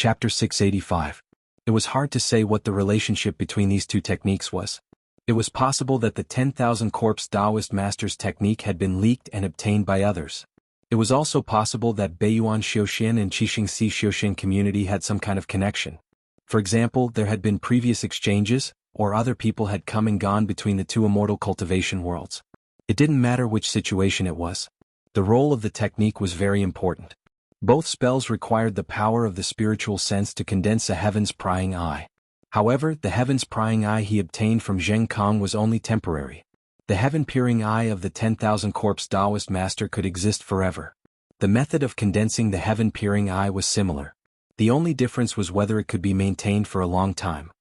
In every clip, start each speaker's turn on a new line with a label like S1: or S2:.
S1: Chapter 685. It was hard to say what the relationship between these two techniques was. It was possible that the 10,000 Corpse Taoist master's technique had been leaked and obtained by others. It was also possible that Beiyuan Xiuxin and Qixingxi Xiuxin community had some kind of connection. For example, there had been previous exchanges, or other people had come and gone between the two immortal cultivation worlds. It didn't matter which situation it was. The role of the technique was very important. Both spells required the power of the spiritual sense to condense a heaven's prying eye. However, the heaven's prying eye he obtained from Zheng Kong was only temporary. The heaven-peering eye of the 10,000 Corpse Taoist master could exist forever. The method of condensing the heaven-peering eye was similar. The only difference was whether it could be maintained for a long time.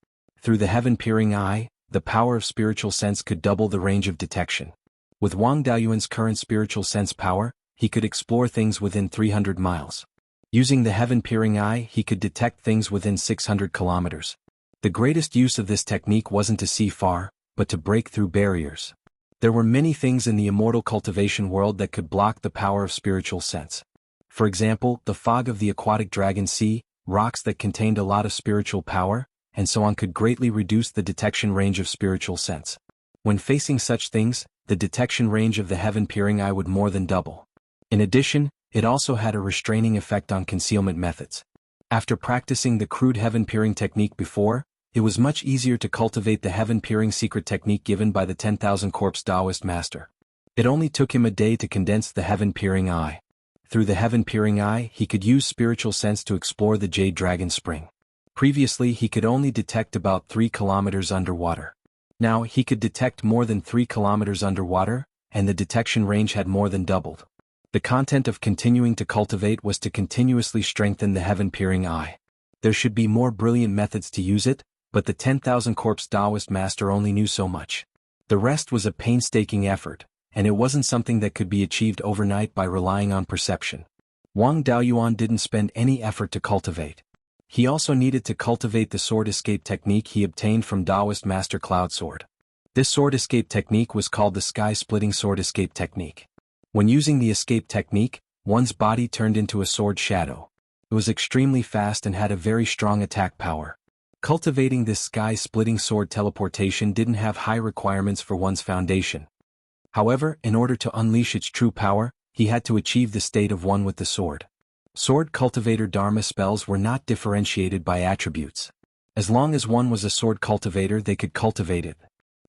S1: Through the heaven-peering eye, the power of spiritual sense could double the range of detection. With Wang Daoyuan's current spiritual sense power, he could explore things within 300 miles. Using the heaven-peering eye, he could detect things within 600 kilometers. The greatest use of this technique wasn't to see far, but to break through barriers. There were many things in the immortal cultivation world that could block the power of spiritual sense. For example, the fog of the aquatic dragon sea, rocks that contained a lot of spiritual power, and so on could greatly reduce the detection range of spiritual sense. When facing such things, the detection range of the heaven-peering eye would more than double. In addition, it also had a restraining effect on concealment methods. After practicing the crude heaven-peering technique before, it was much easier to cultivate the heaven-peering secret technique given by the 10,000 Corpse Taoist master. It only took him a day to condense the heaven-peering eye. Through the heaven-peering eye, he could use spiritual sense to explore the Jade Dragon Spring. Previously, he could only detect about 3 kilometers underwater. Now, he could detect more than 3 kilometers underwater, and the detection range had more than doubled. The content of continuing to cultivate was to continuously strengthen the heaven-peering eye. There should be more brilliant methods to use it, but the 10,000 Corpse Taoist master only knew so much. The rest was a painstaking effort, and it wasn't something that could be achieved overnight by relying on perception. Wang Daoyuan didn't spend any effort to cultivate. He also needed to cultivate the sword escape technique he obtained from Taoist Master Cloud Sword. This sword escape technique was called the sky-splitting sword escape technique. When using the escape technique, one's body turned into a sword shadow. It was extremely fast and had a very strong attack power. Cultivating this sky-splitting sword teleportation didn't have high requirements for one's foundation. However, in order to unleash its true power, he had to achieve the state of one with the sword. Sword cultivator Dharma spells were not differentiated by attributes. As long as one was a sword cultivator, they could cultivate it.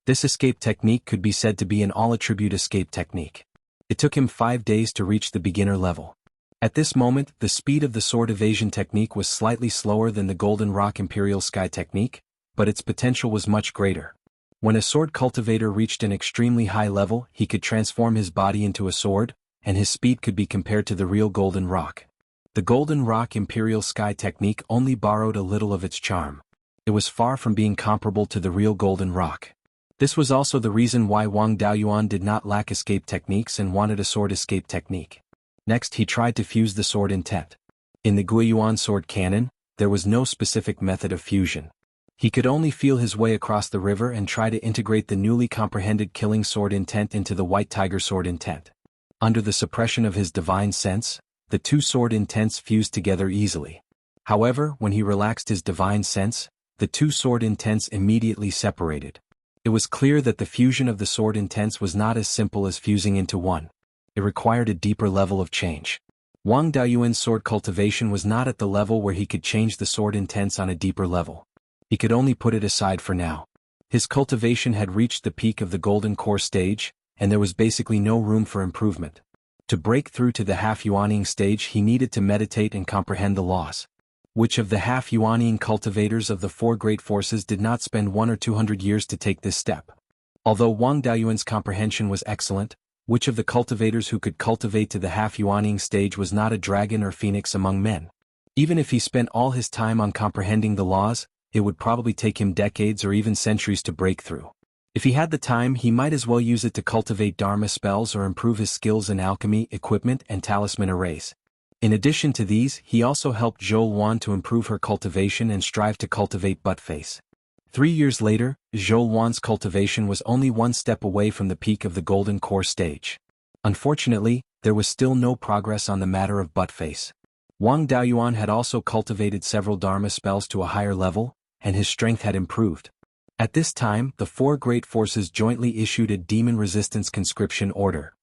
S1: This escape technique could be said to be an all-attribute escape technique. It took him 5 days to reach the beginner level. At this moment, the speed of the sword evasion technique was slightly slower than the Golden Rock Imperial Sky technique, but its potential was much greater. When a sword cultivator reached an extremely high level, he could transform his body into a sword, and his speed could be compared to the real Golden Rock. The Golden Rock Imperial Sky technique only borrowed a little of its charm. It was far from being comparable to the real Golden Rock. This was also the reason why Wang Daoyuan did not lack escape techniques and wanted a sword escape technique. Next, he tried to fuse the sword intent. In the Guiyuan sword canon, there was no specific method of fusion. He could only feel his way across the river and try to integrate the newly comprehended killing sword intent into the white tiger sword intent. Under the suppression of his divine sense, the two sword intents fused together easily. However, when he relaxed his divine sense, the two sword intents immediately separated. It was clear that the fusion of the sword intents was not as simple as fusing into one. It required a deeper level of change. Wang Daoyuan's sword cultivation was not at the level where he could change the sword intents on a deeper level. He could only put it aside for now. His cultivation had reached the peak of the golden core stage, and there was basically no room for improvement. To break through to the half-yuaning stage, he needed to meditate and comprehend the laws. Which of the half-yuaning cultivators of the four great forces did not spend 100 or 200 years to take this step? Although Wang Daoyuan's comprehension was excellent, which of the cultivators who could cultivate to the half-yuaning stage was not a dragon or phoenix among men? Even if he spent all his time on comprehending the laws, it would probably take him decades or even centuries to break through. If he had the time, he might as well use it to cultivate Dharma spells or improve his skills in alchemy, equipment, and talisman arrays. In addition to these, he also helped Zhou Luan to improve her cultivation and strive to cultivate Buttface. 3 years later, Zhou Luan's cultivation was only one step away from the peak of the Golden Core stage. Unfortunately, there was still no progress on the matter of Buttface. Wang Daoyuan had also cultivated several Dharma spells to a higher level, and his strength had improved. At this time, the four great forces jointly issued a demon resistance conscription order.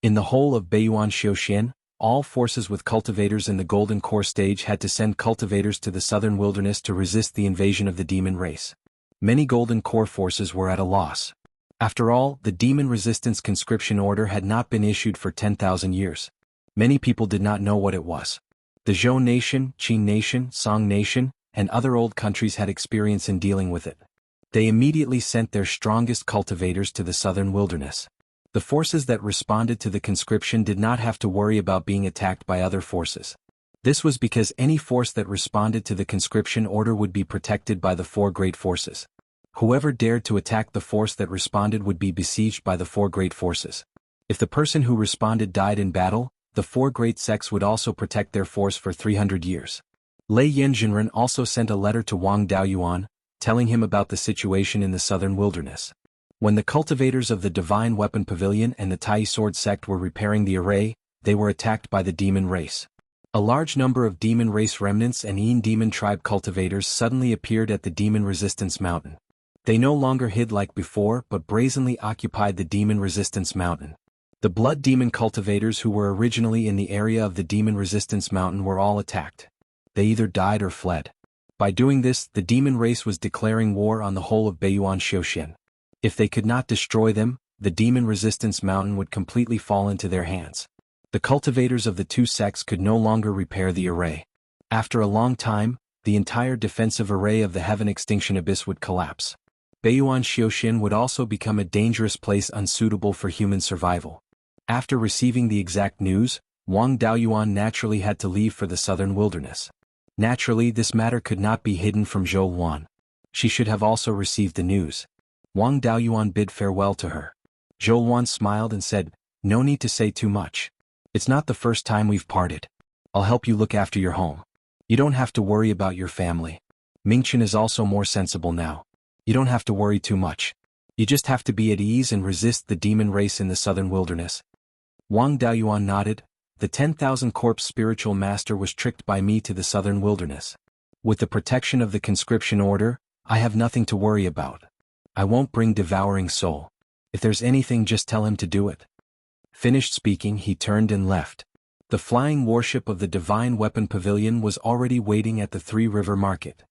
S1: In the whole of Beiyuan Xiuxian, all forces with cultivators in the Golden Core stage had to send cultivators to the southern wilderness to resist the invasion of the demon race. Many Golden Core forces were at a loss. After all, the demon resistance conscription order had not been issued for 10,000 years. Many people did not know what it was. The Zhou nation, Qin nation, Song nation, and other old countries had experience in dealing with it. They immediately sent their strongest cultivators to the southern wilderness. The forces that responded to the conscription did not have to worry about being attacked by other forces. This was because any force that responded to the conscription order would be protected by the four great forces. Whoever dared to attack the force that responded would be besieged by the four great forces. If the person who responded died in battle, the four great sects would also protect their force for 300 years. Lei Yanjinren also sent a letter to Wang Daoyuan, telling him about the situation in the southern wilderness. When the cultivators of the Divine Weapon Pavilion and the Tai Sword sect were repairing the array, they were attacked by the demon race. A large number of demon race remnants and Yin demon tribe cultivators suddenly appeared at the demon resistance mountain. They no longer hid like before but brazenly occupied the demon resistance mountain. The blood demon cultivators who were originally in the area of the demon resistance mountain were all attacked. They either died or fled. By doing this, the demon race was declaring war on the whole of Beiyuan Xiuxian. If they could not destroy them, the demon resistance mountain would completely fall into their hands. The cultivators of the two sects could no longer repair the array. After a long time, the entire defensive array of the Heaven Extinction Abyss would collapse. Beiyuan Xiuxian would also become a dangerous place unsuitable for human survival. After receiving the exact news, Wang Daoyuan naturally had to leave for the southern wilderness. Naturally, this matter could not be hidden from Zhou Wan. She should have also received the news. Wang Daoyuan bid farewell to her. Zhou Wan smiled and said, "No need to say too much. It's not the first time we've parted. I'll help you look after your home. You don't have to worry about your family. Mingchen is also more sensible now. You don't have to worry too much. You just have to be at ease and resist the demon race in the southern wilderness." Wang Daoyuan nodded. The 10,000 corpse spiritual master was tricked by me to the southern wilderness. With the protection of the conscription order, I have nothing to worry about. I won't bring devouring soul. If there's anything, just tell him to do it. Finished speaking, he turned and left. The flying warship of the Divine Weapon Pavilion was already waiting at the Three River Market.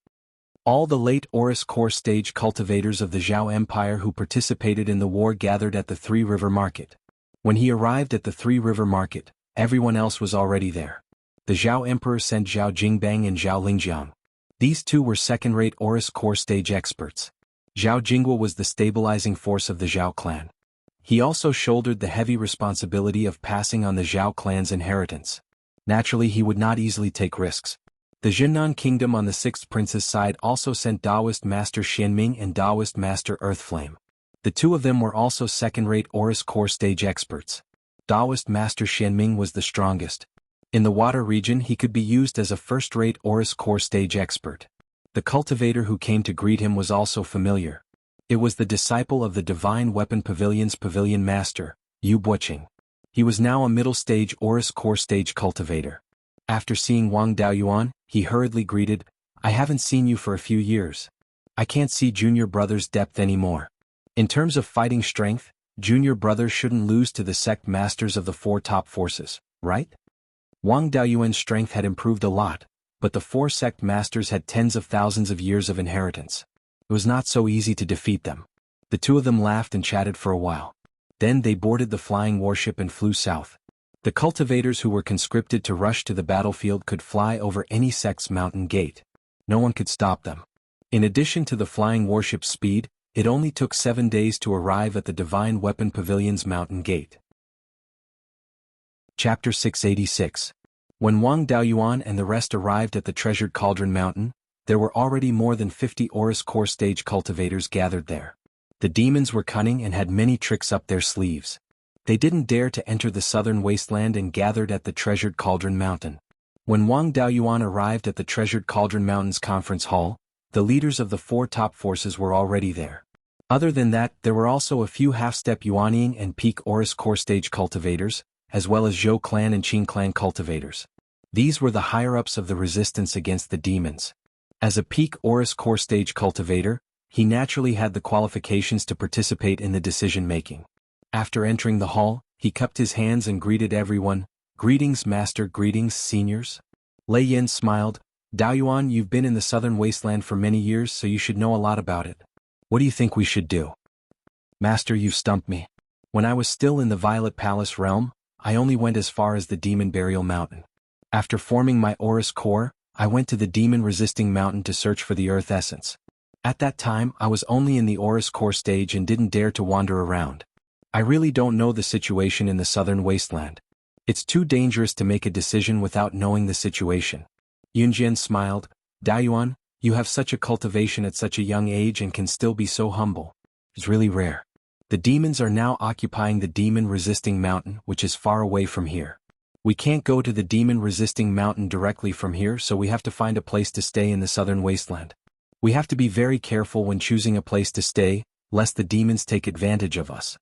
S1: All the late Oris Core stage cultivators of the Zhao Empire who participated in the war gathered at the Three River Market. When he arrived at the Three River Market, everyone else was already there. The Zhao Emperor sent Zhao Jingbang and Zhao Lingjiang. These two were second-rate Oris Core stage experts. Zhao Jingguo was the stabilizing force of the Zhao clan. He also shouldered the heavy responsibility of passing on the Zhao clan's inheritance. Naturally, he would not easily take risks. The Jinnan kingdom on the sixth prince's side also sent Taoist Master Xianming and Taoist Master Earthflame. The two of them were also second-rate Oris Core stage experts. Taoist Master Xianming was the strongest. In the water region, he could be used as a first-rate Oris Core stage expert. The cultivator who came to greet him was also familiar. It was the disciple of the Divine Weapon Pavilion's pavilion master, Yu Buoqing. He was now a middle-stage Oris Core stage cultivator. After seeing Wang Daoyuan, he hurriedly greeted, "I haven't seen you for a few years. I can't see Junior Brother's depth anymore. In terms of fighting strength, Junior Brother shouldn't lose to the sect masters of the four top forces, right?" Wang Daoyuan's strength had improved a lot, but the four sect masters had tens of thousands of years of inheritance. It was not so easy to defeat them. The two of them laughed and chatted for a while. Then they boarded the flying warship and flew south. The cultivators who were conscripted to rush to the battlefield could fly over any sect's mountain gate. No one could stop them. In addition to the flying warship's speed, it only took 7 days to arrive at the Divine Weapon Pavilion's mountain gate. Chapter 686. When Wang Daoyuan and the rest arrived at the Treasured Cauldron Mountain, there were already more than 50 Oris Core stage cultivators gathered there. The demons were cunning and had many tricks up their sleeves. They didn't dare to enter the southern wasteland and gathered at the Treasured Cauldron Mountain. When Wang Daoyuan arrived at the Treasured Cauldron Mountain's conference hall, the leaders of the four top forces were already there. Other than that, there were also a few half-step Yuanying and peak Oris Core stage cultivators, as well as Zhou clan and Qing clan cultivators. These were the higher-ups of the resistance against the demons. As a peak Aurus core stage cultivator, he naturally had the qualifications to participate in the decision-making. After entering the hall, he cupped his hands and greeted everyone. "Greetings, Master, greetings, seniors." Lei Yin smiled. "Daoyuan, you've been in the southern wasteland for many years, so you should know a lot about it. What do you think we should do?" "Master, you've stumped me. When I was still in the Violet Palace realm, I only went as far as the Demon Burial Mountain. After forming my Aurus core, I went to the demon-resisting mountain to search for the Earth Essence. At that time, I was only in the Aurus core stage and didn't dare to wander around. I really don't know the situation in the southern wasteland. It's too dangerous to make a decision without knowing the situation." Yunjian smiled. "Daoyuan, you have such a cultivation at such a young age and can still be so humble. It's really rare. The demons are now occupying the demon-resisting mountain, which is far away from here. We can't go to the demon-resisting mountain directly from here, so we have to find a place to stay in the southern wasteland. We have to be very careful when choosing a place to stay, lest the demons take advantage of us."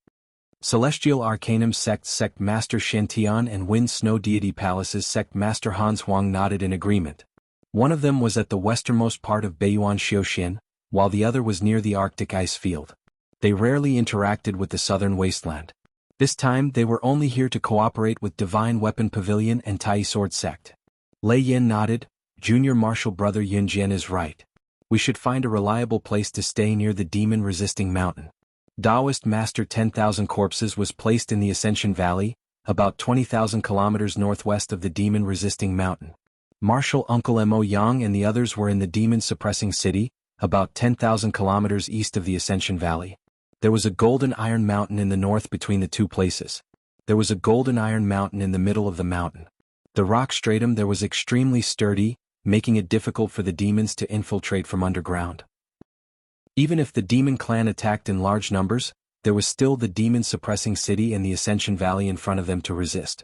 S1: Celestial Arcanum Sect Master Shen Tian and Wind Snow Deity Palaces Sect Master Hans Huang nodded in agreement. One of them was at the westernmost part of Beiyuan Xiuxian, while the other was near the Arctic ice field. They rarely interacted with the southern wasteland. This time they were only here to cooperate with Divine Weapon Pavilion and Tai Sword Sect. Lei Yin nodded. "Junior Martial Brother Yunjian is right. We should find a reliable place to stay near the demon-resisting mountain." Taoist Master 10,000 Corpses was placed in the Ascension Valley, about 20,000 kilometers northwest of the demon-resisting mountain. Martial Uncle Mo Yang and the others were in the demon-suppressing city, about 10,000 kilometers east of the Ascension Valley. There was a golden iron mountain in the north between the two places. There was a golden iron mountain in the middle of the mountain. The rock stratum there was extremely sturdy, making it difficult for the demons to infiltrate from underground. Even if the demon clan attacked in large numbers, there was still the demon-suppressing city and the Ascension Valley in front of them to resist.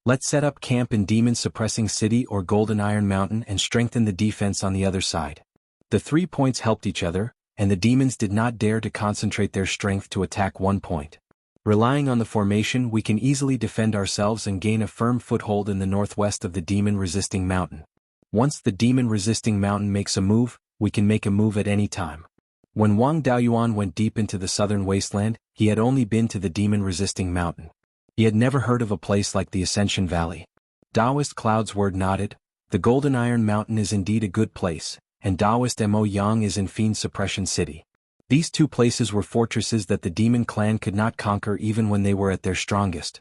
S1: "Let's set up camp in demon-suppressing city or golden iron mountain and strengthen the defense on the other side." The 3 points helped each other, and the demons did not dare to concentrate their strength to attack one point. Relying on the formation, we can easily defend ourselves and gain a firm foothold in the northwest of the demon-resisting mountain. Once the demon-resisting mountain makes a move, we can make a move at any time. When Wang Daoyuan went deep into the southern wasteland, he had only been to the demon-resisting mountain. He had never heard of a place like the Ascension Valley. Taoist Cloud's word nodded. "The Golden Iron Mountain is indeed a good place, and Taoist Mo Yang is in Fiend Suppression City." These two places were fortresses that the demon clan could not conquer even when they were at their strongest.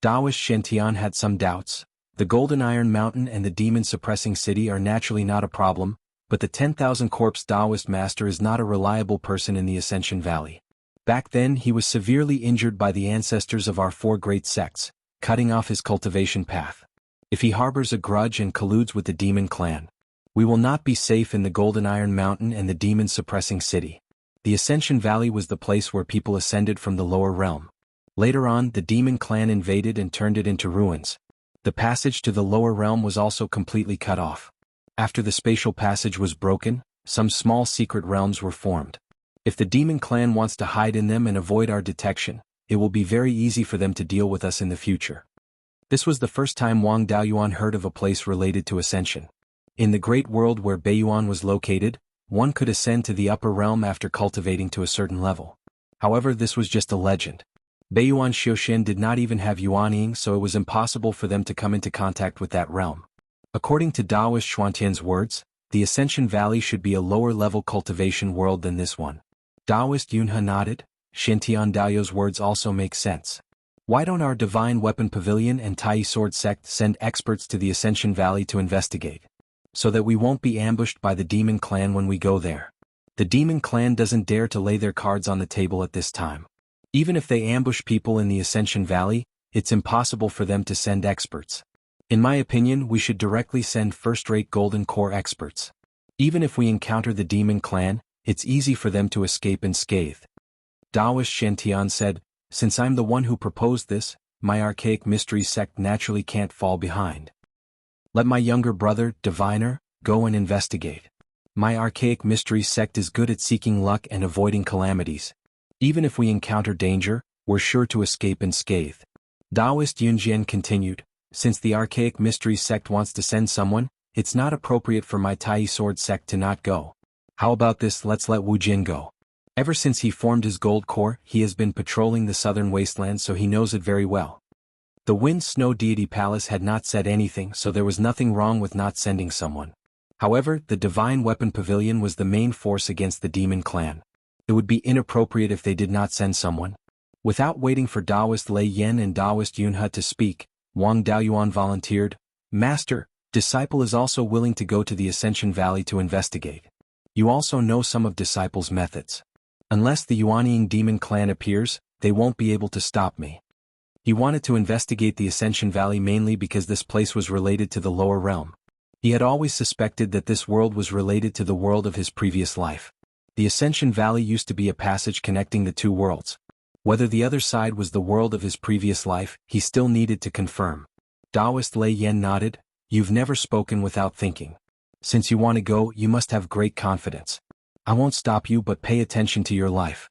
S1: Taoist Shen-Tian had some doubts. The Golden Iron Mountain and the demon-suppressing city are naturally not a problem, but the 10,000 Corpse Taoist Master is not a reliable person in the Ascension Valley. Back then he was severely injured by the ancestors of our 4 great sects, cutting off his cultivation path. If he harbors a grudge and colludes with the demon clan, we will not be safe in the Golden Iron Mountain and the demon-suppressing city. The Ascension Valley was the place where people ascended from the lower realm. Later on, the demon clan invaded and turned it into ruins. The passage to the lower realm was also completely cut off. After the spatial passage was broken, some small secret realms were formed. If the demon clan wants to hide in them and avoid our detection, it will be very easy for them to deal with us in the future. This was the first time Wang Daoyuan heard of a place related to ascension. In the great world where Beiyuan was located, one could ascend to the upper realm after cultivating to a certain level. However, this was just a legend. Beiyuan Xiuxian did not even have Yuanying, so it was impossible for them to come into contact with that realm. According to Taoist Xuantian's words, the Ascension Valley should be a lower-level cultivation world than this one. Taoist Yunhe nodded. Shen-Tian Dao's words also make sense. Why don't our Divine Weapon Pavilion and Tai Sword Sect send experts to the Ascension Valley to investigate? So that we won't be ambushed by the Demon Clan when we go there. The Demon Clan doesn't dare to lay their cards on the table at this time. Even if they ambush people in the Ascension Valley, it's impossible for them to send experts. In my opinion, we should directly send first-rate Golden Core experts. Even if we encounter the Demon Clan, it's easy for them to escape unscathed. Taoist Shen-Tian said, "Since I'm the one who proposed this, my Archaic Mystery Sect naturally can't fall behind. Let my younger brother, Diviner, go and investigate. My Archaic Mystery Sect is good at seeking luck and avoiding calamities. Even if we encounter danger, we're sure to escape unscathed." Taoist Yunjian continued, Since the archaic mysteries sect wants to send someone, it's not appropriate for my Tai sword sect to not go. How about this, let's let Wu Jin go. Ever since he formed his gold core, he has been patrolling the southern wasteland, so he knows it very well. The Wind Snow Deity Palace had not said anything, so there was nothing wrong with not sending someone. However, the Divine Weapon Pavilion was the main force against the Demon Clan. It would be inappropriate if they did not send someone. Without waiting for Taoist Lei Yen and Taoist Yunhe to speak, Wang Daoyuan volunteered, "Master, Disciple is also willing to go to the Ascension Valley to investigate. You also know some of Disciple's methods. Unless the Yuanying Demon Clan appears, they won't be able to stop me." He wanted to investigate the Ascension Valley mainly because this place was related to the lower realm. He had always suspected that this world was related to the world of his previous life. The Ascension Valley used to be a passage connecting the two worlds. Whether the other side was the world of his previous life, he still needed to confirm. Taoist Lei Yen nodded, "You've never spoken without thinking. Since you want to go, you must have great confidence. I won't stop you, but pay attention to your life."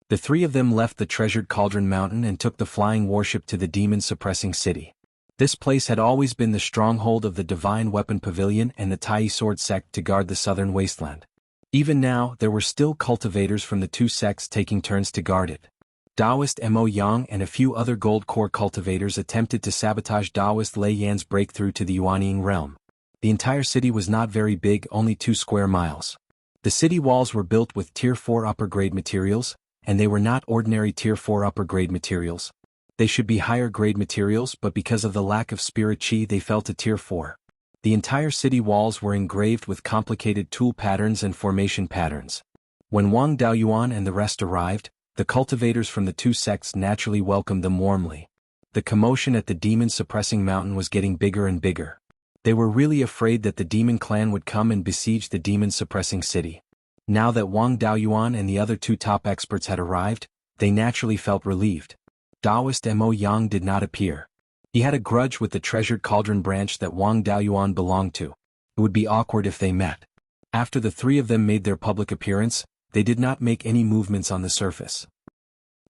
S1: The three of them left the treasured Cauldron Mountain and took the flying warship to the demon-suppressing city. This place had always been the stronghold of the Divine Weapon Pavilion and the Tai Sword sect to guard the southern wasteland. Even now, there were still cultivators from the two sects taking turns to guard it. Taoist Mo Yang and a few other gold core cultivators attempted to sabotage Taoist Lei Yan's breakthrough to the Yuanying realm. The entire city was not very big, only 2 square miles. The city walls were built with Tier 4 upper-grade materials, and they were not ordinary Tier 4 upper-grade materials. They should be higher-grade materials, but because of the lack of spirit chi they fell to Tier 4. The entire city walls were engraved with complicated tool patterns and formation patterns. When Wang Daoyuan and the rest arrived, the cultivators from the two sects naturally welcomed them warmly. The commotion at the demon-suppressing mountain was getting bigger and bigger. They were really afraid that the Demon Clan would come and besiege the demon-suppressing city. Now that Wang Daoyuan and the other 2 top experts had arrived, they naturally felt relieved. Taoist Mo Yang did not appear. He had a grudge with the treasured cauldron branch that Wang Daoyuan belonged to. It would be awkward if they met. After the 3 of them made their public appearance, they did not make any movements on the surface.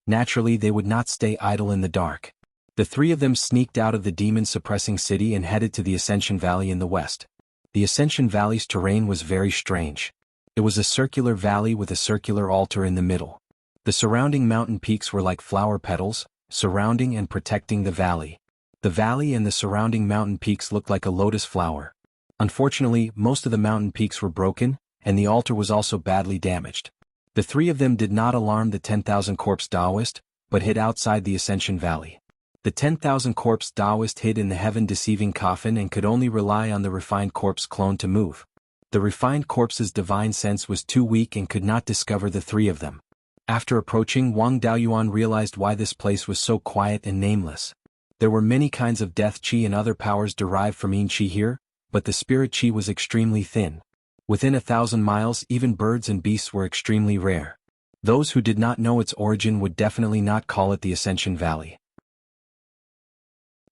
S1: Naturally, they would not stay idle in the dark. The 3 of them sneaked out of the demon-suppressing city and headed to the Ascension Valley in the west. The Ascension Valley's terrain was very strange. It was a circular valley with a circular altar in the middle. The surrounding mountain peaks were like flower petals, surrounding and protecting the valley. The valley and the surrounding mountain peaks looked like a lotus flower. Unfortunately, most of the mountain peaks were broken, and the altar was also badly damaged. The 3 of them did not alarm the 10,000 corpse Taoist, but hid outside the Ascension Valley. The 10,000 corpse Taoist hid in the heaven-deceiving coffin and could only rely on the refined corpse clone to move. The refined corpse's divine sense was too weak and could not discover the 3 of them. After approaching, Wang Daoyuan realized why this place was so quiet and nameless. There were many kinds of death chi and other powers derived from yin chi here, but the spirit chi was extremely thin. Within 1,000 miles, even birds and beasts were extremely rare. Those who did not know its origin would definitely not call it the Ascension Valley.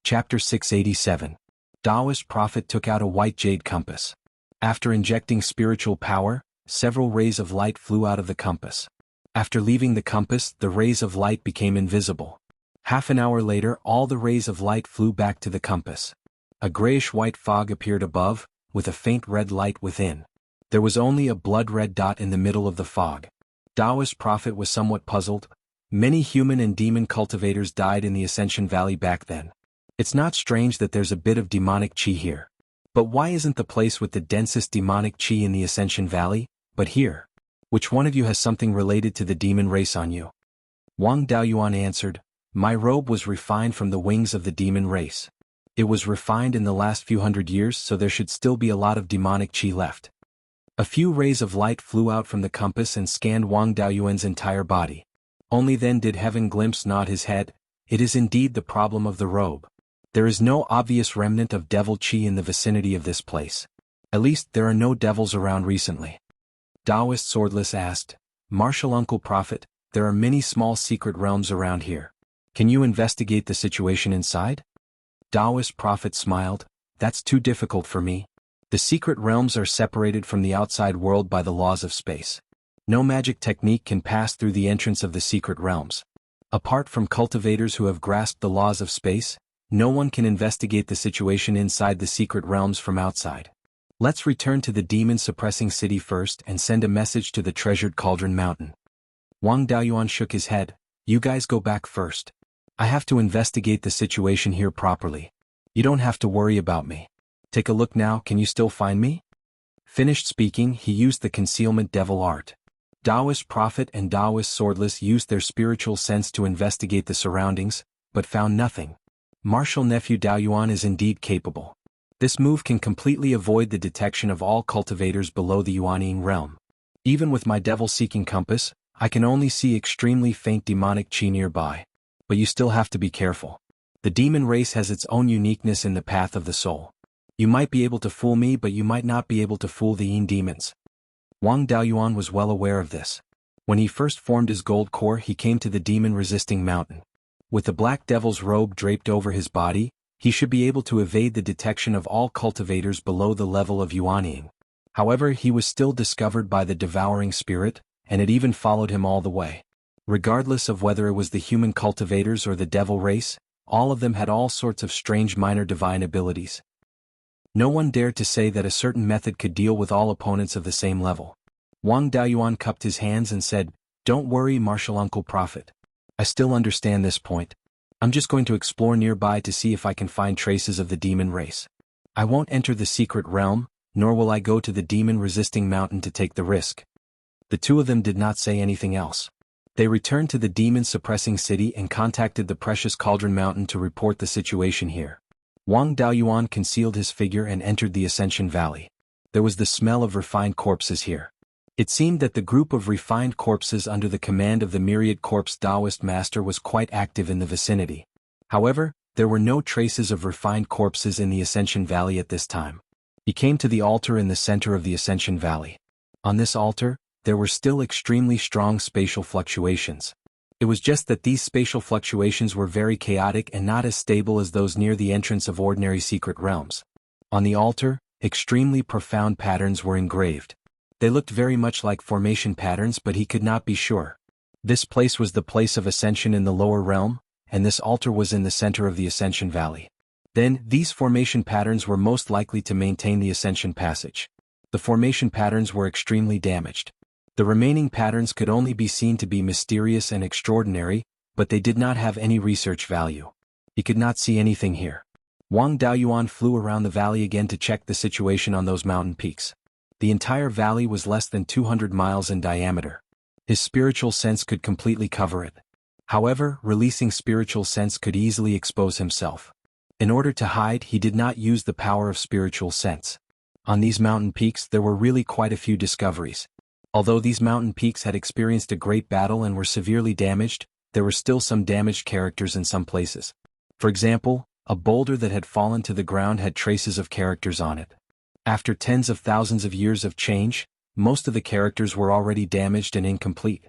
S1: Chapter 687. Taoist prophet took out a white jade compass. After injecting spiritual power, several rays of light flew out of the compass. After leaving the compass, the rays of light became invisible. Half an hour later, all the rays of light flew back to the compass. A grayish-white fog appeared above, with a faint red light within. There was only a blood-red dot in the middle of the fog. Taoist prophet was somewhat puzzled. Many human and demon cultivators died in the Ascension Valley back then. It's not strange that there's a bit of demonic chi here. But why isn't the place with the densest demonic chi in the Ascension Valley, but here? Which one of you has something related to the demon race on you? Wang Daoyuan answered, "My robe was refined from the wings of the demon race. It was refined in the last few hundred years, so there should still be a lot of demonic chi left." A few rays of light flew out from the compass and scanned Wang Daoyuan's entire body. Only then did Heaven Glimpse nod his head. It is indeed the problem of the robe. There is no obvious remnant of devil chi in the vicinity of this place. At least there are no devils around recently. Taoist Swordless asked, "Martial Uncle Prophet, there are many small secret realms around here. Can you investigate the situation inside?" Taoist Prophet smiled, "That's too difficult for me. The secret realms are separated from the outside world by the laws of space. No magic technique can pass through the entrance of the secret realms. Apart from cultivators who have grasped the laws of space, No one can investigate the situation inside the secret realms from outside. Let's return to the demon-suppressing city first and send a message to the treasured Cauldron Mountain. Wang Daoyuan shook his head. You guys go back first. I have to investigate the situation here properly. You don't have to worry about me. Take a look now, can you still find me? Finished speaking, he used the concealment devil art. Taoist prophet and Taoist swordless used their spiritual sense to investigate the surroundings, but found nothing. Martial nephew Daoyuan is indeed capable. This move can completely avoid the detection of all cultivators below the Yuanying realm. Even with my devil-seeking compass, I can only see extremely faint demonic chi nearby. But you still have to be careful. The demon race has its own uniqueness in the path of the soul. You might be able to fool me, but you might not be able to fool the Yin demons. Wang Daoyuan was well aware of this. When he first formed his gold core, he came to the demon-resisting mountain. With the black devil's robe draped over his body, he should be able to evade the detection of all cultivators below the level of Yuanying. However, he was still discovered by the devouring spirit, and it even followed him all the way. Regardless of whether it was the human cultivators or the devil race, all of them had all sorts of strange minor divine abilities. No one dared to say that a certain method could deal with all opponents of the same level. Wang Daoyuan cupped his hands and said, "Don't worry, Martial Uncle Prophet. I still understand this point. I'm just going to explore nearby to see if I can find traces of the demon race. I won't enter the secret realm, nor will I go to the demon-resisting mountain to take the risk." The two of them did not say anything else. They returned to the demon-suppressing city and contacted the precious Cauldron Mountain to report the situation here. Wang Daoyuan concealed his figure and entered the Ascension Valley. There was the smell of refined corpses here. It seemed that the group of refined corpses under the command of the myriad corpse Taoist master was quite active in the vicinity. However, there were no traces of refined corpses in the Ascension Valley at this time. He came to the altar in the center of the Ascension Valley. On this altar, there were still extremely strong spatial fluctuations. It was just that these spatial fluctuations were very chaotic and not as stable as those near the entrance of ordinary secret realms. On the altar, extremely profound patterns were engraved. They looked very much like formation patterns, but he could not be sure. This place was the place of ascension in the lower realm, and this altar was in the center of the Ascension Valley. Then, these formation patterns were most likely to maintain the Ascension Passage. The formation patterns were extremely damaged. The remaining patterns could only be seen to be mysterious and extraordinary, but they did not have any research value. He could not see anything here. Wang Daoyuan flew around the valley again to check the situation on those mountain peaks. The entire valley was less than 200 miles in diameter. His spiritual sense could completely cover it. However, releasing spiritual sense could easily expose himself. In order to hide, he did not use the power of spiritual sense. On these mountain peaks there were really quite a few discoveries. Although these mountain peaks had experienced a great battle and were severely damaged, there were still some damaged characters in some places. For example, a boulder that had fallen to the ground had traces of characters on it. After tens of thousands of years of change, most of the characters were already damaged and incomplete.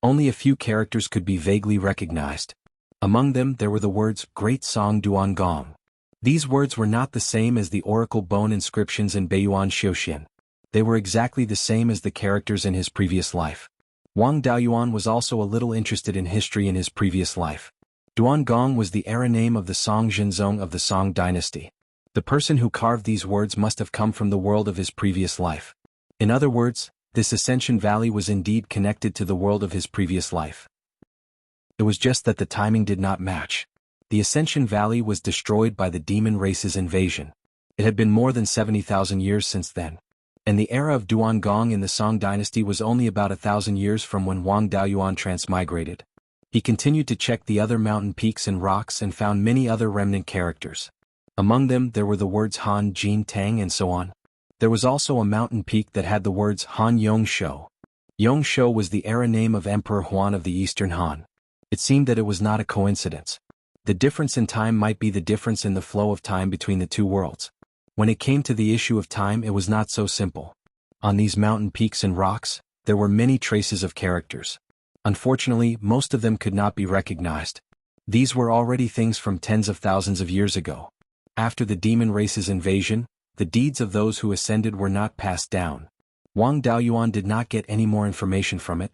S1: Only a few characters could be vaguely recognized. Among them there were the words, Great Song Duan Gong. These words were not the same as the oracle bone inscriptions in Beiyuan Xiuxian. They were exactly the same as the characters in his previous life. Wang Daoyuan was also a little interested in history in his previous life. Duan Gong was the era name of the Song Zhenzong of the Song dynasty. The person who carved these words must have come from the world of his previous life. In other words, this Ascension Valley was indeed connected to the world of his previous life. It was just that the timing did not match. The Ascension Valley was destroyed by the demon race's invasion. It had been more than 70,000 years since then. And the era of Duan Gong in the Song dynasty was only about 1,000 years from when Wang Daoyuan transmigrated. He continued to check the other mountain peaks and rocks and found many other remnant characters. Among them there were the words Han Jin Tang and so on. There was also a mountain peak that had the words Han Yongshou. Yongshou was the era name of Emperor Huan of the Eastern Han. It seemed that it was not a coincidence. The difference in time might be the difference in the flow of time between the two worlds. When it came to the issue of time, it was not so simple. On these mountain peaks and rocks, there were many traces of characters. Unfortunately, most of them could not be recognized. These were already things from tens of thousands of years ago. After the demon race's invasion, the deeds of those who ascended were not passed down. Wang Daoyuan did not get any more information from it.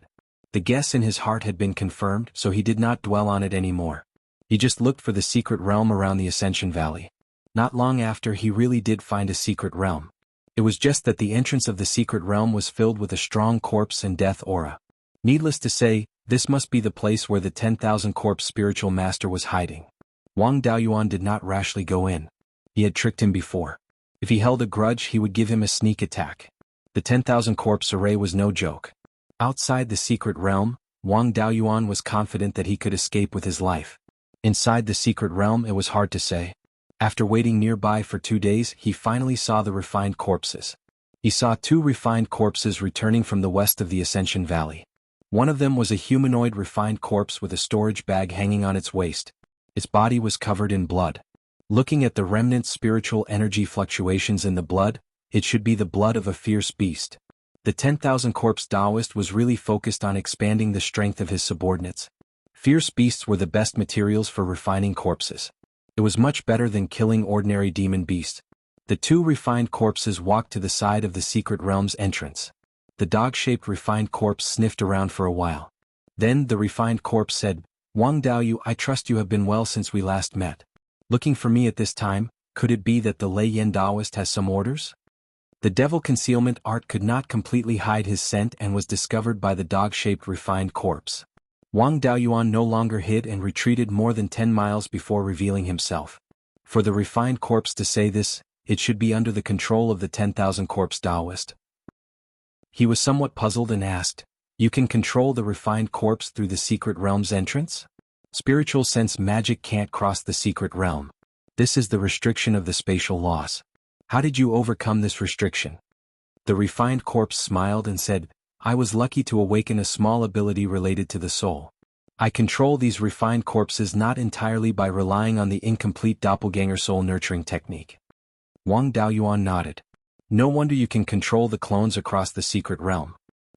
S1: The guess in his heart had been confirmed, so he did not dwell on it anymore. He just looked for the secret realm around the Ascension Valley. Not long after, he really did find a secret realm. It was just that the entrance of the secret realm was filled with a strong corpse and death aura. Needless to say, this must be the place where the 10,000 corpse spiritual master was hiding. Wang Daoyuan did not rashly go in. He had tricked him before. If he held a grudge, he would give him a sneak attack. The 10,000 corpse array was no joke. Outside the secret realm, Wang Daoyuan was confident that he could escape with his life. Inside the secret realm, it was hard to say. After waiting nearby for 2 days, he finally saw the refined corpses. He saw 2 refined corpses returning from the west of the Ascension Valley. One of them was a humanoid refined corpse with a storage bag hanging on its waist. Its body was covered in blood. Looking at the remnant spiritual energy fluctuations in the blood, it should be the blood of a fierce beast. The 10,000 corpse Taoist was really focused on expanding the strength of his subordinates. Fierce beasts were the best materials for refining corpses. It was much better than killing ordinary demon beasts. The 2 refined corpses walked to the side of the secret realm's entrance. The dog-shaped refined corpse sniffed around for a while. Then the refined corpse said, "Wang Daoyu, I trust you have been well since we last met. Looking for me at this time, could it be that the Lei Yen Taoist has some orders?" The devil concealment art could not completely hide his scent and was discovered by the dog-shaped refined corpse. Wang Daoyuan no longer hid and retreated more than 10 miles before revealing himself. For the refined corpse to say this, it should be under the control of the 10,000 corpse Taoist. He was somewhat puzzled and asked, "You can control the refined corpse through the secret realm's entrance? Spiritual sense magic can't cross the secret realm. This is the restriction of the spatial laws. How did you overcome this restriction?" The refined corpse smiled and said, "I was lucky to awaken a small ability related to the soul. I control these refined corpses not entirely by relying on the incomplete doppelganger soul nurturing technique." Wang Daoyuan nodded. "No wonder you can control the clones across the secret realm.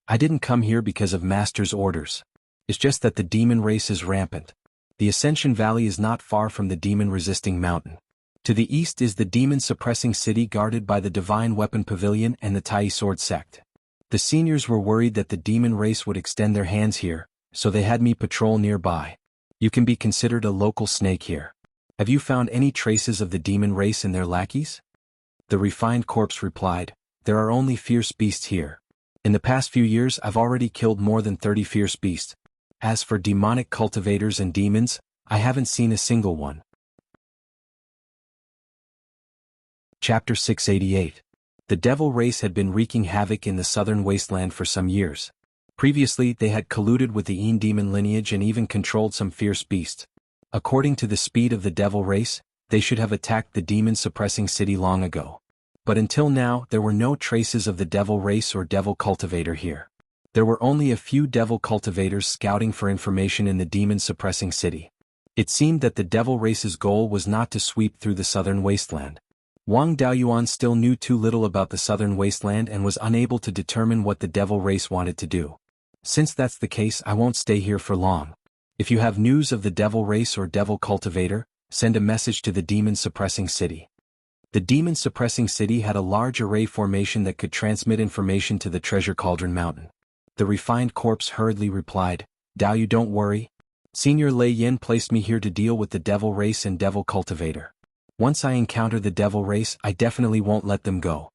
S1: I didn't come here because of Master's orders. It's just that the demon race is rampant. The Ascension Valley is not far from the demon-resisting mountain. To the east is the demon-suppressing city guarded by the Divine Weapon Pavilion and the Tai Sword Sect. The seniors were worried that the demon race would extend their hands here, so they had me patrol nearby. You can be considered a local snake here. Have you found any traces of the demon race and their lackeys?" The refined corpse replied, "There are only fierce beasts here. In the past few years I've already killed more than 30 fierce beasts. As for demonic cultivators and demons, I haven't seen a single one." Chapter 688. The devil race had been wreaking havoc in the southern wasteland for some years. Previously they had colluded with the Yin demon lineage and even controlled some fierce beasts. According to the speed of the devil race, they should have attacked the demon-suppressing city long ago. But until now there were no traces of the devil race or devil cultivator here. There were only a few devil cultivators scouting for information in the demon-suppressing city. It seemed that the devil race's goal was not to sweep through the southern wasteland. Wang Daoyuan still knew too little about the southern wasteland and was unable to determine what the devil race wanted to do. "Since that's the case, I won't stay here for long. If you have news of the devil race or devil cultivator, send a message to the demon-suppressing city." The demon-suppressing city had a large array formation that could transmit information to the Treasure Cauldron Mountain. The refined corpse hurriedly replied, "Daoyu, don't worry. Senior Lei Yin placed me here to deal with the devil race and devil cultivator. Once I encounter the devil race, I definitely won't let them go."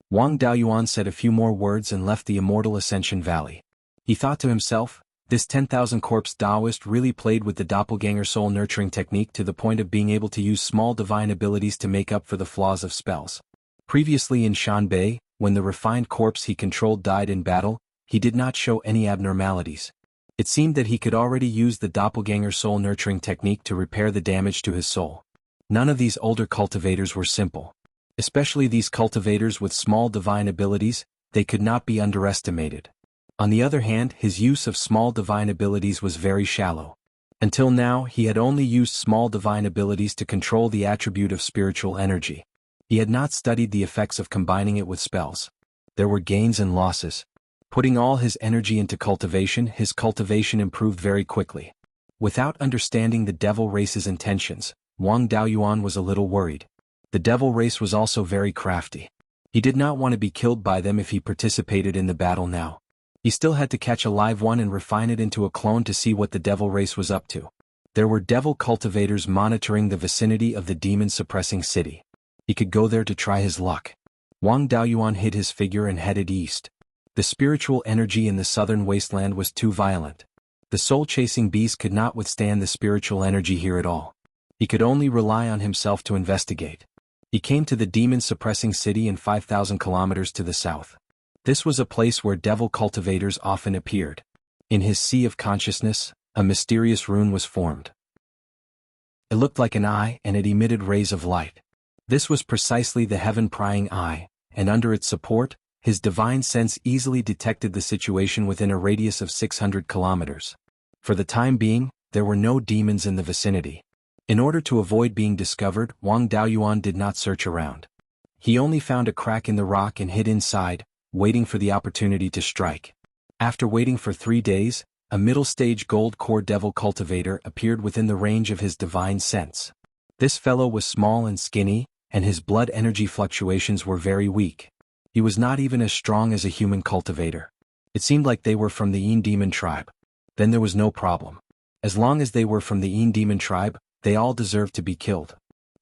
S1: Wang Daoyuan said a few more words and left the immortal Ascension Valley. He thought to himself, this 10,000 corpse Taoist really played with the doppelganger soul nurturing technique to the point of being able to use small divine abilities to make up for the flaws of spells. Previously in Shanbei, when the refined corpse he controlled died in battle, he did not show any abnormalities. It seemed that he could already use the doppelganger soul nurturing technique to repair the damage to his soul. None of these older cultivators were simple. Especially these cultivators with small divine abilities, they could not be underestimated. On the other hand, his use of small divine abilities was very shallow. Until now, he had only used small divine abilities to control the attribute of spiritual energy. He had not studied the effects of combining it with spells. There were gains and losses. Putting all his energy into cultivation, his cultivation improved very quickly. Without understanding the devil race's intentions, Wang Daoyuan was a little worried. The devil race was also very crafty. He did not want to be killed by them if he participated in the battle now. He still had to catch a live one and refine it into a clone to see what the devil race was up to. There were devil cultivators monitoring the vicinity of the demon-suppressing city. He could go there to try his luck. Wang Daoyuan hid his figure and headed east. The spiritual energy in the southern wasteland was too violent. The soul-chasing beast could not withstand the spiritual energy here at all. He could only rely on himself to investigate. He came to the demon-suppressing city in 5,000 kilometers to the south. This was a place where devil cultivators often appeared. In his sea of consciousness, a mysterious rune was formed. It looked like an eye and it emitted rays of light. This was precisely the heaven-prying eye, and under its support, his divine sense easily detected the situation within a radius of 600 kilometers. For the time being, there were no demons in the vicinity. In order to avoid being discovered, Wang Daoyuan did not search around. He only found a crack in the rock and hid inside, waiting for the opportunity to strike. After waiting for 3 days, a middle-stage gold core devil cultivator appeared within the range of his divine sense. This fellow was small and skinny, and his blood energy fluctuations were very weak. He was not even as strong as a human cultivator. It seemed like they were from the Yin demon tribe. Then there was no problem. As long as they were from the Yin demon tribe, they all deserved to be killed.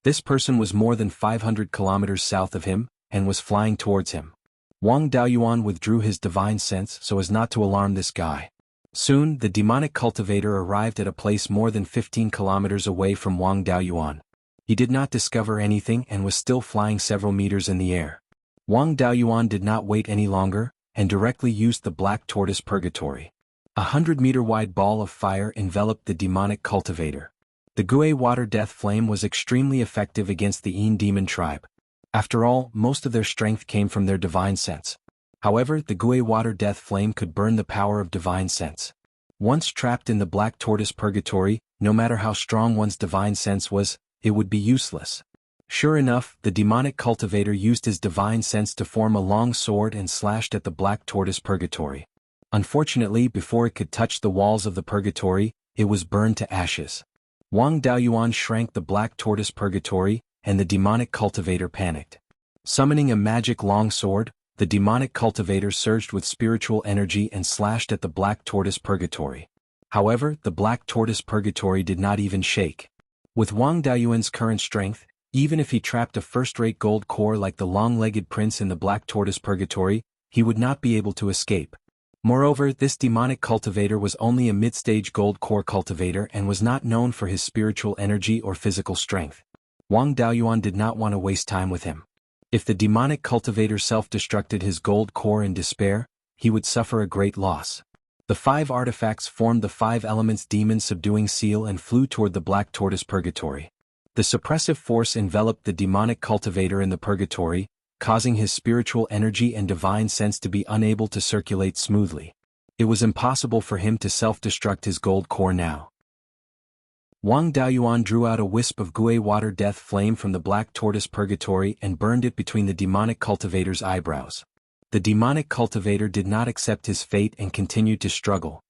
S1: This person was more than 500 kilometers south of him, and was flying towards him. Wang Daoyuan withdrew his divine sense so as not to alarm this guy. Soon, the demonic cultivator arrived at a place more than 15 kilometers away from Wang Daoyuan. He did not discover anything and was still flying several meters in the air. Wang Daoyuan did not wait any longer, and directly used the black tortoise purgatory. 100-meter-wide ball of fire enveloped the demonic cultivator. The Gui water death flame was extremely effective against the Yin demon tribe. After all, most of their strength came from their divine sense. However, the Gui water death flame could burn the power of divine sense. Once trapped in the black tortoise purgatory, no matter how strong one's divine sense was, it would be useless. Sure enough, the demonic cultivator used his divine sense to form a long sword and slashed at the black tortoise purgatory. Unfortunately, before it could touch the walls of the purgatory, it was burned to ashes. Wang Daoyuan shrank the black tortoise purgatory, and the demonic cultivator panicked. Summoning a magic long sword, the demonic cultivator surged with spiritual energy and slashed at the black tortoise purgatory. However, the black tortoise purgatory did not even shake. With Wang Daoyuan's current strength, even if he trapped a first-rate gold core like the long-legged prince in the black tortoise purgatory, he would not be able to escape. Moreover, this demonic cultivator was only a mid-stage gold core cultivator and was not known for his spiritual energy or physical strength. Wang Daoyuan did not want to waste time with him. If the demonic cultivator self-destructed his gold core in despair, he would suffer a great loss. The 5 artifacts formed the 5 elements demon-subduing seal and flew toward the black tortoise purgatory. The suppressive force enveloped the demonic cultivator in the purgatory, causing his spiritual energy and divine sense to be unable to circulate smoothly. It was impossible for him to self-destruct his gold core now. Wang Daoyuan drew out a wisp of Gui water death flame from the black tortoise purgatory and burned it between the demonic cultivator's eyebrows. The demonic cultivator did not accept his fate and continued to struggle.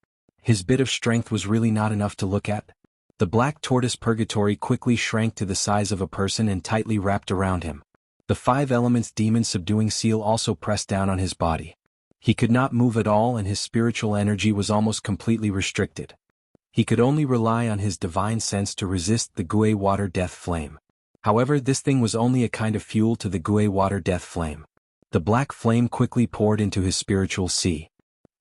S1: His bit of strength was really not enough to look at. The black tortoise purgatory quickly shrank to the size of a person and tightly wrapped around him. The 5 elements demon-subduing seal also pressed down on his body. He could not move at all and his spiritual energy was almost completely restricted. He could only rely on his divine sense to resist the Gui water death flame. However, this thing was only a kind of fuel to the Gui water death flame. The black flame quickly poured into his spiritual sea.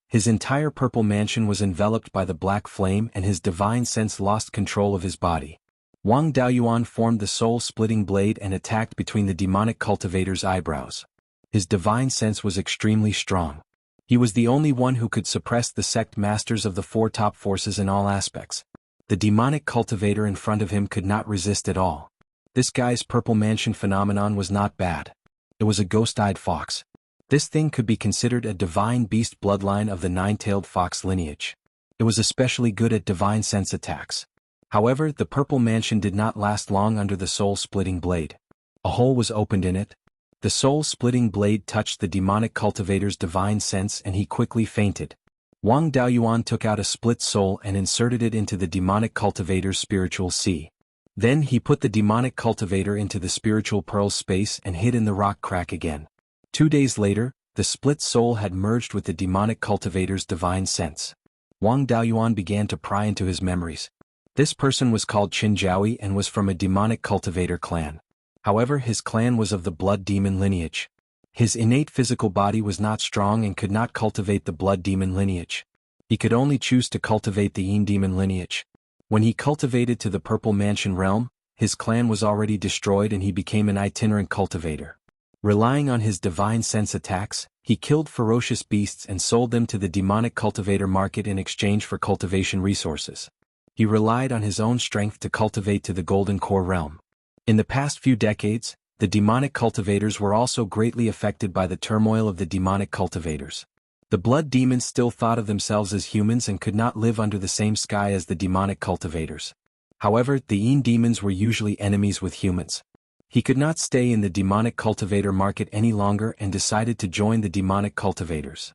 S1: His entire purple mansion was enveloped by the black flame and his divine sense lost control of his body. Wang Daoyuan formed the soul-splitting blade and attacked between the demonic cultivator's eyebrows. His divine sense was extremely strong. He was the only one who could suppress the sect masters of the 4 top forces in all aspects. The demonic cultivator in front of him could not resist at all. This guy's purple mansion phenomenon was not bad. It was a ghost-eyed fox. This thing could be considered a divine beast bloodline of the 9-tailed fox lineage. It was especially good at divine sense attacks. However, the purple mansion did not last long under the soul-splitting blade. A hole was opened in it. The soul-splitting blade touched the demonic cultivator's divine sense and he quickly fainted. Wang Daoyuan took out a split soul and inserted it into the demonic cultivator's spiritual sea. Then he put the demonic cultivator into the spiritual pearl space and hid in the rock crack again. 2 days later, the split soul had merged with the demonic cultivator's divine sense. Wang Daoyuan began to pry into his memories. This person was called Qinjiaoyi and was from a demonic cultivator clan. However, his clan was of the blood demon lineage. His innate physical body was not strong and could not cultivate the blood demon lineage. He could only choose to cultivate the Yin demon lineage. When he cultivated to the Purple Mansion realm, his clan was already destroyed and he became an itinerant cultivator. Relying on his divine sense attacks, he killed ferocious beasts and sold them to the demonic cultivator market in exchange for cultivation resources. He relied on his own strength to cultivate to the Golden Core realm. In the past few decades, the demonic cultivators were also greatly affected by the turmoil of the demonic cultivators. The blood demons still thought of themselves as humans and could not live under the same sky as the demonic cultivators. However, the Yin demons were usually enemies with humans. He could not stay in the demonic cultivator market any longer and decided to join the demonic cultivators.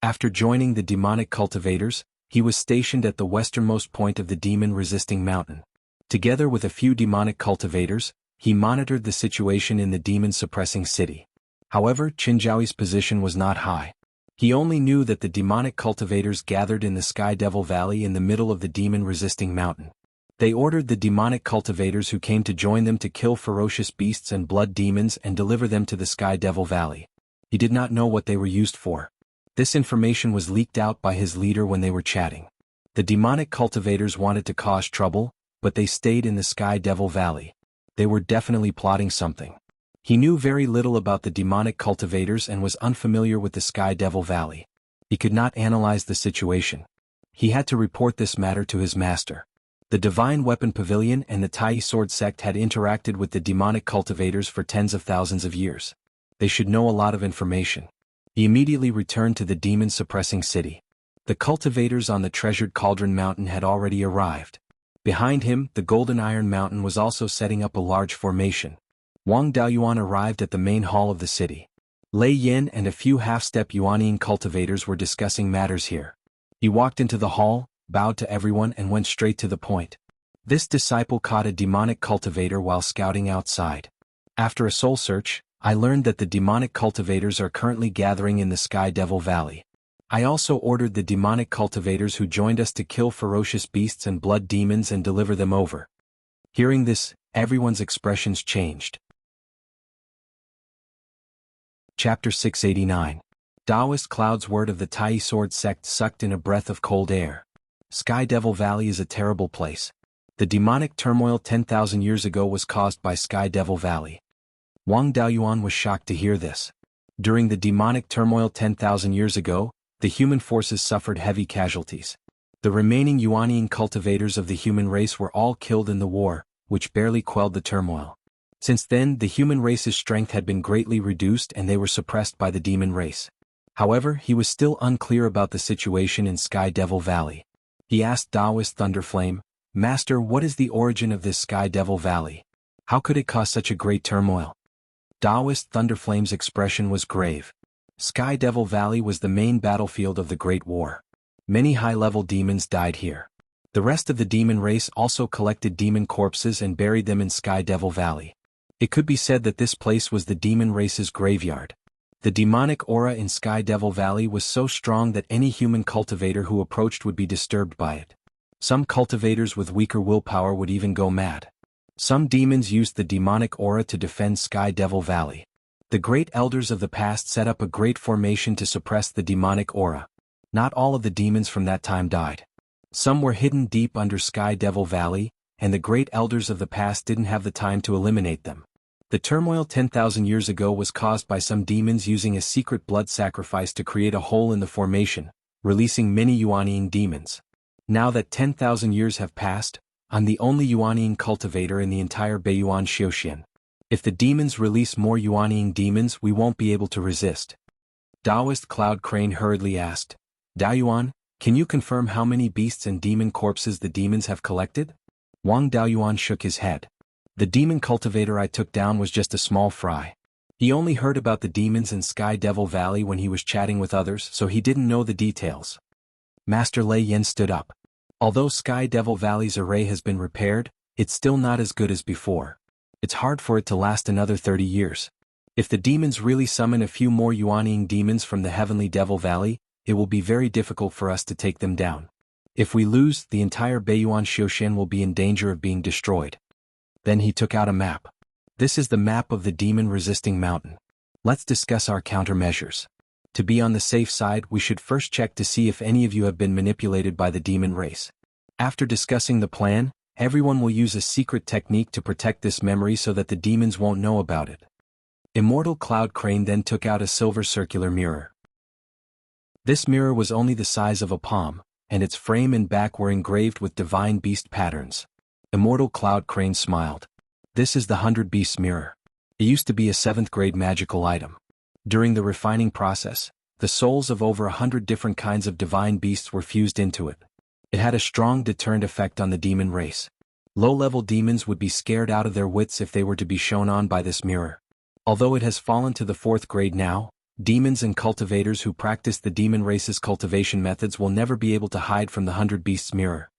S1: After joining the demonic cultivators, he was stationed at the westernmost point of the demon-resisting mountain. Together with a few demonic cultivators, he monitored the situation in the demon-suppressing city. However, Qinjiaoyi's position was not high. He only knew that the demonic cultivators gathered in the Sky Devil Valley in the middle of the demon-resisting mountain. They ordered the demonic cultivators who came to join them to kill ferocious beasts and blood demons and deliver them to the Sky Devil Valley. He did not know what they were used for. This information was leaked out by his leader when they were chatting. The demonic cultivators wanted to cause trouble, but they stayed in the Sky Devil Valley. They were definitely plotting something. He knew very little about the demonic cultivators and was unfamiliar with the Sky Devil Valley. He could not analyze the situation. He had to report this matter to his master. The Divine Weapon Pavilion and the Tai Sword sect had interacted with the demonic cultivators for tens of thousands of years. They should know a lot of information. He immediately returned to the demon-suppressing city. The cultivators on the treasured Cauldron Mountain had already arrived. Behind him, the Golden Iron Mountain was also setting up a large formation. Wang Daoyuan arrived at the main hall of the city. Lei Yin and a few half-step Yuanyin cultivators were discussing matters here. He walked into the hall, bowed to everyone and went straight to the point. This disciple caught a demonic cultivator while scouting outside. After a soul search, I learned that the demonic cultivators are currently gathering in the Sky Devil Valley. I also ordered the demonic cultivators who joined us to kill ferocious beasts and blood demons and deliver them over. Hearing this, everyone's expressions changed. Chapter 689. Taoist Cloud's word of the Tai Sword sect sucked in a breath of cold air. Sky Devil Valley is a terrible place. The demonic turmoil 10,000 years ago was caused by Sky Devil Valley. Wang Daoyuan was shocked to hear this. During the demonic turmoil 10,000 years ago, the human forces suffered heavy casualties. The remaining Yuanyin cultivators of the human race were all killed in the war, which barely quelled the turmoil. Since then, the human race's strength had been greatly reduced and they were suppressed by the demon race. However, he was still unclear about the situation in Sky Devil Valley. He asked Taoist Thunderflame, "Master, what is the origin of this Sky Devil Valley? How could it cause such a great turmoil?" Taoist Thunderflame's expression was grave. Sky Devil Valley was the main battlefield of the Great War. Many high-level demons died here. The rest of the demon race also collected demon corpses and buried them in Sky Devil Valley. It could be said that this place was the demon race's graveyard. The demonic aura in Sky Devil Valley was so strong that any human cultivator who approached would be disturbed by it. Some cultivators with weaker willpower would even go mad. Some demons used the demonic aura to defend Sky Devil Valley. The great elders of the past set up a great formation to suppress the demonic aura. Not all of the demons from that time died. Some were hidden deep under Sky Devil Valley, and the great elders of the past didn't have the time to eliminate them. The turmoil 10,000 years ago was caused by some demons using a secret blood sacrifice to create a hole in the formation, releasing many Yuanyin demons. Now that 10,000 years have passed, I'm the only Yuanyin cultivator in the entire Beiyuan Xiuxian. If the demons release more Yuanyin demons, we won't be able to resist. Taoist Cloud Crane hurriedly asked, "Daoyuan, can you confirm how many beasts and demon corpses the demons have collected?" Wang Daoyuan shook his head. "The demon cultivator I took down was just a small fry. He only heard about the demons in Sky Devil Valley when he was chatting with others, so he didn't know the details." Master Lei Yin stood up. "Although Sky Devil Valley's array has been repaired, it's still not as good as before. It's hard for it to last another 30 years. If the demons really summon a few more Yuanyin demons from the Heavenly Devil Valley, it will be very difficult for us to take them down. If we lose, the entire Beiyuan Xiushan will be in danger of being destroyed. Then he took out a map. This is the map of the demon-resisting mountain. Let's discuss our countermeasures. To be on the safe side, we should first check to see if any of you have been manipulated by the demon race. After discussing the plan, everyone will use a secret technique to protect this memory so that the demons won't know about it. Immortal Cloud Crane then took out a silver circular mirror. This mirror was only the size of a palm, and its frame and back were engraved with divine beast patterns. Immortal Cloud Crane smiled. This is the 100 Beasts mirror. It used to be a 7th grade magical item. During the refining process, the souls of over 100 different kinds of divine beasts were fused into it. It had a strong deterrent effect on the demon race. Low-level demons would be scared out of their wits if they were to be shown on by this mirror. Although it has fallen to the 4th grade now, demons and cultivators who practice the demon race's cultivation methods will never be able to hide from the 100 Beasts mirror.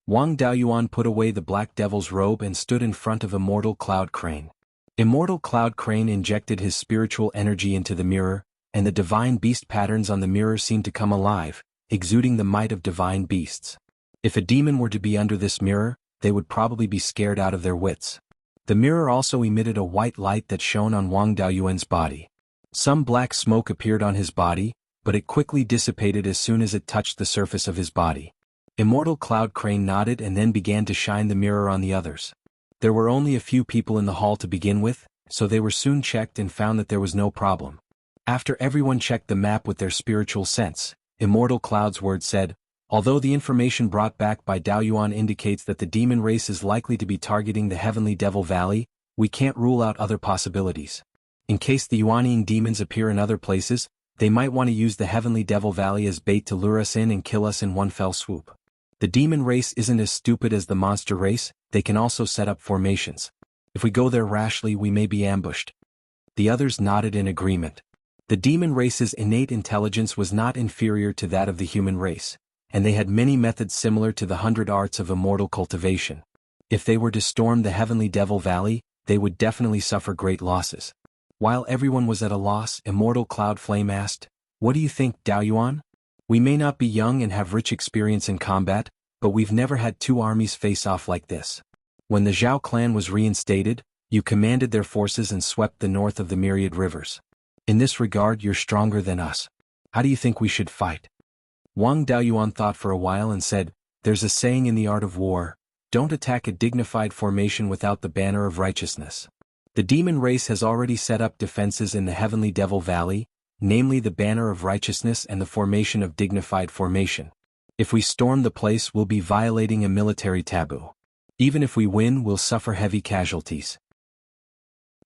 S1: Wang Daoyuan put away the Black Devil's robe and stood in front of Immortal Cloud Crane. Immortal Cloud Crane injected his spiritual energy into the mirror, and the divine beast patterns on the mirror seemed to come alive, exuding the might of divine beasts. If a demon were to be under this mirror, they would probably be scared out of their wits. The mirror also emitted a white light that shone on Wang Daoyuan's body. Some black smoke appeared on his body, but it quickly dissipated as soon as it touched the surface of his body. Immortal Cloud Crane nodded and then began to shine the mirror on the others. There were only a few people in the hall to begin with, so they were soon checked and found that there was no problem. After everyone checked the map with their spiritual sense, Immortal Cloud's word said, although the information brought back by Daoyuan indicates that the demon race is likely to be targeting the Heavenly Devil Valley, we can't rule out other possibilities. In case the Yuanying demons appear in other places, they might want to use the Heavenly Devil Valley as bait to lure us in and kill us in one fell swoop. The demon race isn't as stupid as the monster race, they can also set up formations. If we go there rashly, we may be ambushed. The others nodded in agreement. The demon race's innate intelligence was not inferior to that of the human race, and they had many methods similar to the 100 arts of immortal cultivation. If they were to storm the Heavenly Devil Valley, they would definitely suffer great losses. While everyone was at a loss, Immortal Cloud Flame asked, "What do you think, Daoyuan? We may not be young and have rich experience in combat, but we've never had two armies face off like this. When the Zhao clan was reinstated, you commanded their forces and swept the north of the myriad rivers. In this regard, you're stronger than us. How do you think we should fight?" Wang Daoyuan thought for a while and said, "There's a saying in the art of war, don't attack a dignified formation without the banner of righteousness. The demon race has already set up defenses in the Heavenly Devil Valley, namely the banner of righteousness and the formation of dignified formation. If we storm the place, we'll be violating a military taboo. Even if we win, we'll suffer heavy casualties.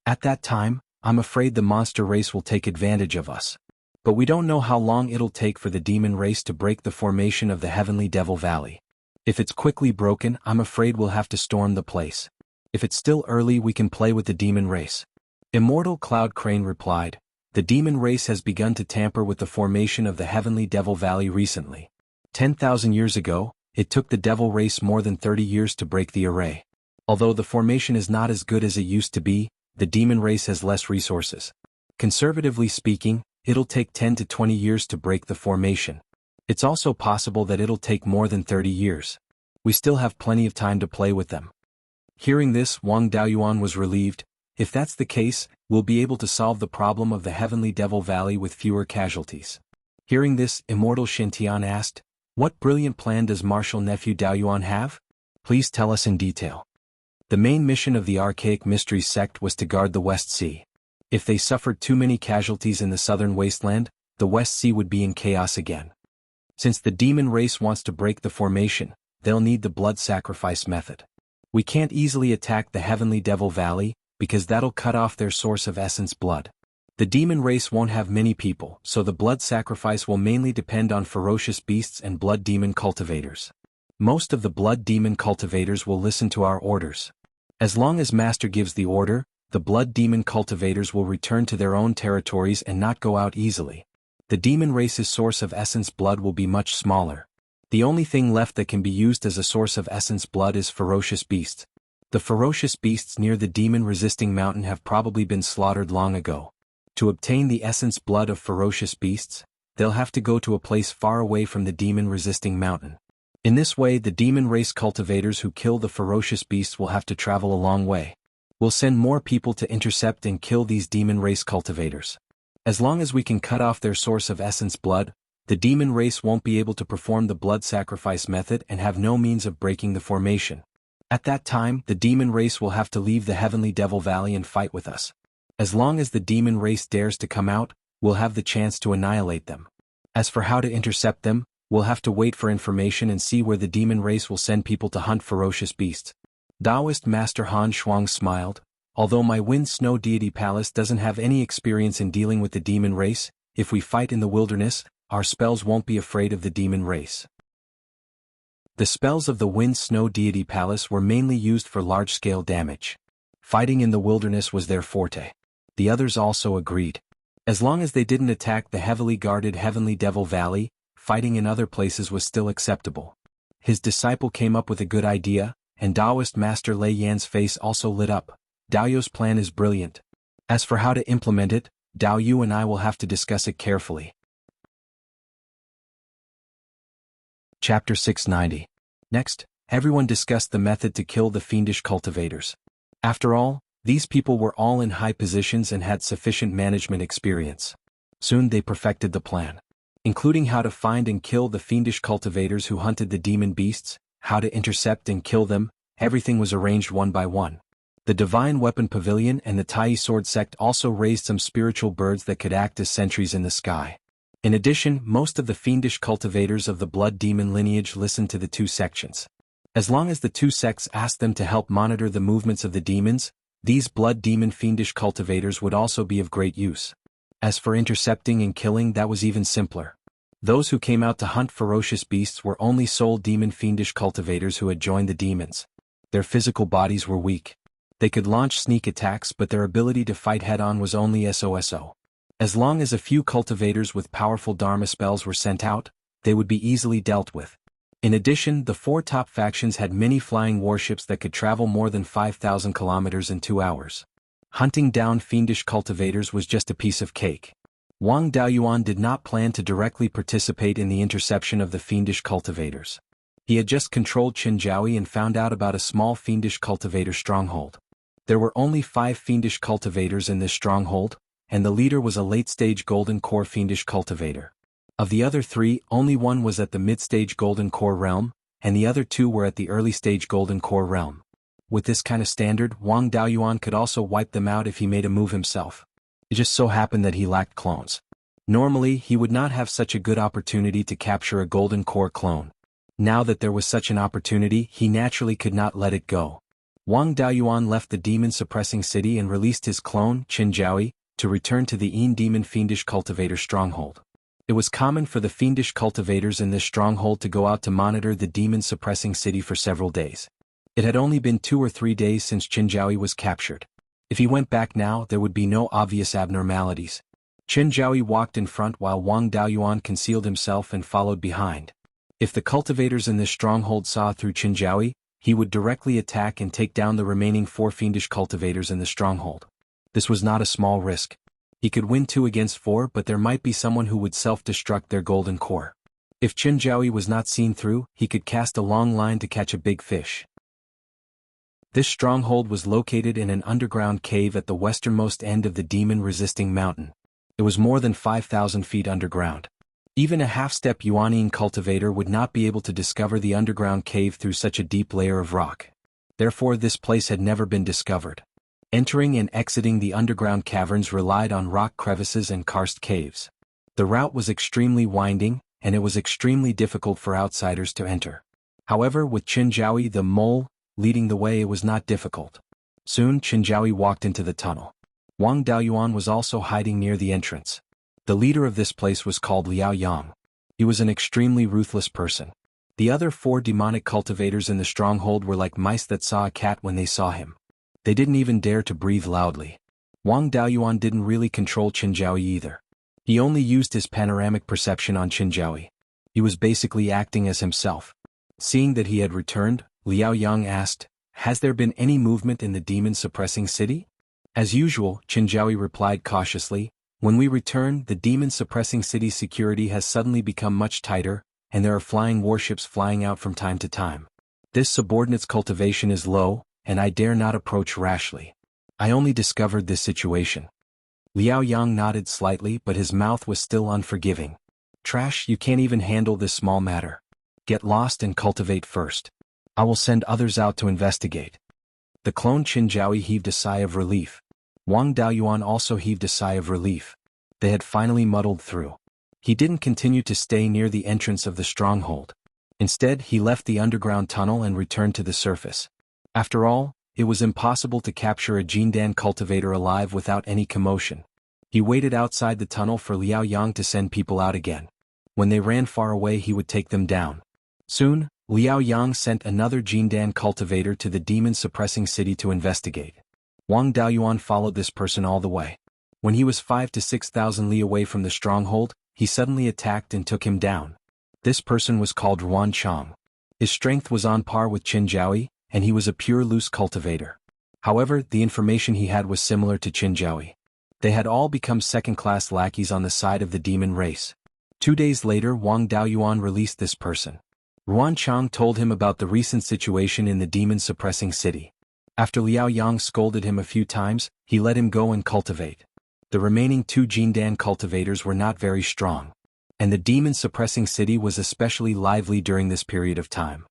S1: At that time, I'm afraid the monster race will take advantage of us. But we don't know how long it'll take for the demon race to break the formation of the Heavenly Devil Valley. If it's quickly broken, I'm afraid we'll have to storm the place. If it's still early, we can play with the demon race." Immortal Cloud Crane replied, "The demon race has begun to tamper with the formation of the Heavenly Devil Valley recently. 10,000 years ago, it took the devil race more than 30 years to break the array. Although the formation is not as good as it used to be, the demon race has less resources. Conservatively speaking, it'll take 10 to 20 years to break the formation. It's also possible that it'll take more than 30 years. We still have plenty of time to play with them." Hearing this, Wang Daoyuan was relieved. If that's the case, we'll be able to solve the problem of the Heavenly Devil Valley with fewer casualties. Hearing this, Immortal Shintian asked, "What brilliant plan does Martial Nephew Daoyuan have? Please tell us in detail." The main mission of the Archaic Mysteries sect was to guard the West Sea. If they suffered too many casualties in the southern wasteland, the West Sea would be in chaos again. Since the demon race wants to break the formation, they'll need the blood sacrifice method. We can't easily attack the Heavenly Devil Valley, because that'll cut off their source of essence blood. The demon race won't have many people, so the blood sacrifice will mainly depend on ferocious beasts and blood demon cultivators. Most of the blood demon cultivators will listen to our orders. As long as Master gives the order, the blood demon cultivators will return to their own territories and not go out easily. The demon race's source of essence blood will be much smaller. The only thing left that can be used as a source of essence blood is ferocious beasts. The ferocious beasts near the demon-resisting mountain have probably been slaughtered long ago. To obtain the essence blood of ferocious beasts, they'll have to go to a place far away from the demon-resisting mountain. In this way, the demon race cultivators who kill the ferocious beasts will have to travel a long way. We'll send more people to intercept and kill these demon race cultivators. As long as we can cut off their source of essence blood, the demon race won't be able to perform the blood sacrifice method and have no means of breaking the formation. At that time, the demon race will have to leave the Heavenly Devil Valley and fight with us. As long as the demon race dares to come out, we'll have the chance to annihilate them. As for how to intercept them, we'll have to wait for information and see where the demon race will send people to hunt ferocious beasts. Taoist Master Han Shuang smiled. Although my Wind Snow Deity Palace doesn't have any experience in dealing with the demon race, if we fight in the wilderness, our spells won't be afraid of the demon race. The spells of the Wind Snow Deity Palace were mainly used for large-scale damage. Fighting in the wilderness was their forte. The others also agreed. As long as they didn't attack the heavily guarded Heavenly Devil Valley, fighting in other places was still acceptable. His disciple came up with a good idea, and Taoist Master Lei Yan's face also lit up. Daoyu's plan is brilliant. As for how to implement it, Daoyu and I will have to discuss it carefully. Chapter 690. Next, everyone discussed the method to kill the fiendish cultivators. After all, these people were all in high positions and had sufficient management experience. Soon they perfected the plan, including how to find and kill the fiendish cultivators who hunted the demon beasts, how to intercept and kill them. Everything was arranged one by one. The Divine Weapon Pavilion and the Tai Sword Sect also raised some spiritual birds that could act as sentries in the sky. In addition, most of the fiendish cultivators of the blood demon lineage listened to the two sections. As long as the two sects asked them to help monitor the movements of the demons, these blood demon fiendish cultivators would also be of great use. As for intercepting and killing, that was even simpler. Those who came out to hunt ferocious beasts were only soul demon fiendish cultivators who had joined the demons. Their physical bodies were weak. They could launch sneak attacks, but their ability to fight head-on was only SOSO. As long as a few cultivators with powerful Dharma spells were sent out, they would be easily dealt with. In addition, the four top factions had many flying warships that could travel more than 5,000 kilometers in 2 hours. Hunting down fiendish cultivators was just a piece of cake. Wang Daoyuan did not plan to directly participate in the interception of the fiendish cultivators. He had just controlled Qinjiaoyi and found out about a small fiendish cultivator stronghold. There were only 5 fiendish cultivators in this stronghold, and the leader was a late-stage golden core fiendish cultivator. Of the other 3, only one was at the mid-stage golden core realm, and the other 2 were at the early-stage golden core realm. With this kind of standard, Wang Daoyuan could also wipe them out if he made a move himself. It just so happened that he lacked clones. Normally, he would not have such a good opportunity to capture a golden core clone. Now that there was such an opportunity, he naturally could not let it go. Wang Daoyuan left the demon-suppressing city and released his clone, Qinjiaoyi, to return to the Yin demon fiendish cultivator stronghold. It was common for the fiendish cultivators in this stronghold to go out to monitor the demon-suppressing city for several days. It had only been 2 or 3 days since Qinjiaoyi was captured. If he went back now, there would be no obvious abnormalities. Qinjiaoyi walked in front while Wang Daoyuan concealed himself and followed behind. If the cultivators in this stronghold saw through Qinjiaoyi, he would directly attack and take down the remaining 4 fiendish cultivators in the stronghold. This was not a small risk. He could win 2 against 4, but there might be someone who would self-destruct their golden core. If Qinjiaoyi was not seen through, he could cast a long line to catch a big fish. This stronghold was located in an underground cave at the westernmost end of the demon-resisting mountain. It was more than 5,000 feet underground. Even a half-step Yuanian cultivator would not be able to discover the underground cave through such a deep layer of rock. Therefore, this place had never been discovered. Entering and exiting the underground caverns relied on rock crevices and karst caves. The route was extremely winding, and it was extremely difficult for outsiders to enter. However, with Qinjiaoyi the mole leading the way, it was not difficult. Soon Qinjiaoyi walked into the tunnel. Wang Daoyuan was also hiding near the entrance. The leader of this place was called Liao Yang. He was an extremely ruthless person. The other 4 demonic cultivators in the stronghold were like mice that saw a cat when they saw him. They didn't even dare to breathe loudly. Wang Daoyuan didn't really control Qinjiaoyi either. He only used his panoramic perception on Qinjiaoyi. He was basically acting as himself. Seeing that he had returned, Liao Yang asked, "Has there been any movement in the demon-suppressing city?" As usual, Qinjiaoyi replied cautiously, "When we return, the demon-suppressing city's security has suddenly become much tighter, and there are flying warships flying out from time to time. This subordinate's cultivation is low, and I dare not approach rashly. I only discovered this situation. Liao Yang nodded slightly, but his mouth was still unforgiving. Trash, you can't even handle this small matter. Get lost and cultivate first. I will send others out to investigate. The clone Qin Jiaoyi heaved a sigh of relief. Wang Daoyuan also heaved a sigh of relief. They had finally muddled through. He didn't continue to stay near the entrance of the stronghold. Instead, he left the underground tunnel and returned to the surface. After all, it was impossible to capture a Jindan cultivator alive without any commotion. He waited outside the tunnel for Liao Yang to send people out again. When they ran far away, he would take them down. Soon, Liao Yang sent another Jindan cultivator to the demon-suppressing city to investigate. Wang Daoyuan followed this person all the way. When he was 5,000 to 6,000 li away from the stronghold, he suddenly attacked and took him down. This person was called Ruan Chang. His strength was on par with Qin Jiaoyi, and he was a pure loose cultivator. However, the information he had was similar to Qin Jiaoyi. They had all become second-class lackeys on the side of the demon race. 2 days later, Wang Daoyuan released this person. Ruan Chang told him about the recent situation in the demon-suppressing city. After Liao Yang scolded him a few times, he let him go and cultivate. The remaining 2 Jindan cultivators were not very strong, and the demon-suppressing city was especially lively during this period of time.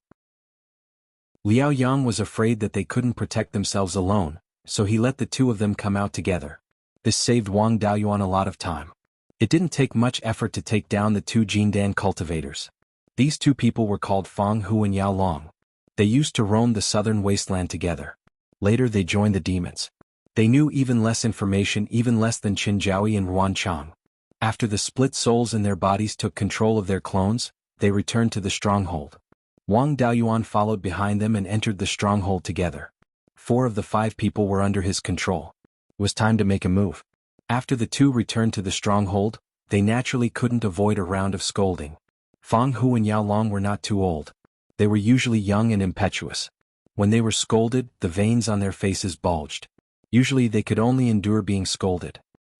S1: Liao Yang was afraid that they couldn't protect themselves alone, so he let the 2 of them come out together. This saved Wang Daoyuan a lot of time. It didn't take much effort to take down the 2 Jindan cultivators. These 2 people were called Fang Hu and Yao Long. They used to roam the southern wasteland together. Later they joined the demons. They knew even less information, even less than Qin Jiaoyi and Ruan Chang. After the split souls in their bodies took control of their clones, they returned to the stronghold. Wang Daoyuan followed behind them and entered the stronghold together. 4 of the 5 people were under his control. It was time to make a move. After the 2 returned to the stronghold, they naturally couldn't avoid a round of scolding. Fang Hu and Yao Long were not too old. They were usually young and impetuous. When they were scolded, the veins on their faces bulged. Usually they could only endure being scolded.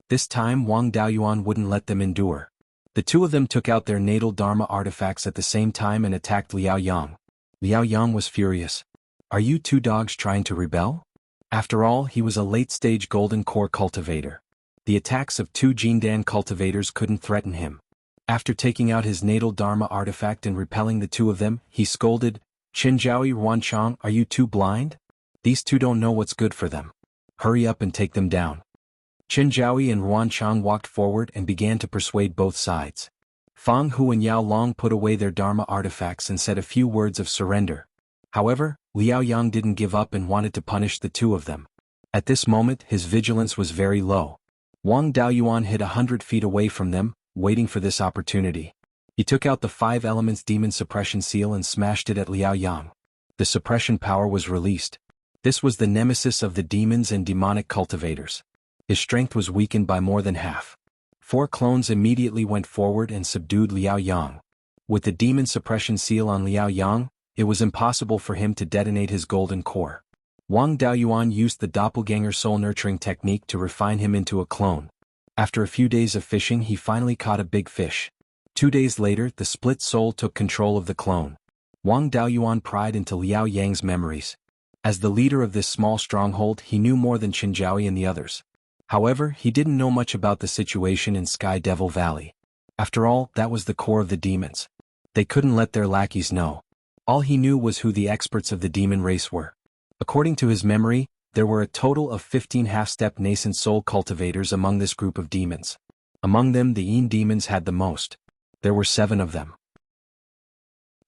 S1: This time Wang Daoyuan wouldn't let them endure. The 2 of them took out their natal Dharma artifacts at the same time and attacked Liao Yang. Liao Yang was furious. Are you 2 dogs trying to rebel? After all, he was a late-stage golden core cultivator. The attacks of 2 Jindan cultivators couldn't threaten him. After taking out his natal Dharma artifact and repelling the 2 of them, he scolded, Qin Jiaoyi, Ruan Chang, are you 2 blind? These 2 don't know what's good for them. Hurry up and take them down. Qin Jiaoyi and Ruan Chang walked forward and began to persuade both sides. Fang Hu and Yao Long put away their Dharma artifacts and said a few words of surrender. However, Liao Yang didn't give up and wanted to punish the 2 of them. At this moment, his vigilance was very low. Wang Daoyuan hid 100 feet away from them, waiting for this opportunity. He took out the 5 elements demon suppression seal and smashed it at Liao Yang. The suppression power was released. This was the nemesis of the demons and demonic cultivators. His strength was weakened by more than half. 4 clones immediately went forward and subdued Liao Yang. With the demon suppression seal on Liao Yang, it was impossible for him to detonate his golden core. Wang Daoyuan used the doppelganger soul nurturing technique to refine him into a clone. After a few days of fishing, he finally caught a big fish. 2 days later, the split soul took control of the clone. Wang Daoyuan pried into Liao Yang's memories. As the leader of this small stronghold, he knew more than Qin Jiaoyi and the others. However, he didn't know much about the situation in Sky Devil Valley. After all, that was the core of the demons. They couldn't let their lackeys know. All he knew was who the experts of the demon race were. According to his memory, there were a total of 15 half-step nascent soul cultivators among this group of demons. Among them, the Yin demons had the most. There were 7 of them.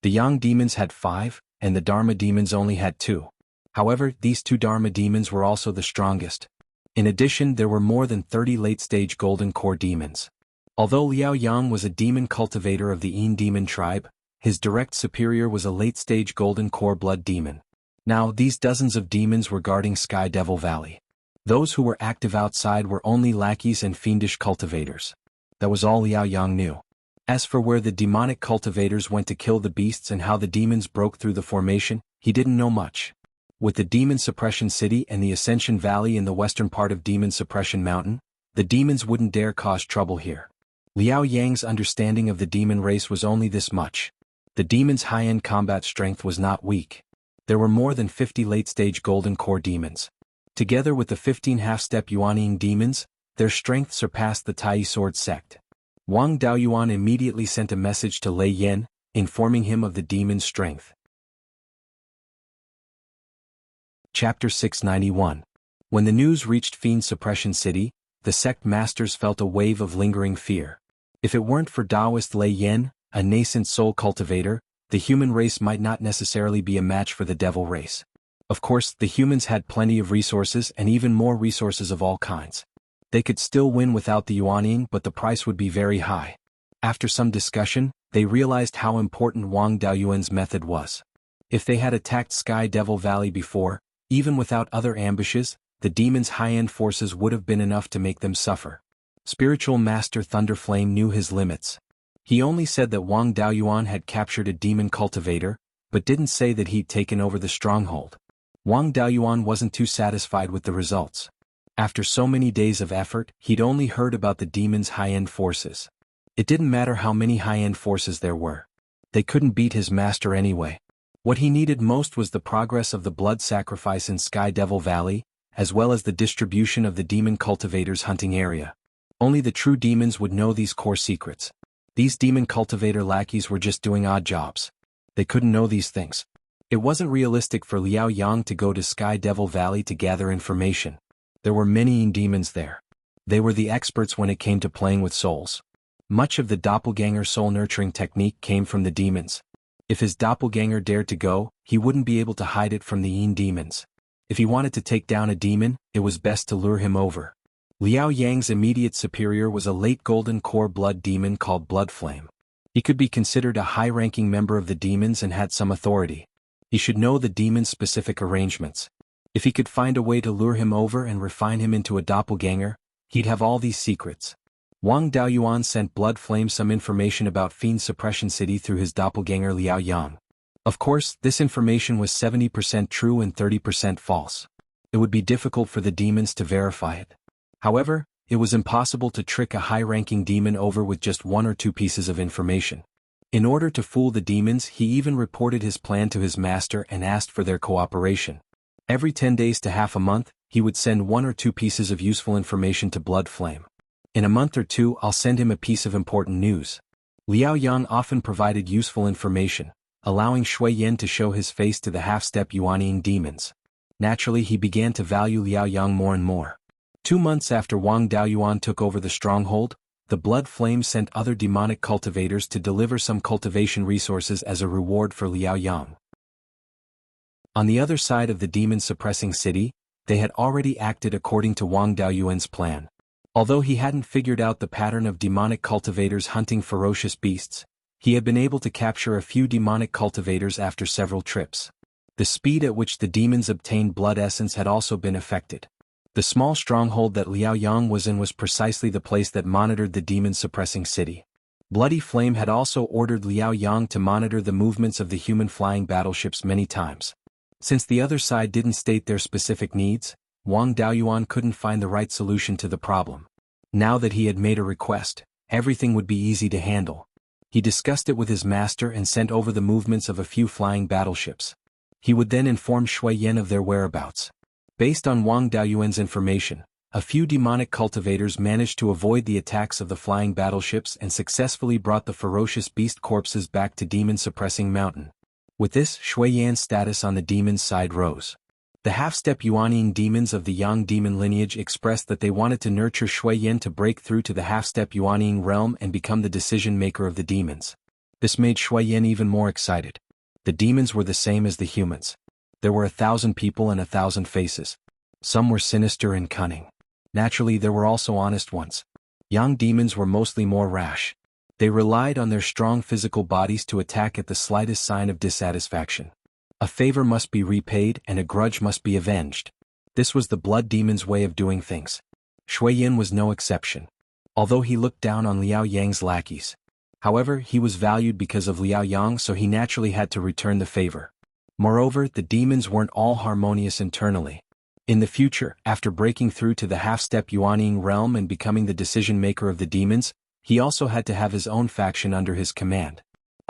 S1: The Yang demons had 5, and the Dharma demons only had 2. However, these 2 Dharma demons were also the strongest. In addition, there were more than 30 late-stage golden core demons. Although Liao Yang was a demon cultivator of the Yin demon tribe, his direct superior was a late-stage golden core blood demon. Now, these dozens of demons were guarding Sky Devil Valley. Those who were active outside were only lackeys and fiendish cultivators. That was all Liao Yang knew. As for where the demonic cultivators went to kill the beasts and how the demons broke through the formation, he didn't know much. With the Demon Suppression City and the Ascension Valley in the western part of Demon Suppression Mountain, the demons wouldn't dare cause trouble here. Liao Yang's understanding of the demon race was only this much. The demon's high-end combat strength was not weak. There were more than 50 late-stage golden core demons. Together with the 15 half-step Yuanying demons, their strength surpassed the Tai Sword sect. Wang Daoyuan immediately sent a message to Lei Yan, informing him of the demon's strength. Chapter 691. When the news reached Fiend Suppression City, the sect masters felt a wave of lingering fear. If it weren't for Taoist Lei Yan, a nascent soul cultivator, the human race might not necessarily be a match for the devil race. Of course, the humans had plenty of resources and even more resources of all kinds. They could still win without the Yuanying, but the price would be very high. After some discussion, they realized how important Wang Daoyuan's method was. If they had attacked Sky Devil Valley before, even without other ambushes, the demon's high-end forces would have been enough to make them suffer. Spiritual Master Thunderflame knew his limits. He only said that Wang Daoyuan had captured a demon cultivator, but didn't say that he'd taken over the stronghold. Wang Daoyuan wasn't too satisfied with the results. After so many days of effort, he'd only heard about the demon's high-end forces. It didn't matter how many high-end forces there were. They couldn't beat his master anyway. What he needed most was the progress of the blood sacrifice in Sky Devil Valley, as well as the distribution of the demon cultivator's hunting area. Only the true demons would know these core secrets. These demon cultivator lackeys were just doing odd jobs. They couldn't know these things. It wasn't realistic for Liao Yang to go to Sky Devil Valley to gather information. There were many demons there. They were the experts when it came to playing with souls. Much of the doppelganger soul nurturing technique came from the demons. If his doppelganger dared to go, he wouldn't be able to hide it from the Yin demons. If he wanted to take down a demon, it was best to lure him over. Liao Yang's immediate superior was a late golden core blood demon called Bloodflame. He could be considered a high-ranking member of the demons and had some authority. He should know the demon's specific arrangements. If he could find a way to lure him over and refine him into a doppelganger, he'd have all these secrets. Wang Daoyuan sent Bloodflame some information about Fiend Suppression City through his doppelganger Liao Yang. Of course, this information was 70% true and 30% false. It would be difficult for the demons to verify it. However, it was impossible to trick a high-ranking demon over with just one or two pieces of information. In order to fool the demons, he even reported his plan to his master and asked for their cooperation. Every 10 days to half a month, he would send one or two pieces of useful information to Bloodflame. In a month or two, I'll send him a piece of important news. Liao Yang often provided useful information, allowing Shui Yan to show his face to the half-step Yuanying demons. Naturally, he began to value Liao Yang more and more. 2 months after Wang Daoyuan took over the stronghold, the Blood Flame sent other demonic cultivators to deliver some cultivation resources as a reward for Liao Yang. On the other side of the demon-suppressing city, they had already acted according to Wang Daoyuan's plan. Although he hadn't figured out the pattern of demonic cultivators hunting ferocious beasts, he had been able to capture a few demonic cultivators after several trips. The speed at which the demons obtained blood essence had also been affected. The small stronghold that Liao Yang was in was precisely the place that monitored the demon-suppressing city. Bloody Flame had also ordered Liao Yang to monitor the movements of the human flying battleships many times. Since the other side didn't state their specific needs, Wang Daoyuan couldn't find the right solution to the problem. Now that he had made a request, everything would be easy to handle. He discussed it with his master and sent over the movements of a few flying battleships. He would then inform Shui Yan of their whereabouts. Based on Wang Daoyuan's information, a few demonic cultivators managed to avoid the attacks of the flying battleships and successfully brought the ferocious beast corpses back to demon-suppressing mountain. With this, Shui Yan's status on the demon's side rose. The half-step Yuanying demons of the Yang demon lineage expressed that they wanted to nurture Shui Yan to break through to the half-step Yuanying realm and become the decision-maker of the demons. This made Shui Yan even more excited. The demons were the same as the humans. There were 1,000 people and 1,000 faces. Some were sinister and cunning. Naturally, there were also honest ones. Yang demons were mostly more rash. They relied on their strong physical bodies to attack at the slightest sign of dissatisfaction. A favor must be repaid and a grudge must be avenged. This was the blood demon's way of doing things. Shui Yan was no exception. Although he looked down on Liao Yang's lackeys. However, he was valued because of Liao Yang, so he naturally had to return the favor. Moreover, the demons weren't all harmonious internally. In the future, after breaking through to the half-step Yuanying realm and becoming the decision-maker of the demons, he also had to have his own faction under his command.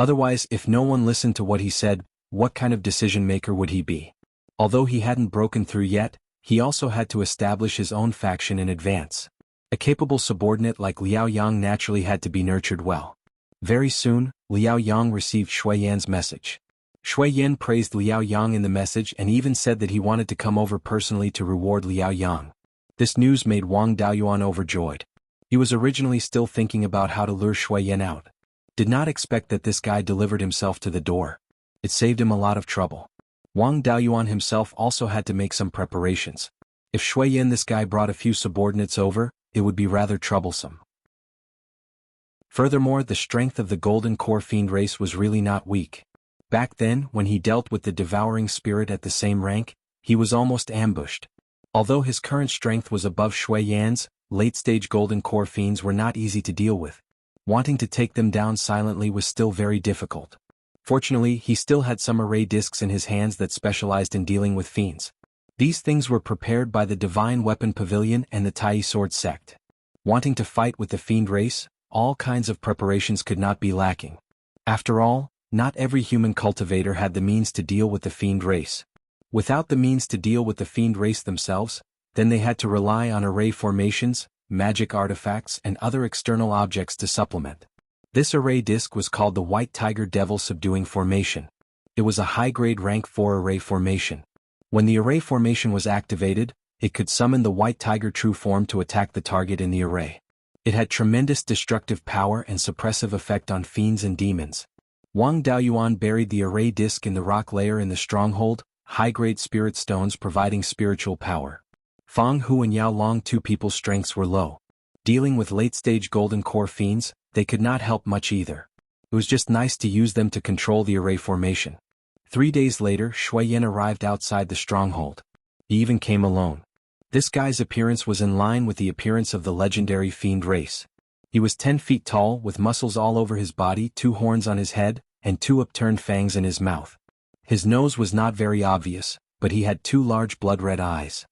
S1: Otherwise, if no one listened to what he said, what kind of decision-maker would he be? Although he hadn't broken through yet, he also had to establish his own faction in advance. A capable subordinate like Liao Yang naturally had to be nurtured well. Very soon, Liao Yang received Shui Yan's message. Shui Yan praised Liao Yang in the message and even said that he wanted to come over personally to reward Liao Yang. This news made Wang Daoyuan overjoyed. He was originally still thinking about how to lure Shui Yan out. Did not expect that this guy delivered himself to the door. It saved him a lot of trouble. Wang Daoyuan himself also had to make some preparations. If Shui Yan this guy brought a few subordinates over, it would be rather troublesome. Furthermore, the strength of the Golden Core Fiend race was really not weak. Back then, when he dealt with the Devouring Spirit at the same rank, he was almost ambushed. Although his current strength was above Shui Yan's, late-stage Golden Core Fiends were not easy to deal with. Wanting to take them down silently was still very difficult. Fortunately, he still had some array discs in his hands that specialized in dealing with fiends. These things were prepared by the Divine Weapon Pavilion and the Tai Sword Sect. Wanting to fight with the fiend race, all kinds of preparations could not be lacking. After all, not every human cultivator had the means to deal with the fiend race. Without the means to deal with the fiend race themselves, then they had to rely on array formations, magic artifacts and other external objects to supplement. This array disc was called the White Tiger Devil Subduing Formation. It was a high-grade rank 4 array formation. When the array formation was activated, it could summon the White Tiger True Form to attack the target in the array. It had tremendous destructive power and suppressive effect on fiends and demons. Wang Daoyuan buried the array disc in the rock layer in the stronghold, high-grade spirit stones providing spiritual power. Fang Hu and Yao Long, two people's strengths were low. Dealing with late-stage Golden Core Fiends, they could not help much either. It was just nice to use them to control the array formation. 3 days later, Shui Yan arrived outside the stronghold. He even came alone. This guy's appearance was in line with the appearance of the legendary fiend race. He was 10 feet tall with muscles all over his body, 2 horns on his head, and 2 upturned fangs in his mouth. His nose was not very obvious, but he had 2 large blood-red eyes.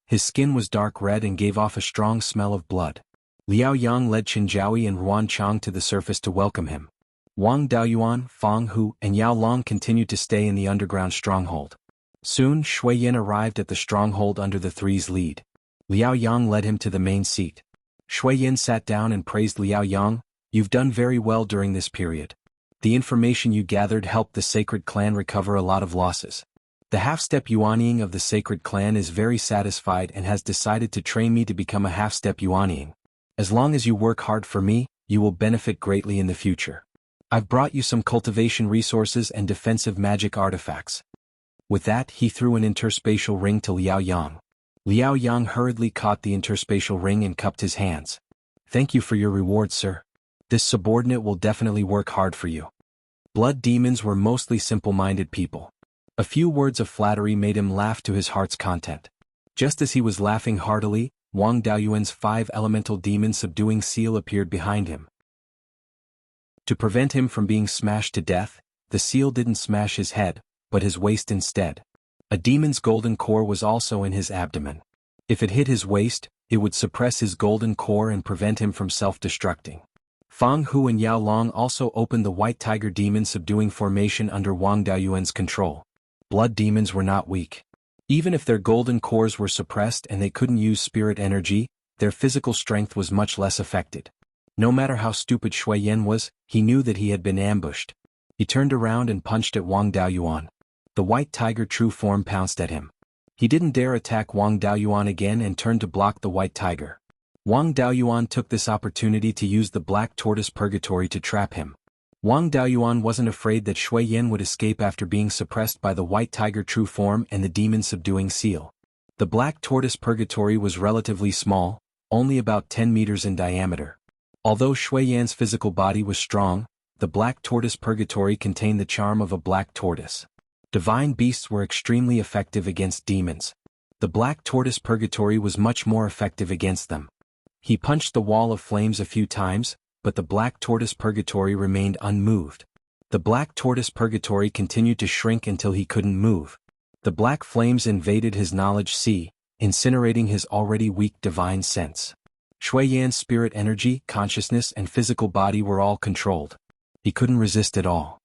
S1: His skin was dark red and gave off a strong smell of blood. Liao Yang led Qin Zhaoyi and Ruan Chang to the surface to welcome him. Wang Daoyuan, Fang Hu, and Yao Long continued to stay in the underground stronghold. Soon, Shui Yan arrived at the stronghold under the three's lead. Liao Yang led him to the main seat. Shui Yan sat down and praised Liao Yang. "You've done very well during this period. The information you gathered helped the Sacred Clan recover a lot of losses. The half-step Yuanying of the Sacred Clan is very satisfied and has decided to train me to become a half-step Yuanying. As long as you work hard for me, you will benefit greatly in the future. I've brought you some cultivation resources and defensive magic artifacts." With that, he threw an interspatial ring to Liao Yang. Liao Yang hurriedly caught the interspatial ring and cupped his hands. "Thank you for your reward, sir. This subordinate will definitely work hard for you." Blood demons were mostly simple-minded people. A few words of flattery made him laugh to his heart's content. Just as he was laughing heartily, Wang Daoyuan's 5 elemental demon subduing seal appeared behind him. To prevent him from being smashed to death, the seal didn't smash his head, but his waist instead. A demon's golden core was also in his abdomen. If it hit his waist, it would suppress his golden core and prevent him from self-destructing. Fang Hu and Yao Long also opened the White Tiger Demon Subduing Formation under Wang Daoyuan's control. Blood demons were not weak. Even if their golden cores were suppressed and they couldn't use spirit energy, their physical strength was much less affected. No matter how stupid Shui Yan was, he knew that he had been ambushed. He turned around and punched at Wang Daoyuan. The White Tiger True Form pounced at him. He didn't dare attack Wang Daoyuan again and turned to block the White Tiger. Wang Daoyuan took this opportunity to use the Black Tortoise Purgatory to trap him. Wang Daoyuan wasn't afraid that Shui Yan would escape after being suppressed by the White Tiger True Form and the Demon Subduing Seal. The Black Tortoise Purgatory was relatively small, only about 10 meters in diameter. Although Shui Yan's physical body was strong, the Black Tortoise Purgatory contained the charm of a black tortoise. Divine beasts were extremely effective against demons. The Black Tortoise Purgatory was much more effective against them. He punched the wall of flames a few times, but the Black Tortoise Purgatory remained unmoved. The Black Tortoise Purgatory continued to shrink until he couldn't move. The black flames invaded his knowledge sea, incinerating his already weak divine sense. Shui Yan's spirit energy, consciousness and physical body were all controlled. He couldn't resist at all.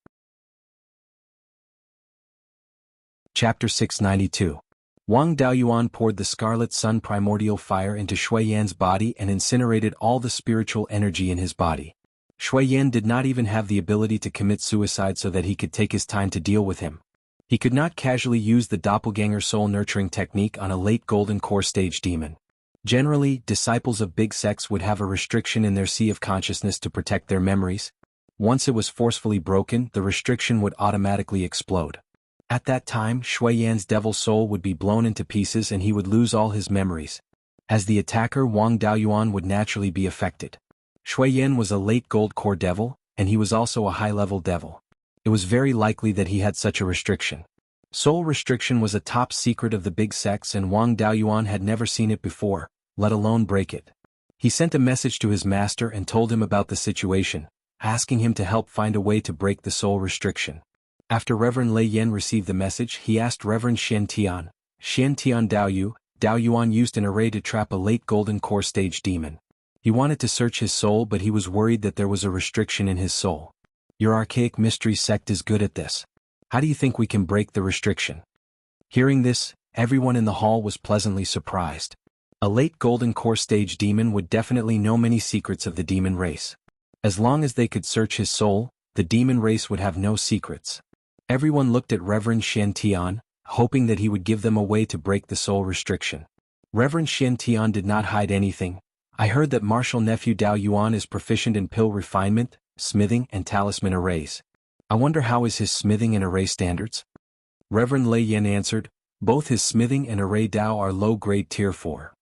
S1: Chapter 692. Wang Daoyuan poured the Scarlet Sun primordial fire into Shui Yan's body and incinerated all the spiritual energy in his body. Shui Yan did not even have the ability to commit suicide so that he could take his time to deal with him. He could not casually use the doppelganger soul nurturing technique on a late golden core stage demon. Generally, disciples of big sects would have a restriction in their sea of consciousness to protect their memories. Once it was forcefully broken, the restriction would automatically explode. At that time, Shui Yan's devil soul would be blown into pieces and he would lose all his memories. As the attacker, Wang Daoyuan would naturally be affected. Shui Yan was a late gold core devil, and he was also a high-level devil. It was very likely that he had such a restriction. Soul restriction was a top secret of the big sects and Wang Daoyuan had never seen it before, let alone break it. He sent a message to his master and told him about the situation, asking him to help find a way to break the soul restriction. After Reverend Lei Yen received the message, he asked Reverend Xian Tian Daoyuan used an array to trap a late golden core stage demon. He wanted to search his soul but he was worried that there was a restriction in his soul. Your archaic mystery sect is good at this. How do you think we can break the restriction? Hearing this, everyone in the hall was pleasantly surprised. A late golden core stage demon would definitely know many secrets of the demon race. As long as they could search his soul, the demon race would have no secrets. Everyone looked at Reverend Xian Tian, hoping that he would give them a way to break the soul restriction. Reverend Xian Tian did not hide anything. I heard that martial nephew Daoyuan is proficient in pill refinement, smithing and talisman arrays. I wonder how is his smithing and array standards? Reverend Lei Yen answered, both his smithing and array Dao are low-grade tier 4.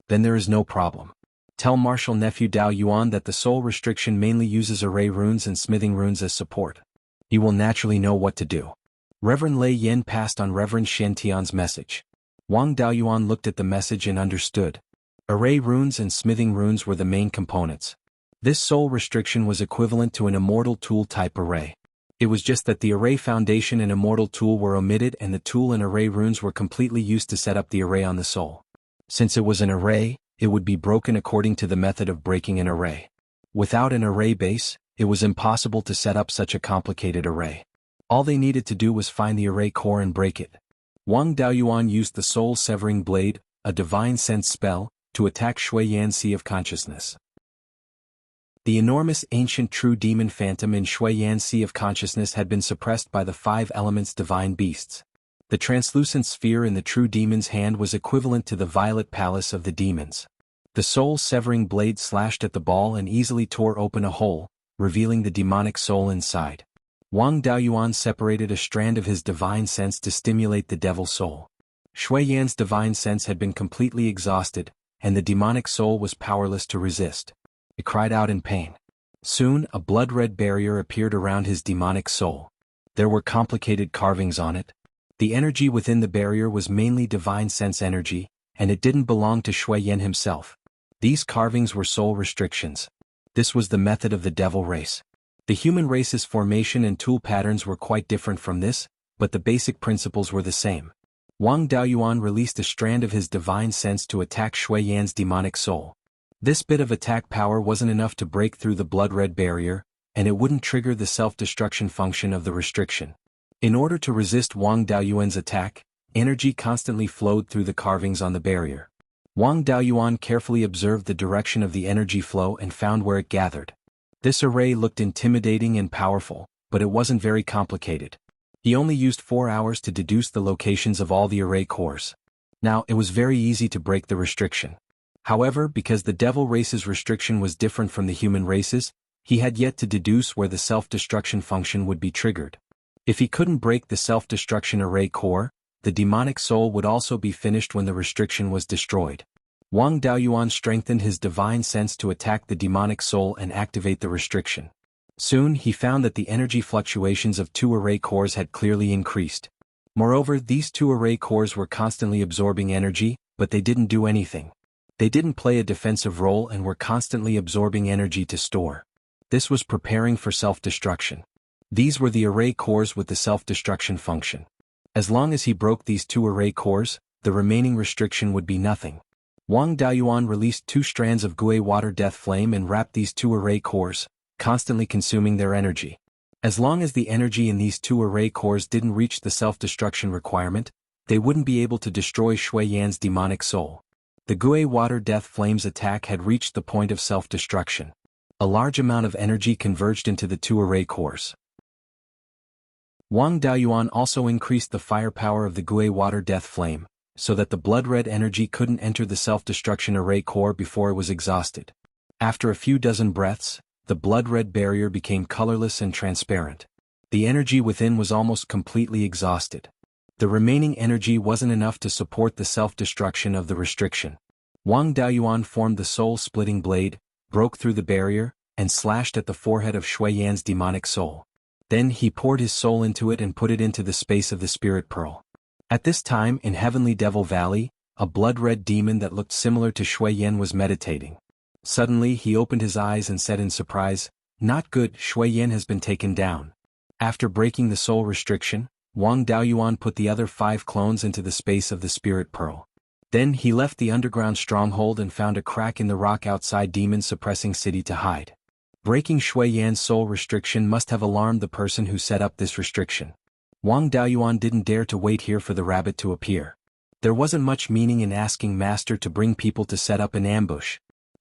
S1: Then there is no problem. Tell martial nephew Daoyuan that the soul restriction mainly uses array runes and smithing runes as support. He will naturally know what to do. Reverend Lei Yen passed on Reverend Xian Tian's message. Wang Daoyuan looked at the message and understood. Array runes and smithing runes were the main components. This soul restriction was equivalent to an immortal tool type array. It was just that the array foundation and immortal tool were omitted and the tool and array runes were completely used to set up the array on the soul. Since it was an array, it would be broken according to the method of breaking an array. Without an array base, it was impossible to set up such a complicated array. All they needed to do was find the array core and break it. Wang Daoyuan used the soul severing blade, a divine sense spell, to attack Shui Yan's sea of consciousness. The enormous ancient true demon phantom in Shui Yan's sea of consciousness had been suppressed by the 5 elements divine beasts. The translucent sphere in the true demon's hand was equivalent to the violet palace of the demons. The soul-severing blade slashed at the ball and easily tore open a hole, revealing the demonic soul inside. Wang Daoyuan separated a strand of his divine sense to stimulate the devil soul. Shui Yan's divine sense had been completely exhausted, and the demonic soul was powerless to resist. It cried out in pain. Soon, a blood-red barrier appeared around his demonic soul. There were complicated carvings on it. The energy within the barrier was mainly divine sense energy, and it didn't belong to Shui Yan himself. These carvings were soul restrictions. This was the method of the devil race. The human race's formation and tool patterns were quite different from this, but the basic principles were the same. Wang Daoyuan released a strand of his divine sense to attack Shui Yan's demonic soul. This bit of attack power wasn't enough to break through the blood-red barrier, and it wouldn't trigger the self-destruction function of the restriction. In order to resist Wang Daoyuan's attack, energy constantly flowed through the carvings on the barrier. Wang Daoyuan carefully observed the direction of the energy flow and found where it gathered. This array looked intimidating and powerful, but it wasn't very complicated. He only used 4 hours to deduce the locations of all the array cores. Now, it was very easy to break the restriction. However, because the devil race's restriction was different from the human race's, he had yet to deduce where the self-destruction function would be triggered. If he couldn't break the self-destruction array core, the demonic soul would also be finished when the restriction was destroyed. Wang Daoyuan strengthened his divine sense to attack the demonic soul and activate the restriction. Soon, he found that the energy fluctuations of 2 array cores had clearly increased. Moreover, these 2 array cores were constantly absorbing energy, but they didn't do anything. They didn't play a defensive role and were constantly absorbing energy to store. This was preparing for self-destruction. These were the array cores with the self-destruction function. As long as he broke these 2 array cores, the remaining restriction would be nothing. Wang Daoyuan released 2 strands of Gui Water Death Flame and wrapped these 2 array cores, constantly consuming their energy. As long as the energy in these two array cores didn't reach the self-destruction requirement, they wouldn't be able to destroy Shui Yan's demonic soul. The Gui Water Death Flames attack had reached the point of self-destruction. A large amount of energy converged into the two array cores. Wang Daoyuan also increased the firepower of the Gui Water Death Flame, so that the blood-red energy couldn't enter the self-destruction array core before it was exhausted. After a few dozen breaths, the blood-red barrier became colorless and transparent. The energy within was almost completely exhausted. The remaining energy wasn't enough to support the self-destruction of the restriction. Wang Daoyuan formed the soul-splitting blade, broke through the barrier, and slashed at the forehead of Shui Yan's demonic soul. Then he poured his soul into it and put it into the space of the spirit pearl. At this time in Heavenly Devil Valley, a blood-red demon that looked similar to Shui Yan was meditating. Suddenly he opened his eyes and said in surprise, "Not good, Shui Yan has been taken down." After breaking the soul restriction, Wang Daoyuan put the other 5 clones into the space of the spirit pearl. Then he left the underground stronghold and found a crack in the rock outside demon-suppressing city to hide. Breaking Shui Yan's soul restriction must have alarmed the person who set up this restriction. Wang Daoyuan didn't dare to wait here for the rabbit to appear. There wasn't much meaning in asking Master to bring people to set up an ambush.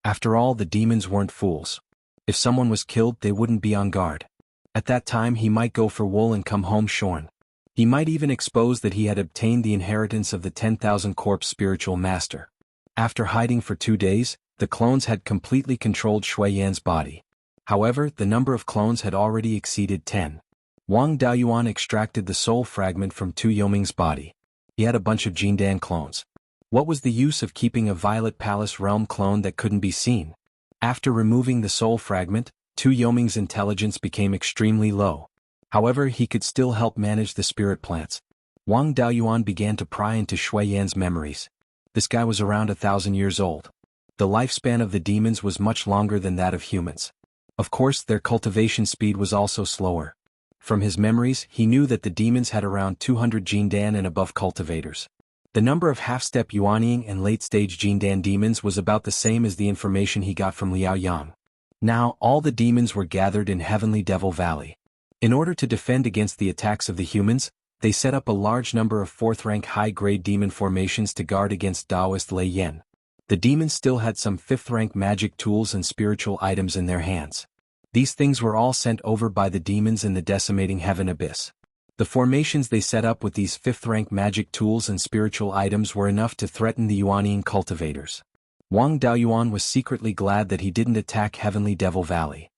S1: After all, the demons weren't fools. If someone was killed, they wouldn't be on guard. At that time he might go for wool and come home shorn. He might even expose that he had obtained the inheritance of the 10,000 corpse spiritual master. After hiding for 2 days, the clones had completely controlled Shui Yan's body. However, the number of clones had already exceeded 10. Wang Daoyuan extracted the soul fragment from Tu Yoming's body. He had a bunch of Jindan clones. What was the use of keeping a Violet Palace realm clone that couldn't be seen? After removing the soul fragment, Tu Yoming's intelligence became extremely low. However, he could still help manage the spirit plants. Wang Daoyuan began to pry into Shui Yan's memories. This guy was around 1,000 years old. The lifespan of the demons was much longer than that of humans. Of course, their cultivation speed was also slower. From his memories, he knew that the demons had around 200 Jindan and above cultivators. The number of half-step Yuanying and late-stage Jindan demons was about the same as the information he got from Liao Yang. Now, all the demons were gathered in Heavenly Devil Valley. In order to defend against the attacks of the humans, they set up a large number of 4th-rank high-grade demon formations to guard against Taoist Lei Yen. The demons still had some 5th-rank magic tools and spiritual items in their hands. These things were all sent over by the demons in the decimating heaven abyss. The formations they set up with these 5th-rank magic tools and spiritual items were enough to threaten the Yuanying cultivators. Wang Daoyuan was secretly glad that he didn't attack Heavenly Devil Valley.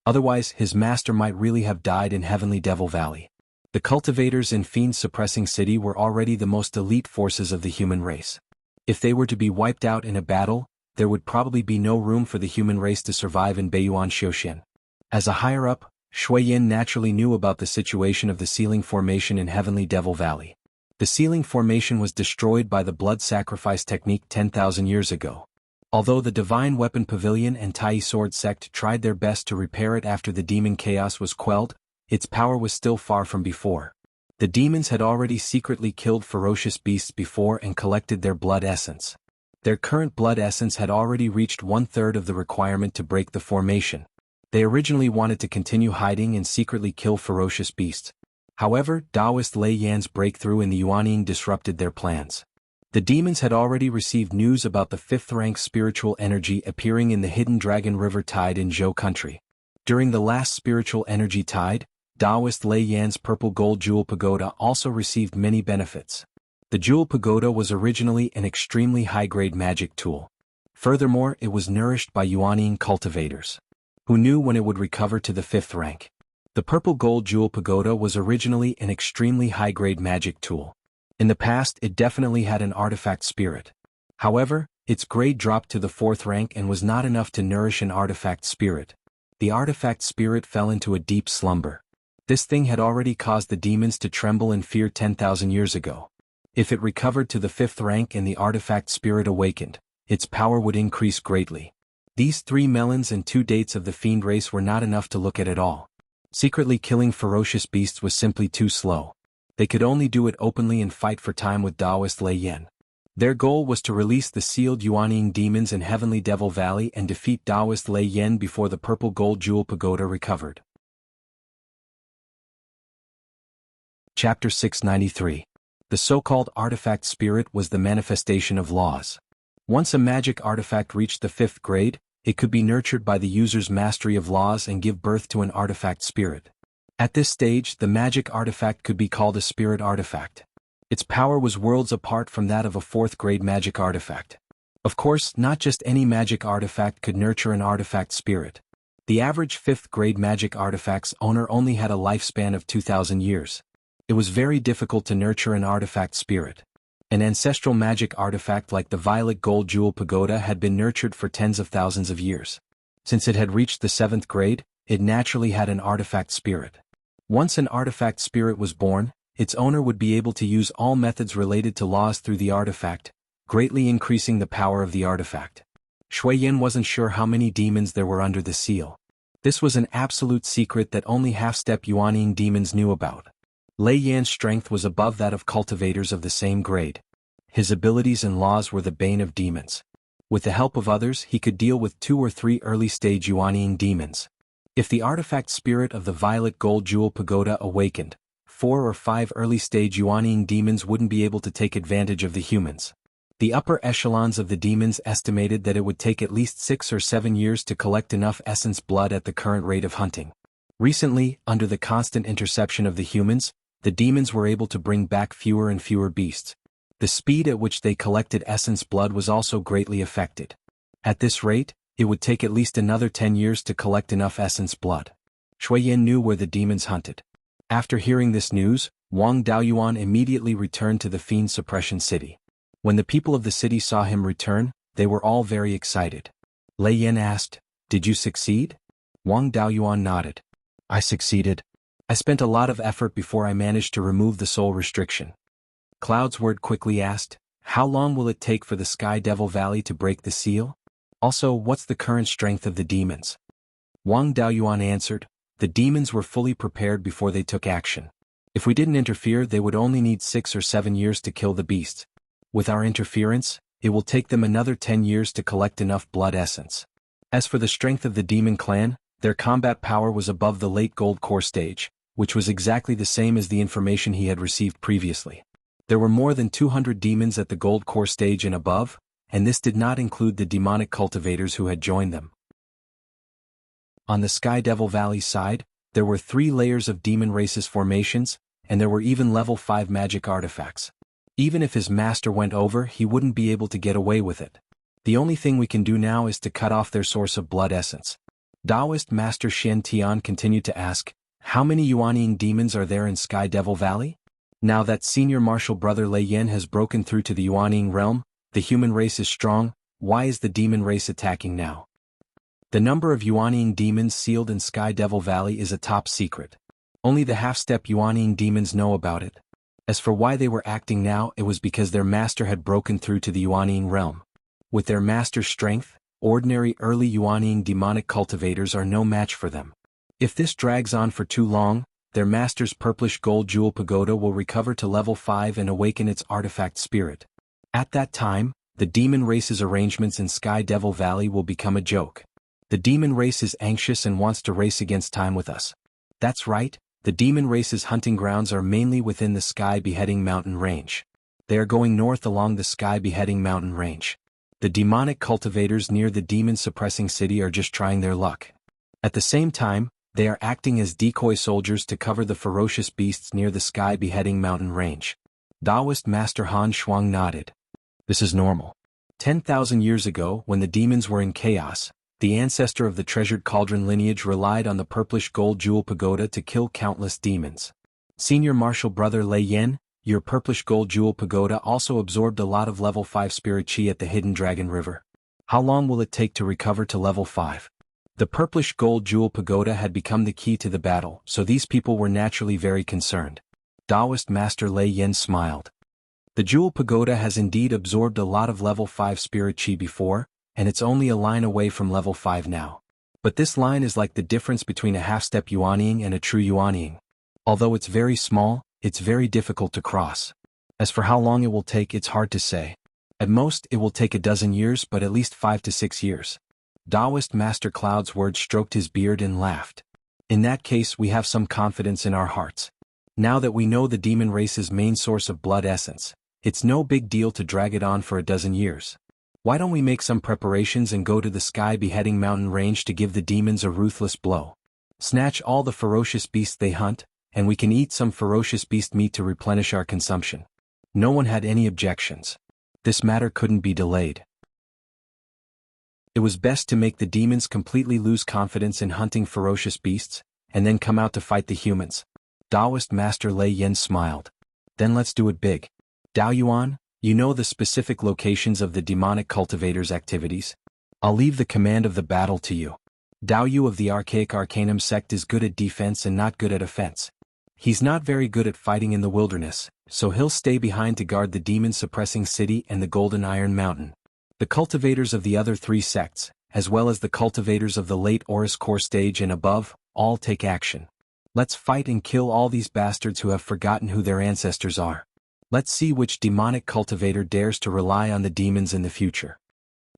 S1: Otherwise, his master might really have died in Heavenly Devil Valley. The cultivators in Fiend-suppressing city were already the most elite forces of the human race. If they were to be wiped out in a battle, there would probably be no room for the human race to survive in Beiyuan Xiuxian. As a higher-up, Shui Yan naturally knew about the situation of the sealing formation in Heavenly Devil Valley. The sealing formation was destroyed by the blood sacrifice technique 10,000 years ago. Although the Divine Weapon Pavilion and Tai Sword Sect tried their best to repair it after the demon chaos was quelled, its power was still far from before. The demons had already secretly killed ferocious beasts before and collected their blood essence. Their current blood essence had already reached 1/3 of the requirement to break the formation. They originally wanted to continue hiding and secretly kill ferocious beasts. However, Taoist Lei Yan's breakthrough in the Yuanying disrupted their plans. The demons had already received news about the 5th-rank spiritual energy appearing in the hidden Dragon River Tide in Zhou country. During the last spiritual energy tide, Taoist Lei Yan's purple gold jewel pagoda also received many benefits. The jewel pagoda was originally an extremely high-grade magic tool. Furthermore, it was nourished by Yuanying cultivators. Who knew when it would recover to the 5th rank? The purple gold jewel pagoda was originally an extremely high-grade magic tool. In the past, it definitely had an artifact spirit. However, its grade dropped to the 4th rank and was not enough to nourish an artifact spirit. The artifact spirit fell into a deep slumber. This thing had already caused the demons to tremble and fear 10,000 years ago. If it recovered to the 5th rank and the artifact spirit awakened, its power would increase greatly. These 3 melons and 2 dates of the fiend race were not enough to look at all. Secretly killing ferocious beasts was simply too slow. They could only do it openly and fight for time with Taoist Lei Yan. Their goal was to release the sealed Yuanying demons in Heavenly Devil Valley and defeat Taoist Lei Yan before the purple gold jewel pagoda recovered. Chapter 693. The so-called artifact spirit was the manifestation of laws. Once a magic artifact reached the 5th grade, it could be nurtured by the user's mastery of laws and give birth to an artifact spirit. At this stage, the magic artifact could be called a spirit artifact. Its power was worlds apart from that of a 4th grade magic artifact. Of course, not just any magic artifact could nurture an artifact spirit. The average 5th grade magic artifact's owner only had a lifespan of 2,000 years. It was very difficult to nurture an artifact spirit. An ancestral magic artifact like the violet gold jewel pagoda had been nurtured for tens of thousands of years. Since it had reached the 7th grade, it naturally had an artifact spirit. Once an artifact spirit was born, its owner would be able to use all methods related to laws through the artifact, greatly increasing the power of the artifact. Shui Yin wasn't sure how many demons there were under the seal. This was an absolute secret that only half-step Yuanying demons knew about. Lei Yan's strength was above that of cultivators of the same grade. His abilities and laws were the bane of demons. With the help of others, he could deal with 2 or 3 early-stage Yuanying demons. If the artifact spirit of the violet gold jewel pagoda awakened, 4 or 5 early-stage Yuanying demons wouldn't be able to take advantage of the humans. The upper echelons of the demons estimated that it would take at least 6 or 7 years to collect enough essence blood at the current rate of hunting. Recently, under the constant interception of the humans, the demons were able to bring back fewer and fewer beasts. The speed at which they collected essence blood was also greatly affected. At this rate, it would take at least another 10 years to collect enough essence blood. Shui Yin knew where the demons hunted. After hearing this news, Wang Daoyuan immediately returned to the Fiend Suppression City. When the people of the city saw him return, they were all very excited. Lei Yin asked, "Did you succeed?" Wang Daoyuan nodded. "I succeeded. I spent a lot of effort before I managed to remove the soul restriction." Cloud's Word quickly asked, "How long will it take for the Sky Devil Valley to break the seal? Also, what's the current strength of the demons?" Wang Daoyuan answered, "The demons were fully prepared before they took action. If we didn't interfere, they would only need 6 or 7 years to kill the beasts. With our interference, it will take them another 10 years to collect enough blood essence." As for the strength of the demon clan, their combat power was above the late gold core stage, which was exactly the same as the information he had received previously. There were more than 200 demons at the gold core stage and above, and this did not include the demonic cultivators who had joined them. On the Sky Devil Valley side, there were 3 layers of demon races formations, and there were even level 5 magic artifacts. Even if his master went over, he wouldn't be able to get away with it. The only thing we can do now is to cut off their source of blood essence. Taoist Master Shen Tian continued to ask, "How many Yuanying demons are there in Sky Devil Valley?" Now that senior martial brother Lei Yin has broken through to the Yuanying realm, the human race is strong. Why is the demon race attacking now? The number of Yuanying demons sealed in Sky Devil Valley is a top secret. Only the half-step Yuanying demons know about it. As for why they were acting now, it was because their master had broken through to the Yuanying realm. With their master's strength, ordinary early Yuanying demonic cultivators are no match for them. If this drags on for too long, their master's purplish gold jewel pagoda will recover to level 5 and awaken its artifact spirit. At that time, the demon race's arrangements in Sky Devil Valley will become a joke. The demon race is anxious and wants to race against time with us. That's right, the demon race's hunting grounds are mainly within the Sky Beheading Mountain Range. They are going north along the Sky Beheading Mountain Range. The demonic cultivators near the demon suppressing city are just trying their luck. At the same time, they are acting as decoy soldiers to cover the ferocious beasts near the Sky Beheading Mountain Range. Taoist Master Han Shuang nodded. This is normal. 10,000 years ago, when the demons were in chaos, the ancestor of the treasured cauldron lineage relied on the purplish gold jewel pagoda to kill countless demons. Senior martial brother Lei Yin, your purplish gold jewel pagoda also absorbed a lot of level 5 spirit chi at the Hidden Dragon River. How long will it take to recover to level 5? The purplish gold jewel pagoda had become the key to the battle, so these people were naturally very concerned. Taoist Master Lei Yin smiled. The jewel pagoda has indeed absorbed a lot of level 5 spirit chi before, and it's only a line away from level 5 now. But this line is like the difference between a half-step Yuanying and a true Yuanying. Although it's very small, it's very difficult to cross. As for how long it will take, it's hard to say. At most, it will take a dozen years, but at least 5 to 6 years. Taoist Master Cloud's Word stroked his beard and laughed. In that case, we have some confidence in our hearts. Now that we know the demon race's main source of blood essence, it's no big deal to drag it on for a dozen years. Why don't we make some preparations and go to the Sky Beheading Mountain range to give the demons a ruthless blow? Snatch all the ferocious beasts they hunt, and we can eat some ferocious beast meat to replenish our consumption. No one had any objections. This matter couldn't be delayed. It was best to make the demons completely lose confidence in hunting ferocious beasts, and then come out to fight the humans. Taoist Master Lei Yen smiled. Then let's do it big. Dao Yuan, you know the specific locations of the demonic cultivators' activities? I'll leave the command of the battle to you. Dao Yu of the Archaic Arcanum sect is good at defense and not good at offense. He's not very good at fighting in the wilderness, so he'll stay behind to guard the demon-suppressing city and the Golden Iron Mountain. The cultivators of the other three sects, as well as the cultivators of the late Horus Core stage and above, all take action. Let's fight and kill all these bastards who have forgotten who their ancestors are. Let's see which demonic cultivator dares to rely on the demons in the future.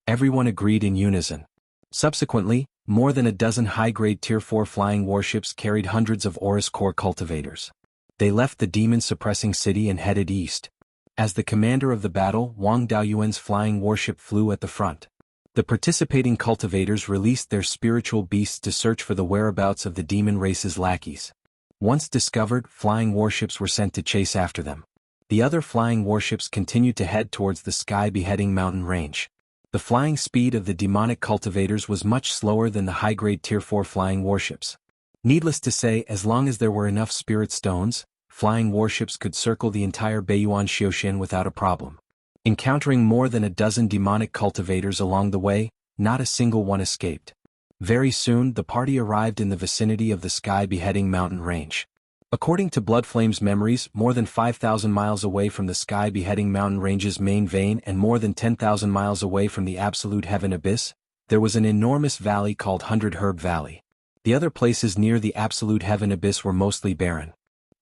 S1: Everyone agreed in unison. Subsequently, more than a dozen high-grade Tier 4 flying warships carried hundreds of Horus Core cultivators. They left the demon-suppressing city and headed east. As the commander of the battle, Wang Daoyuan's flying warship flew at the front. The participating cultivators released their spiritual beasts to search for the whereabouts of the demon race's lackeys. Once discovered, flying warships were sent to chase after them. The other flying warships continued to head towards the Sky Beheading Mountain range. The flying speed of the demonic cultivators was much slower than the high-grade Tier 4 flying warships. Needless to say, as long as there were enough spirit stones, flying warships could circle the entire Beiyuan Xiuxian without a problem. Encountering more than a dozen demonic cultivators along the way, not a single one escaped. Very soon the party arrived in the vicinity of the Sky Beheading Mountain range. According to Bloodflame's memories, more than 5,000 miles away from the Sky Beheading Mountain range's main vein and more than 10,000 miles away from the Absolute Heaven Abyss, there was an enormous valley called 100 Herb Valley. The other places near the Absolute Heaven Abyss were mostly barren.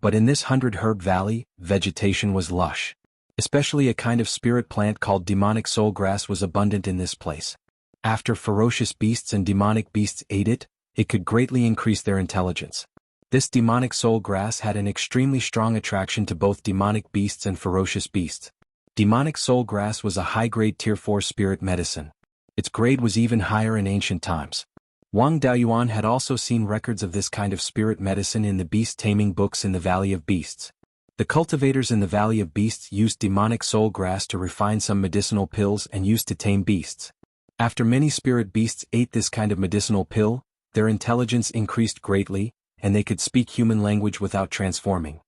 S1: But in this 100 Herb Valley, vegetation was lush. Especially a kind of spirit plant called demonic soul grass was abundant in this place. After ferocious beasts and demonic beasts ate it, it could greatly increase their intelligence. This demonic soul grass had an extremely strong attraction to both demonic beasts and ferocious beasts. Demonic soul grass was a high-grade Tier 4 spirit medicine. Its grade was even higher in ancient times. Wang Daoyuan had also seen records of this kind of spirit medicine in the beast-taming books in the Valley of Beasts. The cultivators in the Valley of Beasts used demonic soul grass to refine some medicinal pills and used to tame beasts. After many spirit beasts ate this kind of medicinal pill, their intelligence increased greatly, and they could speak human language without transforming.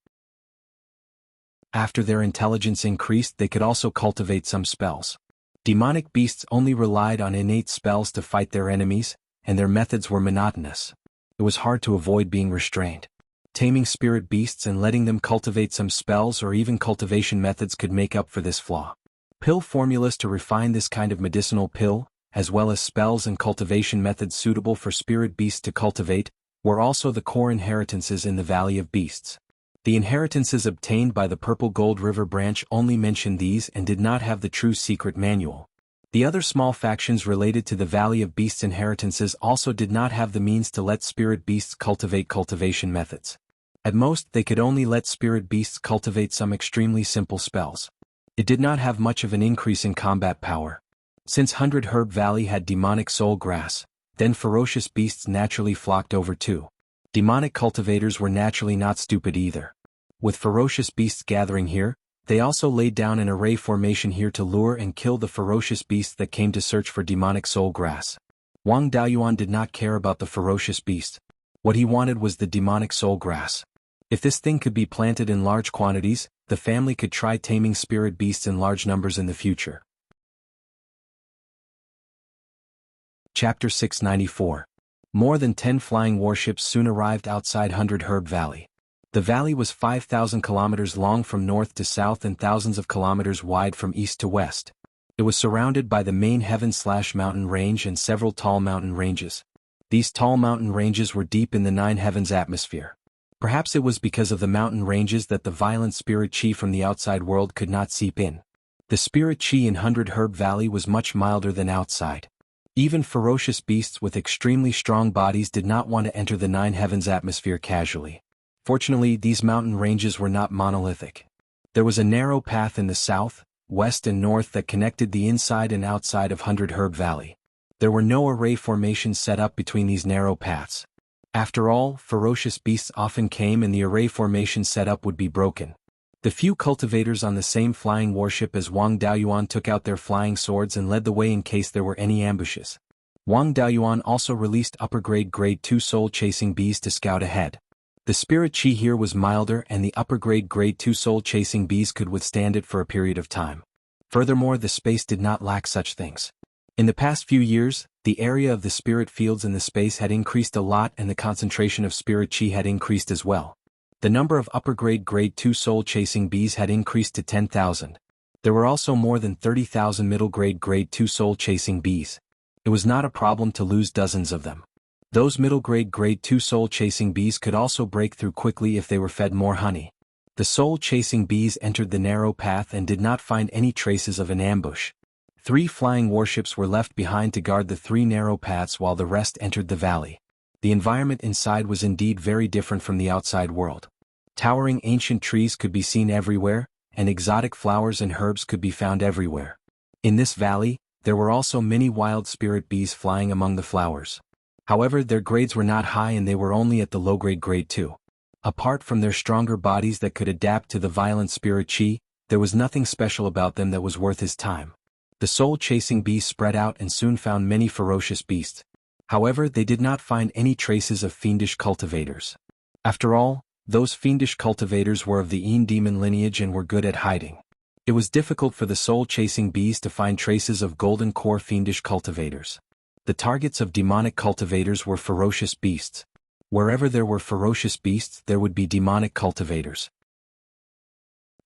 S1: After their intelligence increased, they could also cultivate some spells. Demonic beasts only relied on innate spells to fight their enemies, and their methods were monotonous. It was hard to avoid being restrained. Taming spirit beasts and letting them cultivate some spells or even cultivation methods could make up for this flaw. Pill formulas to refine this kind of medicinal pill, as well as spells and cultivation methods suitable for spirit beasts to cultivate, were also the core inheritances in the Valley of Beasts. The inheritances obtained by the Purple Gold River branch only mentioned these and did not have the true secret manual. The other small factions related to the Valley of Beasts inheritances also did not have the means to let spirit beasts cultivate cultivation methods. At most, they could only let spirit beasts cultivate some extremely simple spells. It did not have much of an increase in combat power. Since 100 Herb Valley had demonic soul grass, then ferocious beasts naturally flocked over too. Demonic cultivators were naturally not stupid either. With ferocious beasts gathering here, they also laid down an array formation here to lure and kill the ferocious beasts that came to search for demonic soul grass. Wang Daoyuan did not care about the ferocious beast. What he wanted was the demonic soul grass. If this thing could be planted in large quantities, the family could try taming spirit beasts in large numbers in the future. Chapter 694. More than 10 flying warships soon arrived outside 100 Herb Valley. The valley was 5,000 kilometers long from north to south and thousands of kilometers wide from east to west. It was surrounded by the main heaven/mountain range and several tall mountain ranges. These tall mountain ranges were deep in the Nine Heavens atmosphere. Perhaps it was because of the mountain ranges that the violent spirit chi from the outside world could not seep in. The spirit chi in 100 Herb Valley was much milder than outside. Even ferocious beasts with extremely strong bodies did not want to enter the Nine Heavens atmosphere casually. Fortunately, these mountain ranges were not monolithic. There was a narrow path in the south, west and north that connected the inside and outside of Hundred Herb Valley. There were no array formations set up between these narrow paths. After all, ferocious beasts often came and the array formation set up would be broken. The few cultivators on the same flying warship as Wang Daoyuan took out their flying swords and led the way in case there were any ambushes. Wang Daoyuan also released upper-grade Grade 2 soul-chasing bees to scout ahead. The spirit chi here was milder and the upper-grade Grade 2 soul-chasing bees could withstand it for a period of time. Furthermore, the space did not lack such things. In the past few years, the area of the spirit fields in the space had increased a lot and the concentration of spirit chi had increased as well. The number of upper-grade Grade 2 soul-chasing bees had increased to 10,000. There were also more than 30,000 middle-grade Grade 2 soul-chasing bees. It was not a problem to lose dozens of them. Those middle-grade Grade 2 soul-chasing bees could also break through quickly if they were fed more honey. The soul-chasing bees entered the narrow path and did not find any traces of an ambush. 3 flying warships were left behind to guard the 3 narrow paths while the rest entered the valley. The environment inside was indeed very different from the outside world. Towering ancient trees could be seen everywhere, and exotic flowers and herbs could be found everywhere. In this valley, there were also many wild spirit bees flying among the flowers. However, their grades were not high and they were only at the low-grade Grade 2. Apart from their stronger bodies that could adapt to the violent spirit chi, there was nothing special about them that was worth his time. The soul-chasing bees spread out and soon found many ferocious beasts. However, they did not find any traces of fiendish cultivators. After all, those fiendish cultivators were of the Yin demon lineage and were good at hiding. It was difficult for the soul-chasing bees to find traces of golden core fiendish cultivators. The targets of demonic cultivators were ferocious beasts. Wherever there were ferocious beasts, there would be demonic cultivators.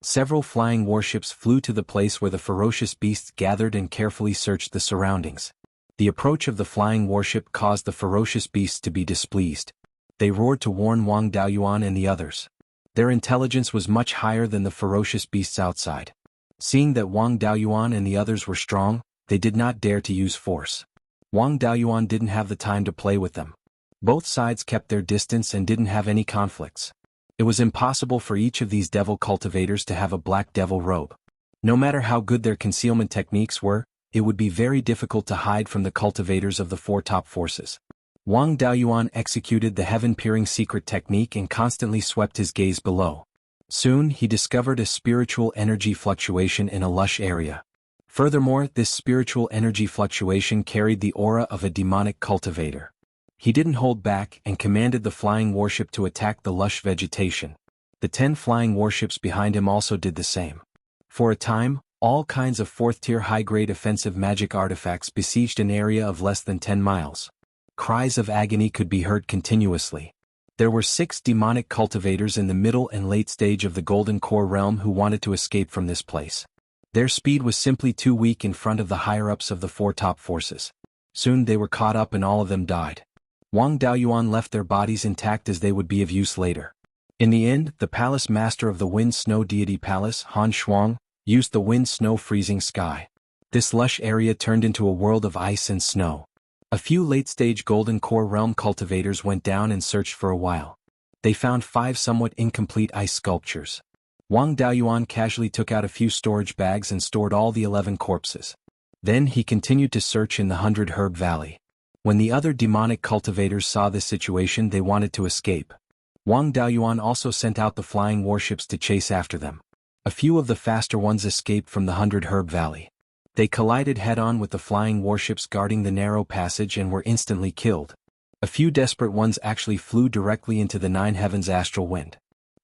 S1: Several flying warships flew to the place where the ferocious beasts gathered and carefully searched the surroundings. The approach of the flying warship caused the ferocious beasts to be displeased. They roared to warn Wang Daoyuan and the others. Their intelligence was much higher than the ferocious beasts outside. Seeing that Wang Daoyuan and the others were strong, they did not dare to use force. Wang Daoyuan didn't have the time to play with them. Both sides kept their distance and didn't have any conflicts. It was impossible for each of these devil cultivators to have a black devil robe. No matter how good their concealment techniques were, it would be very difficult to hide from the cultivators of the 4 top forces. Wang Daoyuan executed the heaven-peering secret technique and constantly swept his gaze below. Soon, he discovered a spiritual energy fluctuation in a lush area. Furthermore, this spiritual energy fluctuation carried the aura of a demonic cultivator. He didn't hold back and commanded the flying warship to attack the lush vegetation. The 10 flying warships behind him also did the same. For a time, all kinds of 4th-tier high-grade offensive magic artifacts besieged an area of less than 10 miles. Cries of agony could be heard continuously. There were 6 demonic cultivators in the middle and late stage of the Golden Core realm who wanted to escape from this place. Their speed was simply too weak in front of the higher-ups of the 4 top forces. Soon they were caught up and all of them died. Wang Daoyuan left their bodies intact as they would be of use later. In the end, the palace master of the Wind-Snow Deity Palace, Han Shuang, used the wind-snow freezing sky. This lush area turned into a world of ice and snow. A few late-stage Golden Core realm cultivators went down and searched for a while. They found 5 somewhat incomplete ice sculptures. Wang Daoyuan casually took out a few storage bags and stored all the 11 corpses. Then he continued to search in the 100 Herb Valley. When the other demonic cultivators saw this situation, they wanted to escape. Wang Daoyuan also sent out the flying warships to chase after them. A few of the faster ones escaped from the 100 Herb Valley. They collided head-on with the flying warships guarding the narrow passage and were instantly killed. A few desperate ones actually flew directly into the 9 Heavens astral wind.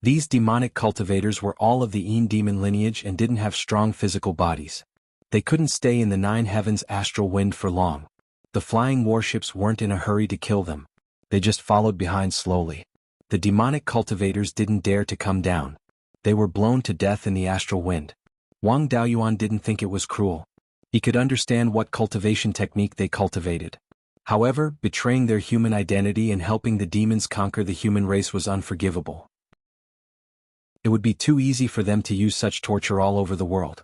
S1: These demonic cultivators were all of the Yin demon lineage and didn't have strong physical bodies. They couldn't stay in the 9 Heavens astral wind for long. The flying warships weren't in a hurry to kill them. They just followed behind slowly. The demonic cultivators didn't dare to come down. They were blown to death in the astral wind. Wang Daoyuan didn't think it was cruel. He could understand what cultivation technique they cultivated. However, betraying their human identity and helping the demons conquer the human race was unforgivable. It would be too easy for them to use such torture all over the world.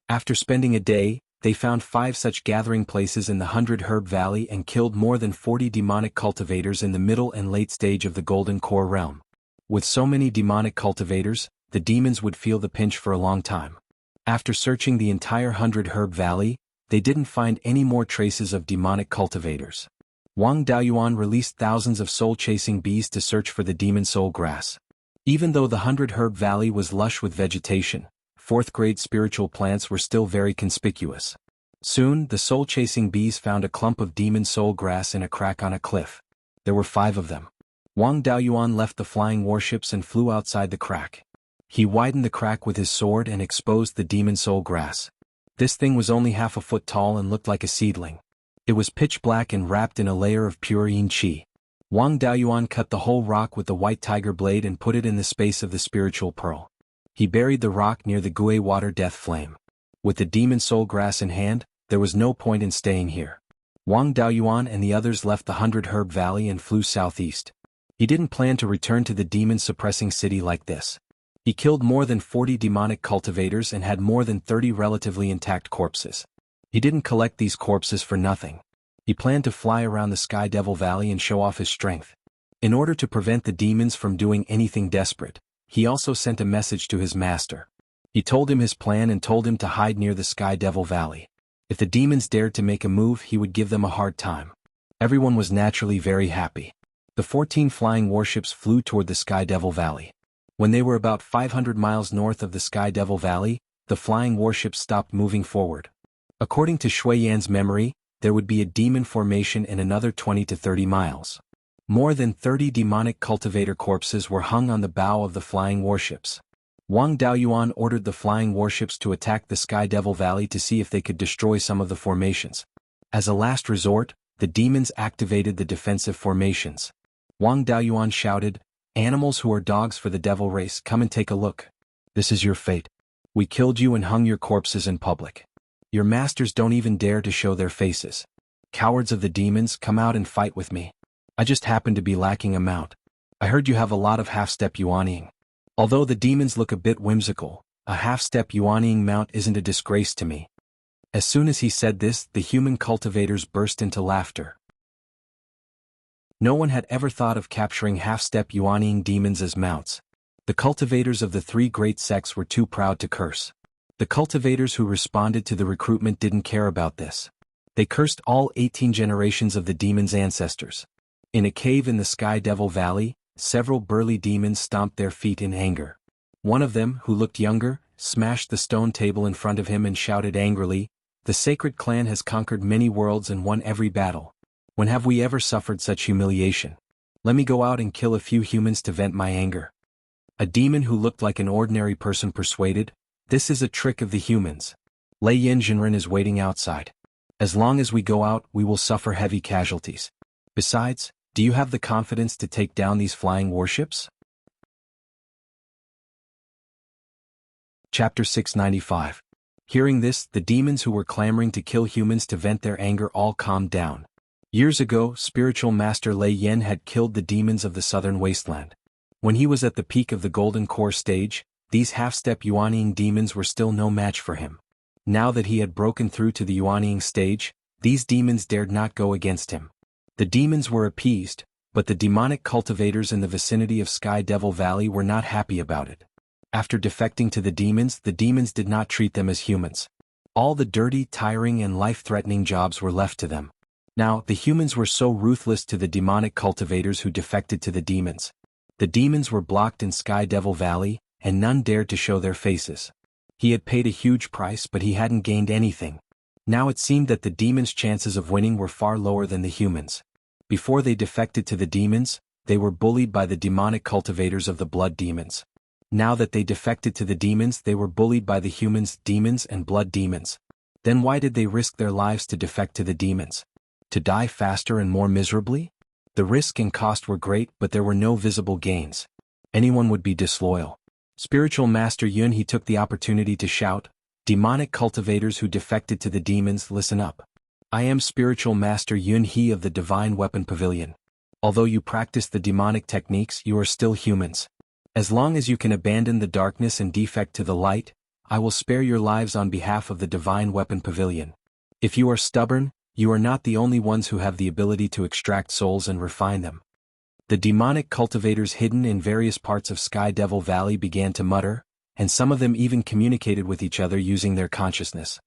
S1: After spending a day, they found 5 such gathering places in the 100 Herb Valley and killed more than 40 demonic cultivators in the middle and late stage of the Golden Core realm. With so many demonic cultivators, the demons would feel the pinch for a long time. After searching the entire 100 Herb Valley, they didn't find any more traces of demonic cultivators. Wang Daoyuan released thousands of soul-chasing bees to search for the demon soul grass. Even though the 100 Herb Valley was lush with vegetation, 4th-grade spiritual plants were still very conspicuous. Soon, the soul-chasing bees found a clump of demon soul grass in a crack on a cliff. There were 5 of them. Wang Daoyuan left the flying warships and flew outside the crack. He widened the crack with his sword and exposed the demon soul grass. This thing was only half a foot tall and looked like a seedling. It was pitch black and wrapped in a layer of pure yin qi. Wang Daoyuan cut the whole rock with the white tiger blade and put it in the space of the spiritual pearl. He buried the rock near the Gui water death flame. With the demon soul grass in hand, there was no point in staying here. Wang Daoyuan and the others left the 100 Herb Valley and flew southeast. He didn't plan to return to the demon-suppressing city like this. He killed more than 40 demonic cultivators and had more than 30 relatively intact corpses. He didn't collect these corpses for nothing. He planned to fly around the Sky Devil Valley and show off his strength. In order to prevent the demons from doing anything desperate, he also sent a message to his master. He told him his plan and told him to hide near the Sky Devil Valley. If the demons dared to make a move, he would give them a hard time. Everyone was naturally very happy. The 14 flying warships flew toward the Sky Devil Valley. When they were about 500 miles north of the Sky Devil Valley, the flying warships stopped moving forward. According to Shui Yan's memory, there would be a demon formation in another 20 to 30 miles. More than 30 demonic cultivator corpses were hung on the bow of the flying warships. Wang Daoyuan ordered the flying warships to attack the Sky Devil Valley to see if they could destroy some of the formations. As a last resort, the demons activated the defensive formations. Wang Daoyuan shouted, "Animals who are dogs for the devil race, come and take a look. This is your fate. We killed you and hung your corpses in public. Your masters don't even dare to show their faces. Cowards of the demons, come out and fight with me. I just happen to be lacking a mount. I heard you have a lot of half-step yuanying. Although the demons look a bit whimsical, a half-step yuanying mount isn't a disgrace to me." As soon as he said this, the human cultivators burst into laughter. No one had ever thought of capturing half-step yuanying demons as mounts. The cultivators of the 3 great sects were too proud to curse. The cultivators who responded to the recruitment didn't care about this. They cursed all 18 generations of the demons' ancestors. In a cave in the Sky Devil Valley, several burly demons stomped their feet in anger. One of them, who looked younger, smashed the stone table in front of him and shouted angrily, "The sacred clan has conquered many worlds and won every battle. When have we ever suffered such humiliation? Let me go out and kill a few humans to vent my anger." A demon who looked like an ordinary person persuaded, "This is a trick of the humans. Lei Yin Jinren is waiting outside. As long as we go out, we will suffer heavy casualties. Besides, do you have the confidence to take down these flying warships?" Chapter 695. Hearing this, the demons who were clamoring to kill humans to vent their anger all calmed down. Years ago, spiritual master Lei Yin had killed the demons of the southern wasteland. When he was at the peak of the golden core stage, these half-step yuanying demons were still no match for him. Now that he had broken through to the yuanying stage, these demons dared not go against him. The demons were appeased, but the demonic cultivators in the vicinity of Sky Devil Valley were not happy about it. After defecting to the demons did not treat them as humans. All the dirty, tiring and life-threatening jobs were left to them. Now, the humans were so ruthless to the demonic cultivators who defected to the demons. The demons were blocked in Sky Devil Valley, and none dared to show their faces. He had paid a huge price, but he hadn't gained anything. Now it seemed that the demons' chances of winning were far lower than the humans. Before they defected to the demons, they were bullied by the demonic cultivators of the blood demons. Now that they defected to the demons, they were bullied by the humans, demons and blood demons. Then why did they risk their lives to defect to the demons? To die faster and more miserably? The risk and cost were great, but there were no visible gains. Anyone would be disloyal. Spiritual Master Yun He took the opportunity to shout, "Demonic cultivators who defected to the demons, listen up. I am Spiritual Master Yun He of the Divine Weapon Pavilion. Although you practice the demonic techniques, you are still humans. As long as you can abandon the darkness and defect to the light, I will spare your lives on behalf of the Divine Weapon Pavilion. If you are stubborn, you are not the only ones who have the ability to extract souls and refine them. The demonic cultivators hidden in various parts of Sky Devil Valley began to mutter, and some of them even communicated with each other using their consciousness.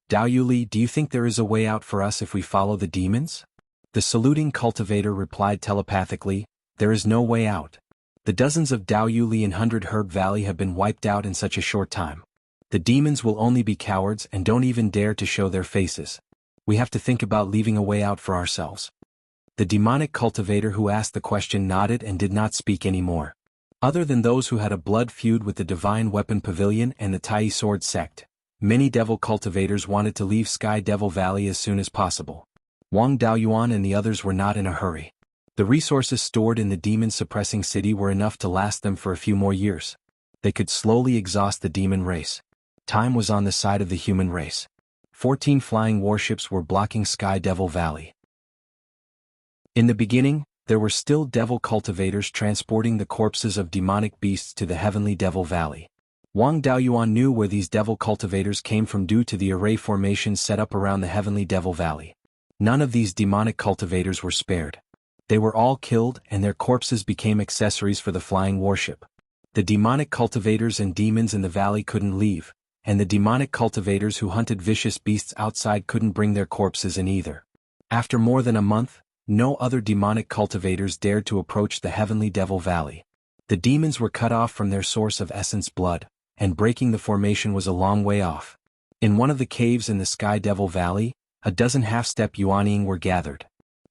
S1: Dao Yuli, do you think there is a way out for us if we follow the demons? The saluting cultivator replied telepathically, there is no way out. The dozens of Dao Yuli in 100 Herb Valley have been wiped out in such a short time. The demons will only be cowards and don't even dare to show their faces. We have to think about leaving a way out for ourselves. The demonic cultivator who asked the question nodded and did not speak anymore. Other than those who had a blood feud with the Divine Weapon Pavilion and the Tai Sword sect, many devil cultivators wanted to leave Sky Devil Valley as soon as possible. Wang Daoyuan and the others were not in a hurry. The resources stored in the demon-suppressing city were enough to last them for a few more years. They could slowly exhaust the demon race. Time was on the side of the human race. 14 flying warships were blocking Sky Devil Valley. In the beginning, there were still devil cultivators transporting the corpses of demonic beasts to the Heavenly Devil Valley. Wang Daoyuan knew where these devil cultivators came from due to the array formations set up around the Heavenly Devil Valley. None of these demonic cultivators were spared. They were all killed and their corpses became accessories for the flying warship. The demonic cultivators and demons in the valley couldn't leave, and the demonic cultivators who hunted vicious beasts outside couldn't bring their corpses in either. After more than a month, no other demonic cultivators dared to approach the Heavenly Devil Valley. The demons were cut off from their source of essence blood, and breaking the formation was a long way off. In one of the caves in the Sky Devil Valley, a dozen half-step Yuanying were gathered.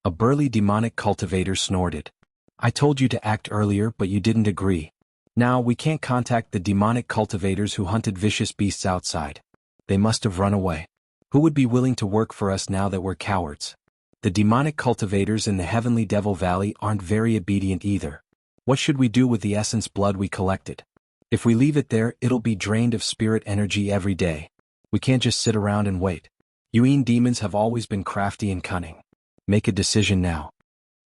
S1: A burly demonic cultivator snorted. I told you to act earlier but you didn't agree. Now we can't contact the demonic cultivators who hunted vicious beasts outside. They must have run away. Who would be willing to work for us now that we're cowards? The demonic cultivators in the Heavenly Devil Valley aren't very obedient either. What should we do with the essence blood we collected? If we leave it there, it'll be drained of spirit energy every day. We can't just sit around and wait. Yuan demons have always been crafty and cunning. Make a decision now.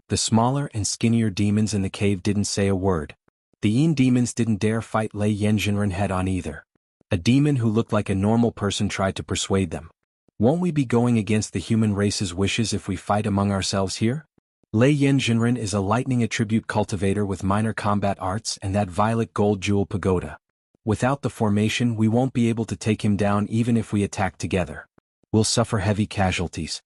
S1: The smaller and skinnier demons in the cave didn't say a word. The Yin demons didn't dare fight Lei Yenjinren head-on either. A demon who looked like a normal person tried to persuade them. Won't we be going against the human race's wishes if we fight among ourselves here? Lei Yenjinren is a lightning attribute cultivator with minor combat arts and that violet gold jewel pagoda. Without the formation we won't be able to take him down even if we attack together. We'll suffer heavy casualties.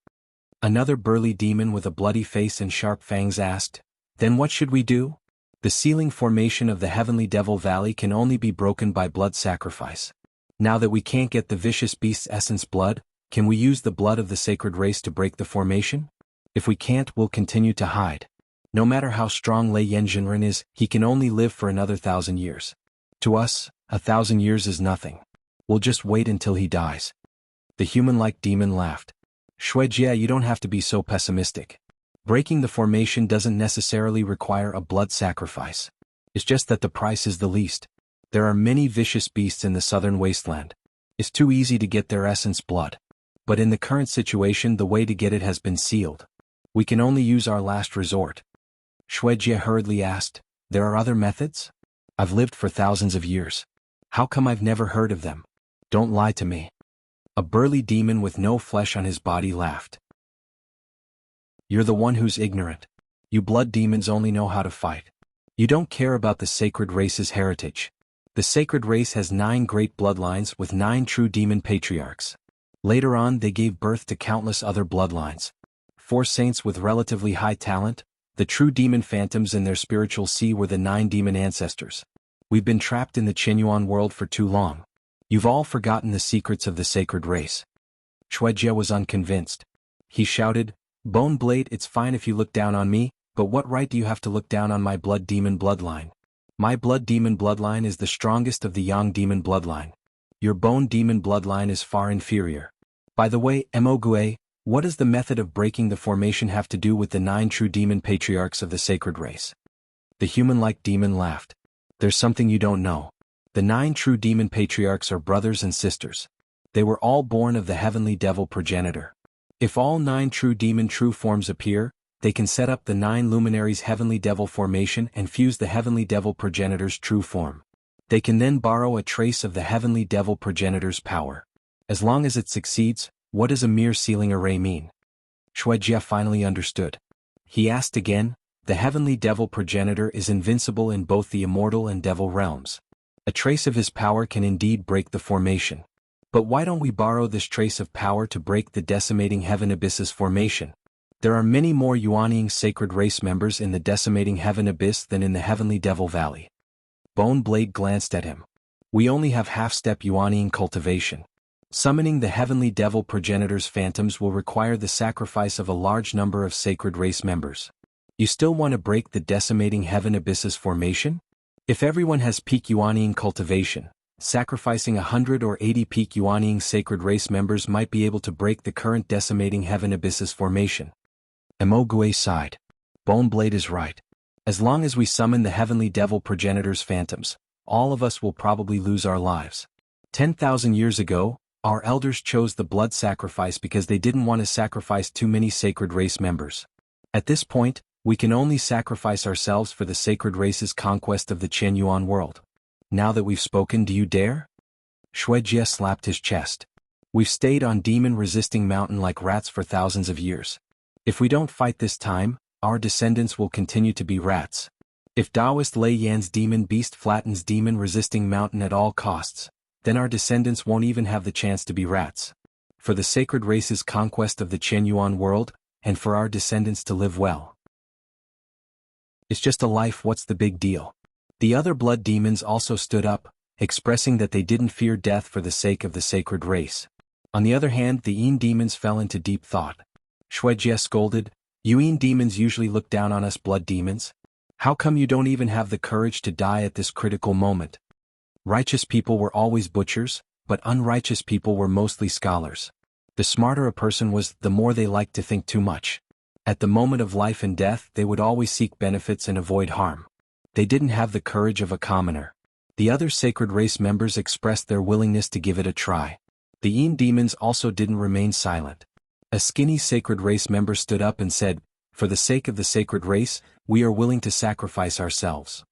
S1: Another burly demon with a bloody face and sharp fangs asked, then what should we do? The sealing formation of the Heavenly Devil Valley can only be broken by blood sacrifice. Now that we can't get the vicious beast's essence blood, can we use the blood of the sacred race to break the formation? If we can't, we'll continue to hide. No matter how strong Lei Yenjinren is, he can only live for another 1,000 years. To us, 1,000 years is nothing. We'll just wait until he dies. The human-like demon laughed. Shuijie, you don't have to be so pessimistic. Breaking the formation doesn't necessarily require a blood sacrifice. It's just that the price is the least. There are many vicious beasts in the southern wasteland. It's too easy to get their essence blood. But in the current situation the way to get it has been sealed. We can only use our last resort. Shuijie hurriedly asked, there are other methods? I've lived for thousands of years. How come I've never heard of them? Don't lie to me. A burly demon with no flesh on his body laughed. You're the one who's ignorant. You blood demons only know how to fight. You don't care about the sacred race's heritage. The sacred race has 9 great bloodlines with 9 true demon patriarchs. Later on they gave birth to countless other bloodlines. 4 saints with relatively high talent, the true demon phantoms in their spiritual sea were the 9 demon ancestors. We've been trapped in the Qinyuan world for too long. You've all forgotten the secrets of the sacred race. Shuijie was unconvinced. He shouted, Bone Blade, it's fine if you look down on me, but what right do you have to look down on my blood demon bloodline? My blood demon bloodline is the strongest of the Yang demon bloodline. Your bone demon bloodline is far inferior. By the way, Mogue, what does the method of breaking the formation have to do with the 9 true demon patriarchs of the sacred race? The human-like demon laughed. There's something you don't know. The 9 true demon patriarchs are brothers and sisters. They were all born of the Heavenly Devil progenitor. If all 9 true demon true forms appear, they can set up the 9 luminaries' Heavenly Devil formation and fuse the Heavenly Devil progenitor's true form. They can then borrow a trace of the Heavenly Devil progenitor's power. As long as it succeeds, what does a mere sealing array mean? Shuijie finally understood. He asked again, The heavenly devil progenitor is invincible in both the immortal and devil realms. A trace of his power can indeed break the formation. But why don't we borrow this trace of power to break the decimating heaven abyss's formation? There are many more Yuanying sacred race members in the decimating heaven abyss than in the heavenly devil valley. Bone Blade glanced at him. We only have half-step Yuanying cultivation. Summoning the heavenly devil progenitor's phantoms will require the sacrifice of a large number of sacred race members. You still want to break the decimating heaven abyss's formation? If everyone has peak Yuanying cultivation, sacrificing 100 or 80 peak Yuanying sacred race members might be able to break the current decimating heaven abyss's formation. Emogue sighed. Bone Blade is right. As long as we summon the heavenly devil progenitor's phantoms, all of us will probably lose our lives. 10,000 years ago, our elders chose the blood sacrifice because they didn't want to sacrifice too many sacred race members. At this point, we can only sacrifice ourselves for the sacred race's conquest of the Qianyuan world. Now that we've spoken, do you dare? Shuijie slapped his chest. We've stayed on demon-resisting mountain like rats for thousands of years. If we don't fight this time, our descendants will continue to be rats. If Taoist Lei Yan's demon beast flattens demon-resisting mountain at all costs, then our descendants won't even have the chance to be rats. For the sacred race's conquest of the Qianyuan world, and for our descendants to live well. It's just a life, what's the big deal? The other blood demons also stood up, expressing that they didn't fear death for the sake of the sacred race. On the other hand, the Yin demons fell into deep thought. Shuijie scolded, "You Yin demons usually look down on us blood demons? How come you don't even have the courage to die at this critical moment? Righteous people were always butchers, but unrighteous people were mostly scholars. The smarter a person was, the more they liked to think too much. At the moment of life and death, they would always seek benefits and avoid harm. They didn't have the courage of a commoner." The other sacred race members expressed their willingness to give it a try. The Yin demons also didn't remain silent. A skinny sacred race member stood up and said, "For the sake of the sacred race, we are willing to sacrifice ourselves."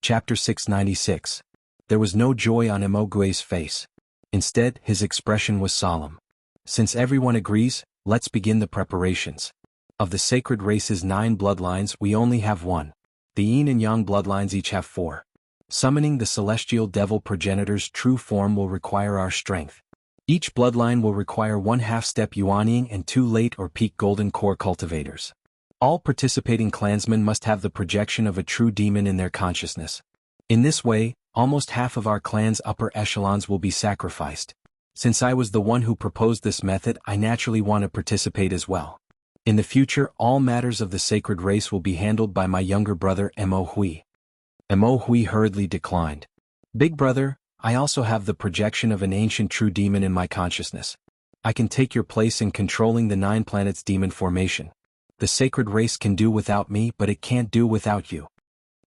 S1: Chapter 696. There was no joy on Emogue's face. Instead, his expression was solemn. Since everyone agrees, let's begin the preparations. Of the sacred race's 9 bloodlines, we only have 1. The Yin and Yang bloodlines each have 4. Summoning the celestial devil progenitor's true form will require our strength. Each bloodline will require 1 half-step Yuanying and 2 late or peak golden core cultivators. All participating clansmen must have the projection of a true demon in their consciousness. In this way, almost half of our clan's upper echelons will be sacrificed. Since I was the one who proposed this method, I naturally want to participate as well. In the future, all matters of the sacred race will be handled by my younger brother Mo Hui. Mo Hui hurriedly declined. Big brother, I also have the projection of an ancient true demon in my consciousness. I can take your place in controlling the 9 planets' demon formation. The sacred race can do without me, but it can't do without you.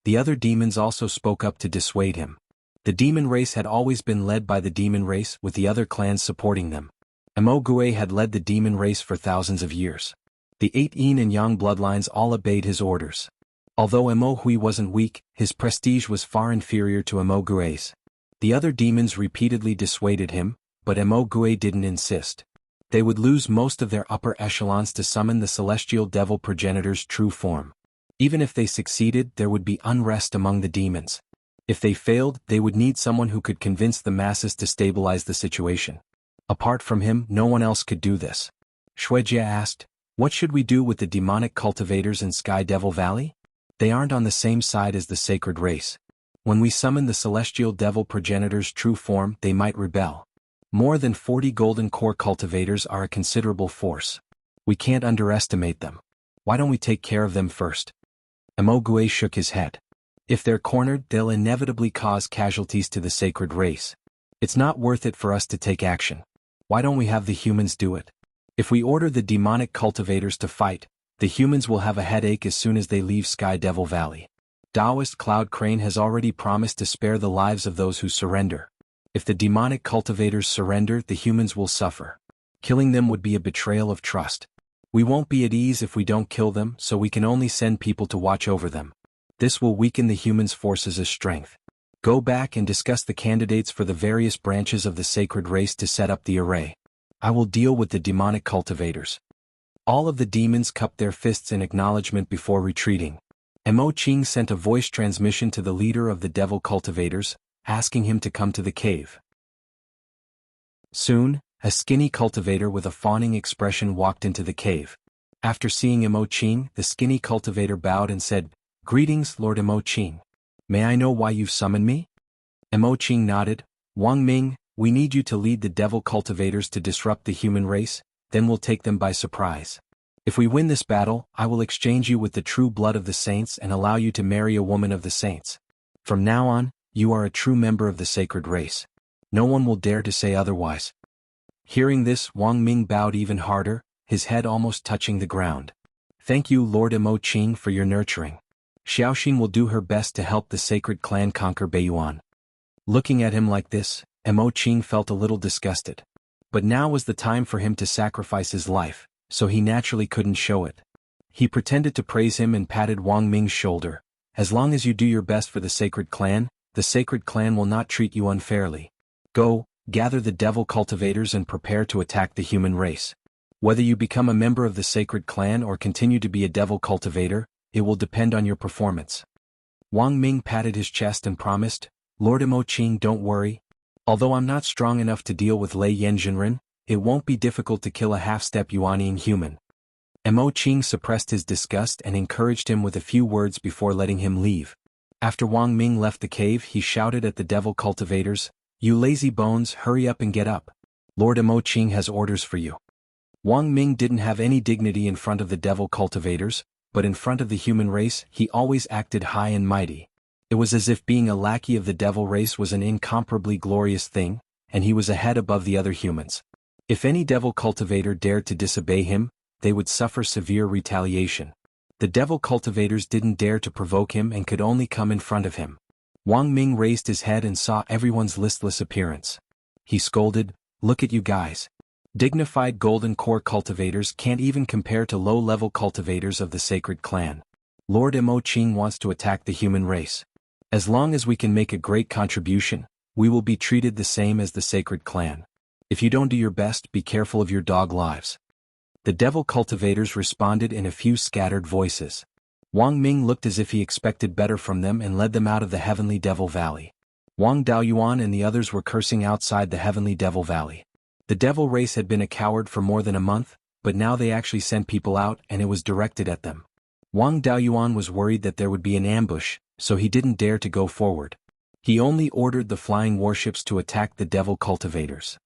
S1: The other demons also spoke up to dissuade him. The demon race had always been led by the demon race, with the other clans supporting them. Emogue had led the demon race for thousands of years. The 8 Yin and Yang bloodlines all obeyed his orders. Although Mo Hui wasn't weak, his prestige was far inferior to Emogue's. The other demons repeatedly dissuaded him, but Emogue didn't insist. They would lose most of their upper echelons to summon the celestial devil progenitor's true form. Even if they succeeded, there would be unrest among the demons. If they failed, they would need someone who could convince the masses to stabilize the situation. Apart from him, no one else could do this. Shuijie asked, "What should we do with the demonic cultivators in Sky Devil Valley? They aren't on the same side as the sacred race. When we summon the celestial devil progenitor's true form, they might rebel. More than 40 golden core cultivators are a considerable force. We can't underestimate them. Why don't we take care of them first?" Emogue shook his head. "If they're cornered, they'll inevitably cause casualties to the sacred race. It's not worth it for us to take action. Why don't we have the humans do it? If we order the demonic cultivators to fight, the humans will have a headache as soon as they leave Sky Devil Valley. Taoist Cloud Crane has already promised to spare the lives of those who surrender. If the demonic cultivators surrender, the humans will suffer. Killing them would be a betrayal of trust. We won't be at ease if we don't kill them, so we can only send people to watch over them. This will weaken the humans' forces as strength. Go back and discuss the candidates for the various branches of the sacred race to set up the array. I will deal with the demonic cultivators." All of the demons cupped their fists in acknowledgement before retreating. Mo Qing sent a voice transmission to the leader of the devil cultivators, asking him to come to the cave. Soon, a skinny cultivator with a fawning expression walked into the cave. After seeing Mo Qing, the skinny cultivator bowed and said, "Greetings, Lord Mo Qing. May I know why you've summoned me?" Mo Qing nodded. "Wang Ming, we need you to lead the devil cultivators to disrupt the human race, then we'll take them by surprise. If we win this battle, I will exchange you with the true blood of the saints and allow you to marry a woman of the saints. From now on, you are a true member of the sacred race. No one will dare to say otherwise." Hearing this, Wang Ming bowed even harder, his head almost touching the ground. "Thank you, Lord Mo Qing, for your nurturing. Xiaoxin will do her best to help the sacred clan conquer Beiyuan." Looking at him like this, Mo Qing felt a little disgusted. But now was the time for him to sacrifice his life, so he naturally couldn't show it. He pretended to praise him and patted Wang Ming's shoulder. "As long as you do your best for the sacred clan will not treat you unfairly. Go, gather the devil cultivators and prepare to attack the human race. Whether you become a member of the sacred clan or continue to be a devil cultivator, it will depend on your performance." Wang Ming patted his chest and promised, "Lord Mo Qing, don't worry. Although I'm not strong enough to deal with Lei Yanjinren, it won't be difficult to kill a half-step Yuanian human." Mo Qing suppressed his disgust and encouraged him with a few words before letting him leave. After Wang Ming left the cave, he shouted at the devil cultivators, "You lazy bones, hurry up and get up. Lord Mo Qing has orders for you." Wang Ming didn't have any dignity in front of the devil cultivators, but in front of the human race, he always acted high and mighty. It was as if being a lackey of the devil race was an incomparably glorious thing, and he was a head above the other humans. If any devil cultivator dared to disobey him, they would suffer severe retaliation. The devil cultivators didn't dare to provoke him and could only come in front of him. Wang Ming raised his head and saw everyone's listless appearance. He scolded, "Look at you guys. Dignified golden core cultivators can't even compare to low-level cultivators of the sacred clan. Lord Mo Qing wants to attack the human race. As long as we can make a great contribution, we will be treated the same as the sacred clan. If you don't do your best, be careful of your dog lives." The devil cultivators responded in a few scattered voices. Wang Ming looked as if he expected better from them and led them out of the Heavenly Devil Valley. Wang Daoyuan and the others were cursing outside the Heavenly Devil Valley. The devil race had been a coward for more than a month, but now they actually sent people out and it was directed at them. Wang Daoyuan was worried that there would be an ambush, so he didn't dare to go forward. He only ordered the flying warships to attack the devil cultivators.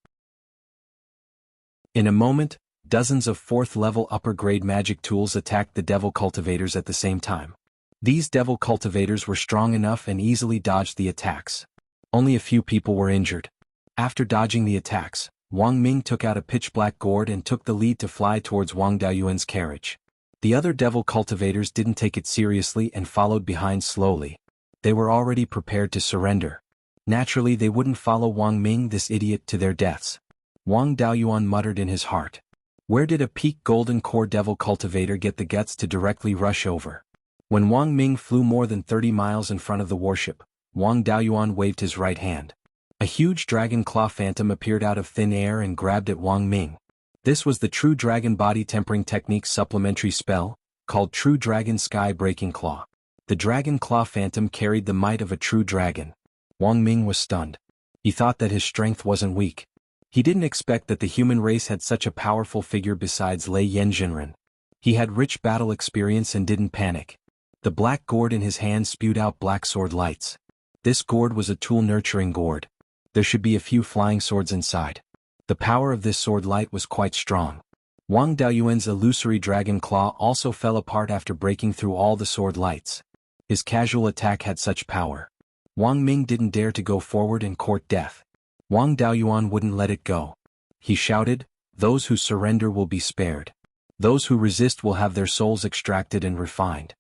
S1: In a moment, dozens of 4th-level upper-grade magic tools attacked the devil cultivators at the same time. These devil cultivators were strong enough and easily dodged the attacks. Only a few people were injured. After dodging the attacks, Wang Ming took out a pitch-black gourd and took the lead to fly towards Wang Daoyuan's carriage. The other devil cultivators didn't take it seriously and followed behind slowly. They were already prepared to surrender. Naturally, they wouldn't follow Wang Ming, this idiot, to their deaths. Wang Daoyuan muttered in his heart. Where did a peak golden core devil cultivator get the guts to directly rush over? When Wang Ming flew more than 30 miles in front of the warship, Wang Daoyuan waved his right hand. A huge dragon claw phantom appeared out of thin air and grabbed at Wang Ming. This was the True Dragon Body Tempering Technique supplementary spell, called True Dragon Sky Breaking Claw. The dragon claw phantom carried the might of a true dragon. Wang Ming was stunned. He thought that his strength wasn't weak. He didn't expect that the human race had such a powerful figure besides Lei Yanjinren. He had rich battle experience and didn't panic. The black gourd in his hand spewed out black sword lights. This gourd was a tool-nurturing gourd. There should be a few flying swords inside. The power of this sword light was quite strong. Wang Daoyuan's illusory dragon claw also fell apart after breaking through all the sword lights. His casual attack had such power. Wang Ming didn't dare to go forward and court death. Wang Daoyuan wouldn't let it go. He shouted, "Those who surrender will be spared. Those who resist will have their souls extracted and refined."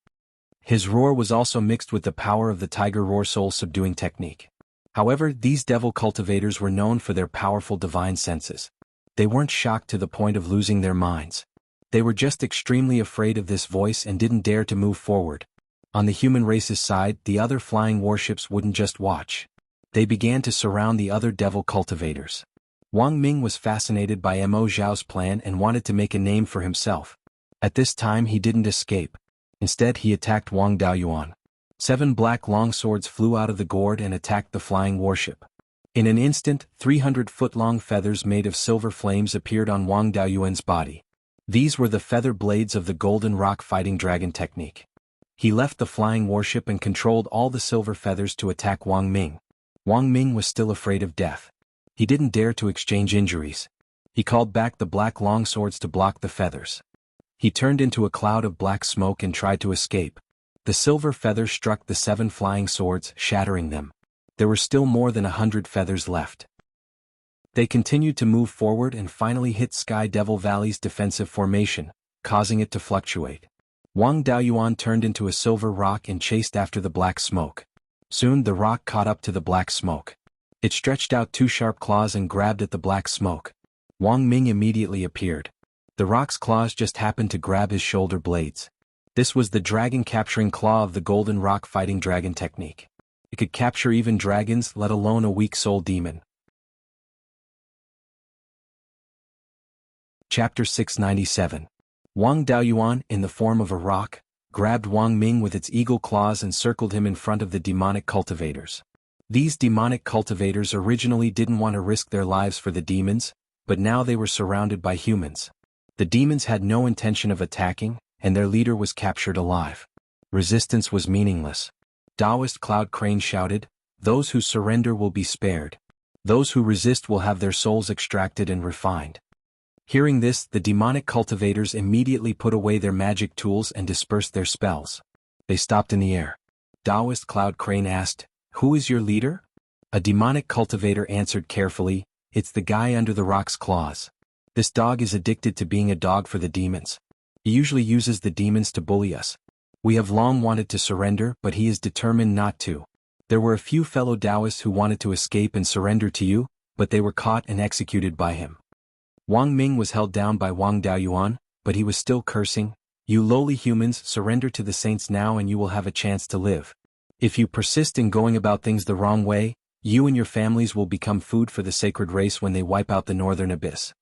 S1: His roar was also mixed with the power of the tiger roar soul-subduing technique. However, these devil cultivators were known for their powerful divine senses. They weren't shocked to the point of losing their minds. They were just extremely afraid of this voice and didn't dare to move forward. On the human race's side, the other flying warships wouldn't just watch. They began to surround the other devil cultivators. Wang Ming was fascinated by Mo Zhao's plan and wanted to make a name for himself. At this time he didn't escape. Instead he attacked Wang Daoyuan. 7 black longswords flew out of the gourd and attacked the flying warship. In an instant, 300-foot-long feathers made of silver flames appeared on Wang Daoyuan's body. These were the feather blades of the golden rock fighting dragon technique. He left the flying warship and controlled all the silver feathers to attack Wang Ming. Wang Ming was still afraid of death. He didn't dare to exchange injuries. He called back the black longswords to block the feathers. He turned into a cloud of black smoke and tried to escape. The silver feathers struck the 7 flying swords, shattering them. There were still more than 100 feathers left. They continued to move forward and finally hit Sky Devil Valley's defensive formation, causing it to fluctuate. Wang Daoyuan turned into a silver rock and chased after the black smoke. Soon the rock caught up to the black smoke. It stretched out 2 sharp claws and grabbed at the black smoke. Wang Ming immediately appeared. The rock's claws just happened to grab his shoulder blades. This was the dragon capturing claw of the golden rock fighting dragon technique. It could capture even dragons, let alone a weak soul demon. Chapter 697. Wang Daoyuan, in the form of a rock, grabbed Wang Ming with its eagle claws and circled him in front of the demonic cultivators. These demonic cultivators originally didn't want to risk their lives for the demons, but now they were surrounded by humans. The demons had no intention of attacking, and their leader was captured alive. Resistance was meaningless. Taoist Cloud Crane shouted, "Those who surrender will be spared. Those who resist will have their souls extracted and refined." Hearing this, the demonic cultivators immediately put away their magic tools and dispersed their spells. They stopped in the air. Taoist Cloud Crane asked, "Who is your leader?" A demonic cultivator answered carefully, "It's the guy under the rock's claws. This dog is addicted to being a dog for the demons. He usually uses the demons to bully us. We have long wanted to surrender, but he is determined not to. There were a few fellow Taoists who wanted to escape and surrender to you, but they were caught and executed by him." Wang Ming was held down by Wang Daoyuan, but he was still cursing, "You lowly humans, surrender to the saints now and you will have a chance to live. If you persist in going about things the wrong way, you and your families will become food for the sacred race when they wipe out the northern abyss."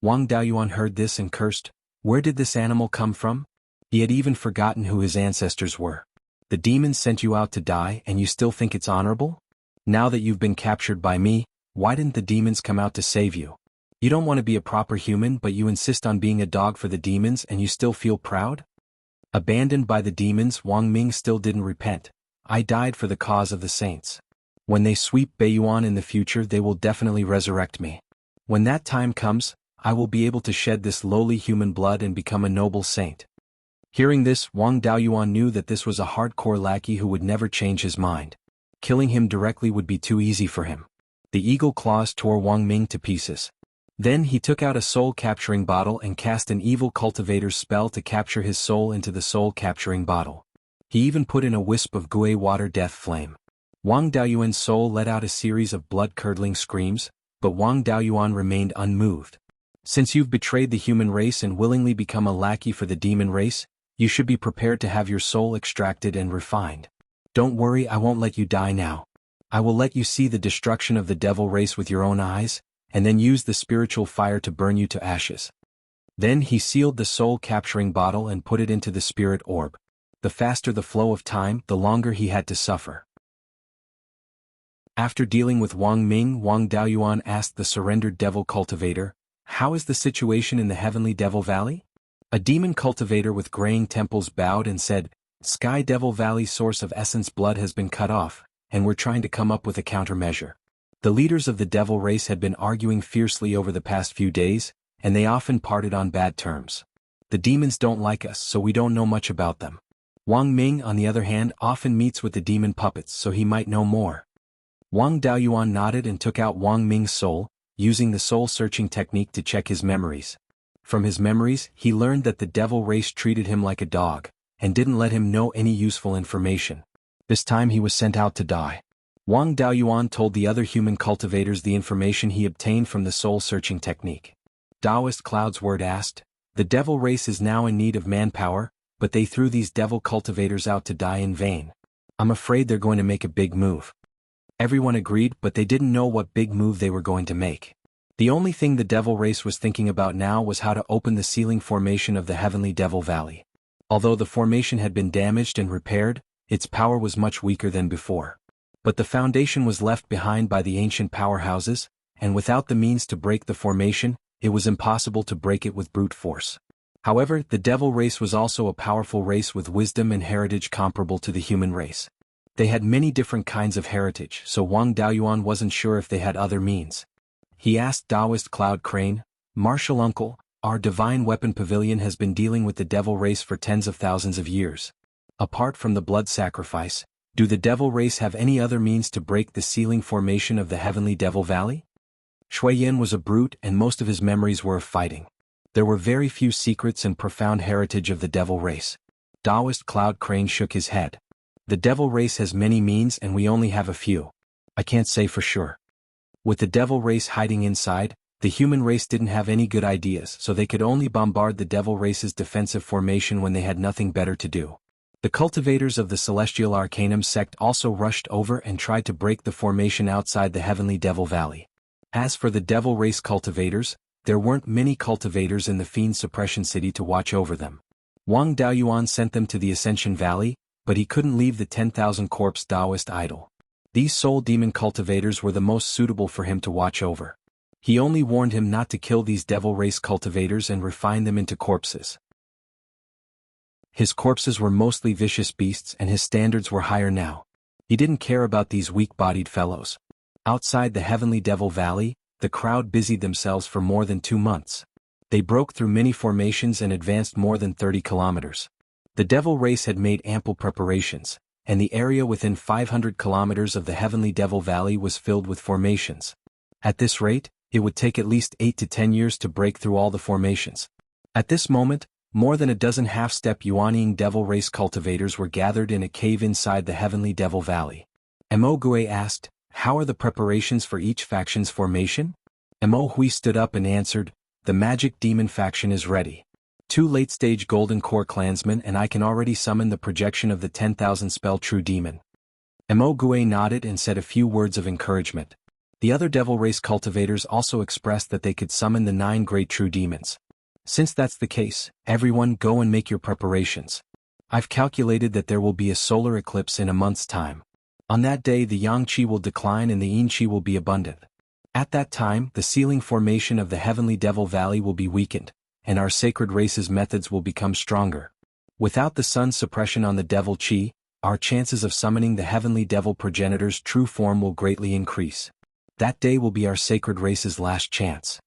S1: Wang Daoyuan heard this and cursed, "Where did this animal come from?" He had even forgotten who his ancestors were. "The demons sent you out to die and you still think it's honorable? Now that you've been captured by me, why didn't the demons come out to save you? You don't want to be a proper human, but you insist on being a dog for the demons and you still feel proud?" Abandoned by the demons, Wang Ming still didn't repent. "I died for the cause of the saints. When they sweep Beiyuan in the future, they will definitely resurrect me. When that time comes, I will be able to shed this lowly human blood and become a noble saint." Hearing this, Wang Daoyuan knew that this was a hardcore lackey who would never change his mind. Killing him directly would be too easy for him. The eagle claws tore Wang Ming to pieces. Then he took out a soul-capturing bottle and cast an evil cultivator's spell to capture his soul into the soul-capturing bottle. He even put in a wisp of Gui water death flame. Wang Daoyuan's soul let out a series of blood-curdling screams, but Wang Daoyuan remained unmoved. "Since you've betrayed the human race and willingly become a lackey for the demon race, you should be prepared to have your soul extracted and refined. Don't worry, I won't let you die now. I will let you see the destruction of the devil race with your own eyes, and then use the spiritual fire to burn you to ashes." Then he sealed the soul-capturing bottle and put it into the spirit orb. The faster the flow of time, the longer he had to suffer. After dealing with Wang Ming, Wang Daoyuan asked the surrendered devil cultivator, "How is the situation in the heavenly devil valley?" A demon cultivator with graying temples bowed and said, "Sky Devil Valley's source of essence blood has been cut off, and we're trying to come up with a countermeasure. The leaders of the devil race had been arguing fiercely over the past few days, and they often parted on bad terms. The demons don't like us, so we don't know much about them. Wang Ming, on the other hand, often meets with the demon puppets, so he might know more." Wang Daoyuan nodded and took out Wang Ming's soul, using the soul-searching technique to check his memories. From his memories, he learned that the devil race treated him like a dog, and didn't let him know any useful information. This time he was sent out to die. Wang Daoyuan told the other human cultivators the information he obtained from the soul-searching technique. Taoist Cloud's word asked, "The devil race is now in need of manpower, but they threw these devil cultivators out to die in vain. I'm afraid they're going to make a big move." Everyone agreed, but they didn't know what big move they were going to make. The only thing the devil race was thinking about now was how to open the sealing formation of the Heavenly Devil Valley. Although the formation had been damaged and repaired, its power was much weaker than before. But the foundation was left behind by the ancient powerhouses, and without the means to break the formation, it was impossible to break it with brute force. However, the devil race was also a powerful race with wisdom and heritage comparable to the human race. They had many different kinds of heritage, so Wang Daoyuan wasn't sure if they had other means. He asked Taoist Cloud Crane, "Martial uncle, our divine weapon pavilion has been dealing with the devil race for tens of thousands of years. Apart from the blood sacrifice, do the devil race have any other means to break the sealing formation of the Heavenly Devil Valley?" Shui Yin was a brute and most of his memories were of fighting. There were very few secrets and profound heritage of the devil race. Taoist Cloud Crane shook his head. "The devil race has many means and we only have a few. I can't say for sure." With the devil race hiding inside, the human race didn't have any good ideas, so they could only bombard the devil race's defensive formation when they had nothing better to do. The cultivators of the Celestial Arcanum sect also rushed over and tried to break the formation outside the Heavenly Devil Valley. As for the devil race cultivators, there weren't many cultivators in the Fiend Suppression City to watch over them. Wang Daoyuan sent them to the Ascension Valley, but he couldn't leave the 10,000 corpse Taoist idle. These soul demon cultivators were the most suitable for him to watch over. He only warned him not to kill these devil race cultivators and refine them into corpses. His corpses were mostly vicious beasts and his standards were higher now. He didn't care about these weak-bodied fellows. Outside the Heavenly Devil Valley, the crowd busied themselves for more than 2 months. They broke through many formations and advanced more than 30 kilometers. The devil race had made ample preparations, and the area within 500 kilometers of the Heavenly Devil Valley was filled with formations. At this rate, it would take at least 8 to 10 years to break through all the formations. At this moment, more than a dozen half-step Yuanying devil race cultivators were gathered in a cave inside the Heavenly Devil Valley. Mo Gue asked, "How are the preparations for each faction's formation?" Mo Hui stood up and answered, "The Magic Demon faction is ready. 2 late-stage Golden Core clansmen and I can already summon the projection of the 10,000 spell True Demon." Mo Gue nodded and said a few words of encouragement. The other devil race cultivators also expressed that they could summon the 9 great True Demons. "Since that's the case, everyone go and make your preparations. I've calculated that there will be a solar eclipse in a month's time. On that day the Yang Qi will decline and the Yin Qi will be abundant. At that time, the sealing formation of the Heavenly Devil Valley will be weakened, and our sacred race's methods will become stronger. Without the sun's suppression on the Devil Qi, our chances of summoning the Heavenly Devil Progenitor's true form will greatly increase. That day will be our sacred race's last chance."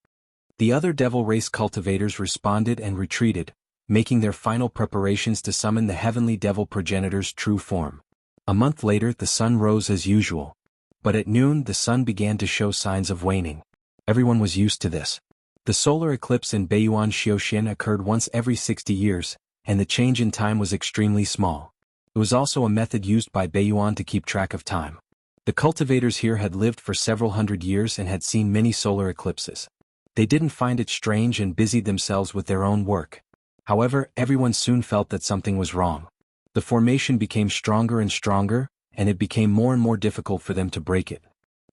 S1: The other devil race cultivators responded and retreated, making their final preparations to summon the Heavenly Devil Progenitor's true form. A month later the sun rose as usual. But at noon the sun began to show signs of waning. Everyone was used to this. The solar eclipse in Beiyuan Xiuxian occurred once every 60 years, and the change in time was extremely small. It was also a method used by Beiyuan to keep track of time. The cultivators here had lived for several hundred years and had seen many solar eclipses. They didn't find it strange and busied themselves with their own work. However, everyone soon felt that something was wrong. The formation became stronger and stronger, and it became more and more difficult for them to break it.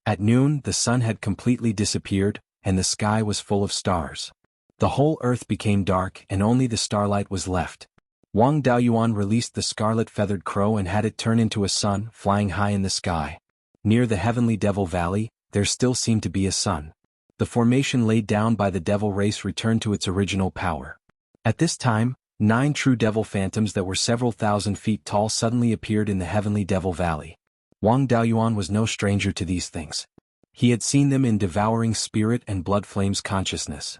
S1: At noon, the sun had completely disappeared, and the sky was full of stars. The whole earth became dark and only the starlight was left. Wang Daoyuan released the scarlet-feathered crow and had it turn into a sun flying high in the sky. Near the Heavenly Devil Valley, there still seemed to be a sun. The formation laid down by the devil race returned to its original power. At this time, 9 true devil phantoms that were several thousand feet tall suddenly appeared in the Heavenly Devil Valley. Wang Daoyuan was no stranger to these things. He had seen them in devouring spirit and blood flames consciousness.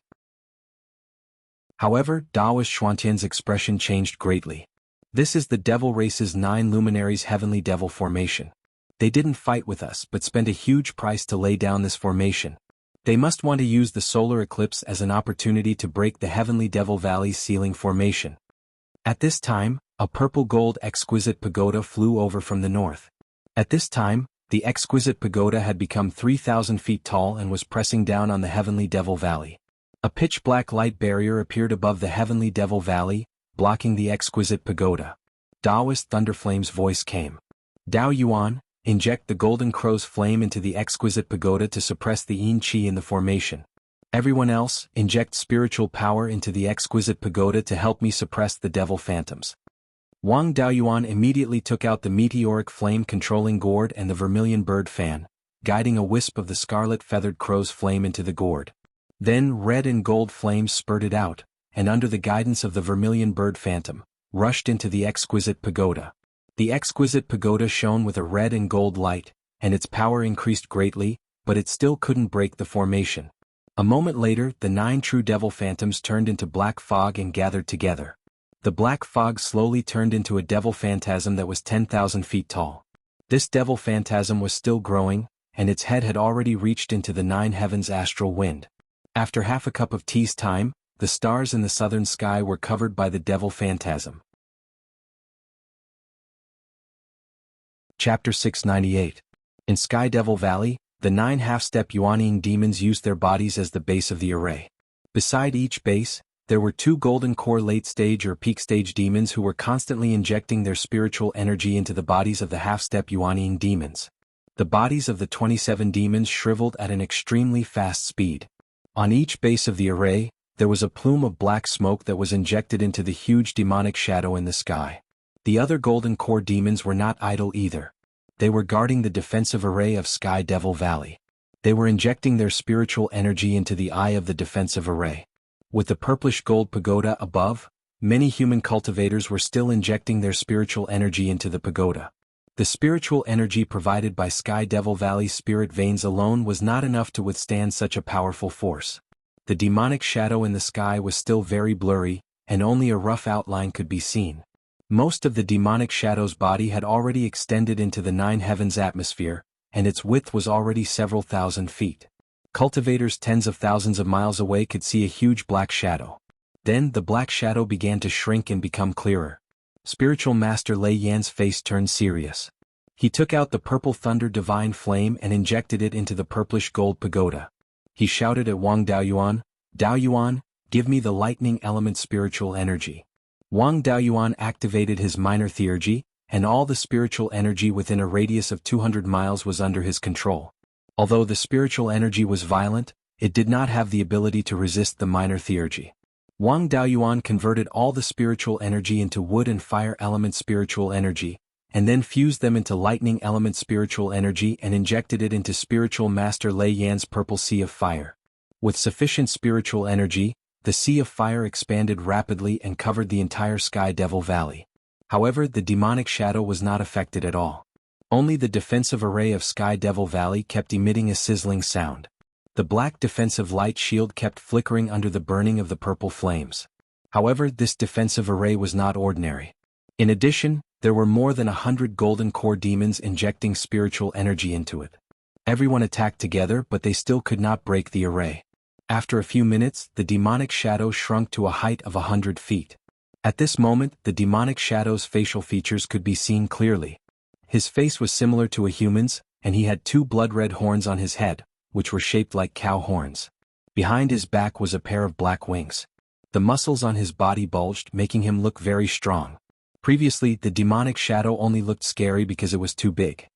S1: However, Taoist Xuantian's expression changed greatly. "This is the devil race's 9 luminaries Heavenly Devil formation. They didn't fight with us but spent a huge price to lay down this formation. They must want to use the solar eclipse as an opportunity to break the Heavenly Devil Valley's sealing formation." At this time, a purple-gold exquisite pagoda flew over from the north. At this time, the exquisite pagoda had become 3,000 feet tall and was pressing down on the Heavenly Devil Valley. A pitch-black light barrier appeared above the Heavenly Devil Valley, blocking the exquisite pagoda. Taoist Thunderflame's voice came. "Dao Yuan, inject the golden crow's flame into the exquisite pagoda to suppress the Yin Qi in the formation." Everyone else, inject spiritual power into the exquisite pagoda to help me suppress the devil phantoms. Wang Daoyuan immediately took out the meteoric flame-controlling gourd and the vermilion bird fan, guiding a wisp of the scarlet feathered crow's flame into the gourd. Then red and gold flames spurted out, and under the guidance of the vermilion bird phantom, rushed into the exquisite pagoda. The exquisite pagoda shone with a red and gold light, and its power increased greatly, but it still couldn't break the formation. A moment later, the 9 true devil phantoms turned into black fog and gathered together. The black fog slowly turned into a devil phantasm that was 10,000 feet tall. This devil phantasm was still growing, and its head had already reached into the 9 heavens astral wind. After half a cup of tea's time, the stars in the southern sky were covered by the devil phantasm. Chapter 698. In Sky Devil Valley, the 9 half-step Yuanying demons used their bodies as the base of the array. Beside each base, there were 2 golden core late-stage or peak-stage demons who were constantly injecting their spiritual energy into the bodies of the half-step Yuanying demons. The bodies of the 27 demons shriveled at an extremely fast speed. On each base of the array, there was a plume of black smoke that was injected into the huge demonic shadow in the sky. The other golden core demons were not idle either. They were guarding the defensive array of Sky Devil Valley. They were injecting their spiritual energy into the eye of the defensive array. With the purplish gold pagoda above, many human cultivators were still injecting their spiritual energy into the pagoda. The spiritual energy provided by Sky Devil Valley's spirit veins alone was not enough to withstand such a powerful force. The demonic shadow in the sky was still very blurry, and only a rough outline could be seen. Most of the demonic shadow's body had already extended into the 9 heavens atmosphere, and its width was already several thousand feet. Cultivators tens of thousands of miles away could see a huge black shadow. Then the black shadow began to shrink and become clearer. Spiritual Master Lei Yan's face turned serious. He took out the purple thunder divine flame and injected it into the purplish gold pagoda. He shouted at Wang Daoyuan, "Daoyuan, give me the lightning element spiritual energy." Wang Daoyuan activated his minor theurgy, and all the spiritual energy within a radius of 200 miles was under his control. Although the spiritual energy was violent, it did not have the ability to resist the minor theurgy. Wang Daoyuan converted all the spiritual energy into wood and fire element spiritual energy, and then fused them into lightning element spiritual energy and injected it into spiritual master Lei Yan's purple sea of fire. With sufficient spiritual energy, the sea of fire expanded rapidly and covered the entire Sky Devil Valley. However, the demonic shadow was not affected at all. Only the defensive array of Sky Devil Valley kept emitting a sizzling sound. The black defensive light shield kept flickering under the burning of the purple flames. However, this defensive array was not ordinary. In addition, there were more than 100 golden core demons injecting spiritual energy into it. Everyone attacked together, but they still could not break the array. After a few minutes, the demonic shadow shrunk to a height of 100 feet. At this moment, the demonic shadow's facial features could be seen clearly. His face was similar to a human's, and he had 2 blood-red horns on his head, which were shaped like cow horns. Behind his back was a pair of black wings. The muscles on his body bulged, making him look very strong. Previously, the demonic shadow only looked scary because it was too big.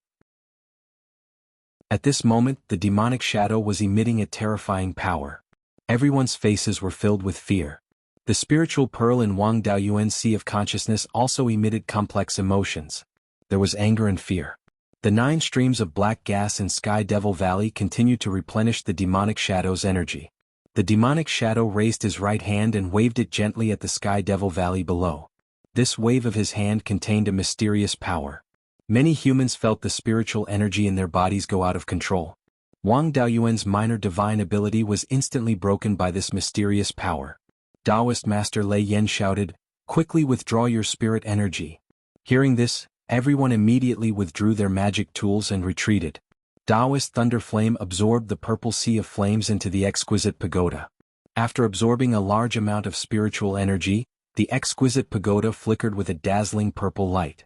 S1: At this moment, the demonic shadow was emitting a terrifying power. Everyone's faces were filled with fear. The spiritual pearl in Wang Daoyuan's sea of consciousness also emitted complex emotions. There was anger and fear. The 9 streams of black gas in Sky Devil Valley continued to replenish the demonic shadow's energy. The demonic shadow raised his right hand and waved it gently at the Sky Devil Valley below. This wave of his hand contained a mysterious power. Many humans felt the spiritual energy in their bodies go out of control. Wang Daoyuan's minor divine ability was instantly broken by this mysterious power. Taoist Master Lei Yan shouted, "Quickly withdraw your spirit energy." Hearing this, everyone immediately withdrew their magic tools and retreated. Taoist Thunder Flame absorbed the purple sea of flames into the exquisite pagoda. After absorbing a large amount of spiritual energy, the exquisite pagoda flickered with a dazzling purple light.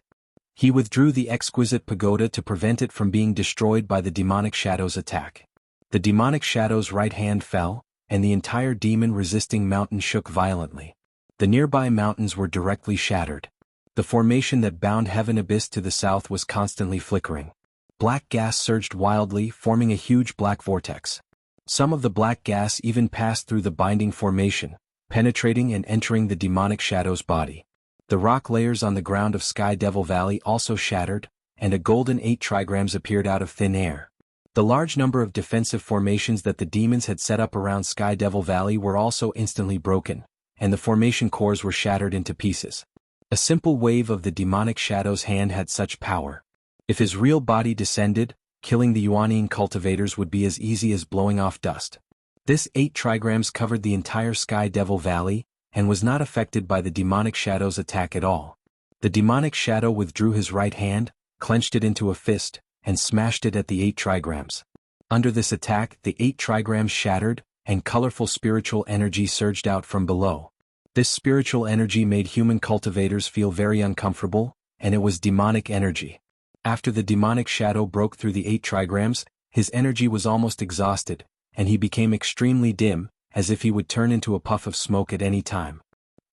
S1: He withdrew the exquisite pagoda to prevent it from being destroyed by the demonic shadow's attack. The demonic shadow's right hand fell, and the entire demon-resisting mountain shook violently. The nearby mountains were directly shattered. The formation that bound Heaven Abyss to the south was constantly flickering. Black gas surged wildly, forming a huge black vortex. Some of the black gas even passed through the binding formation, penetrating and entering the demonic shadow's body. The rock layers on the ground of Sky Devil Valley also shattered, and a golden 8 trigrams appeared out of thin air. The large number of defensive formations that the demons had set up around Sky Devil Valley were also instantly broken, and the formation cores were shattered into pieces. A simple wave of the demonic shadow's hand had such power. If his real body descended, killing the Yuanine cultivators would be as easy as blowing off dust. This 8 trigrams covered the entire Sky Devil Valley, and was not affected by the demonic shadow's attack at all. The demonic shadow withdrew his right hand, clenched it into a fist, and smashed it at the 8 trigrams. Under this attack, the 8 trigrams shattered, and colorful spiritual energy surged out from below. This spiritual energy made human cultivators feel very uncomfortable, and it was demonic energy. After the demonic shadow broke through the 8 trigrams, his energy was almost exhausted, and he became extremely dim, as if he would turn into a puff of smoke at any time.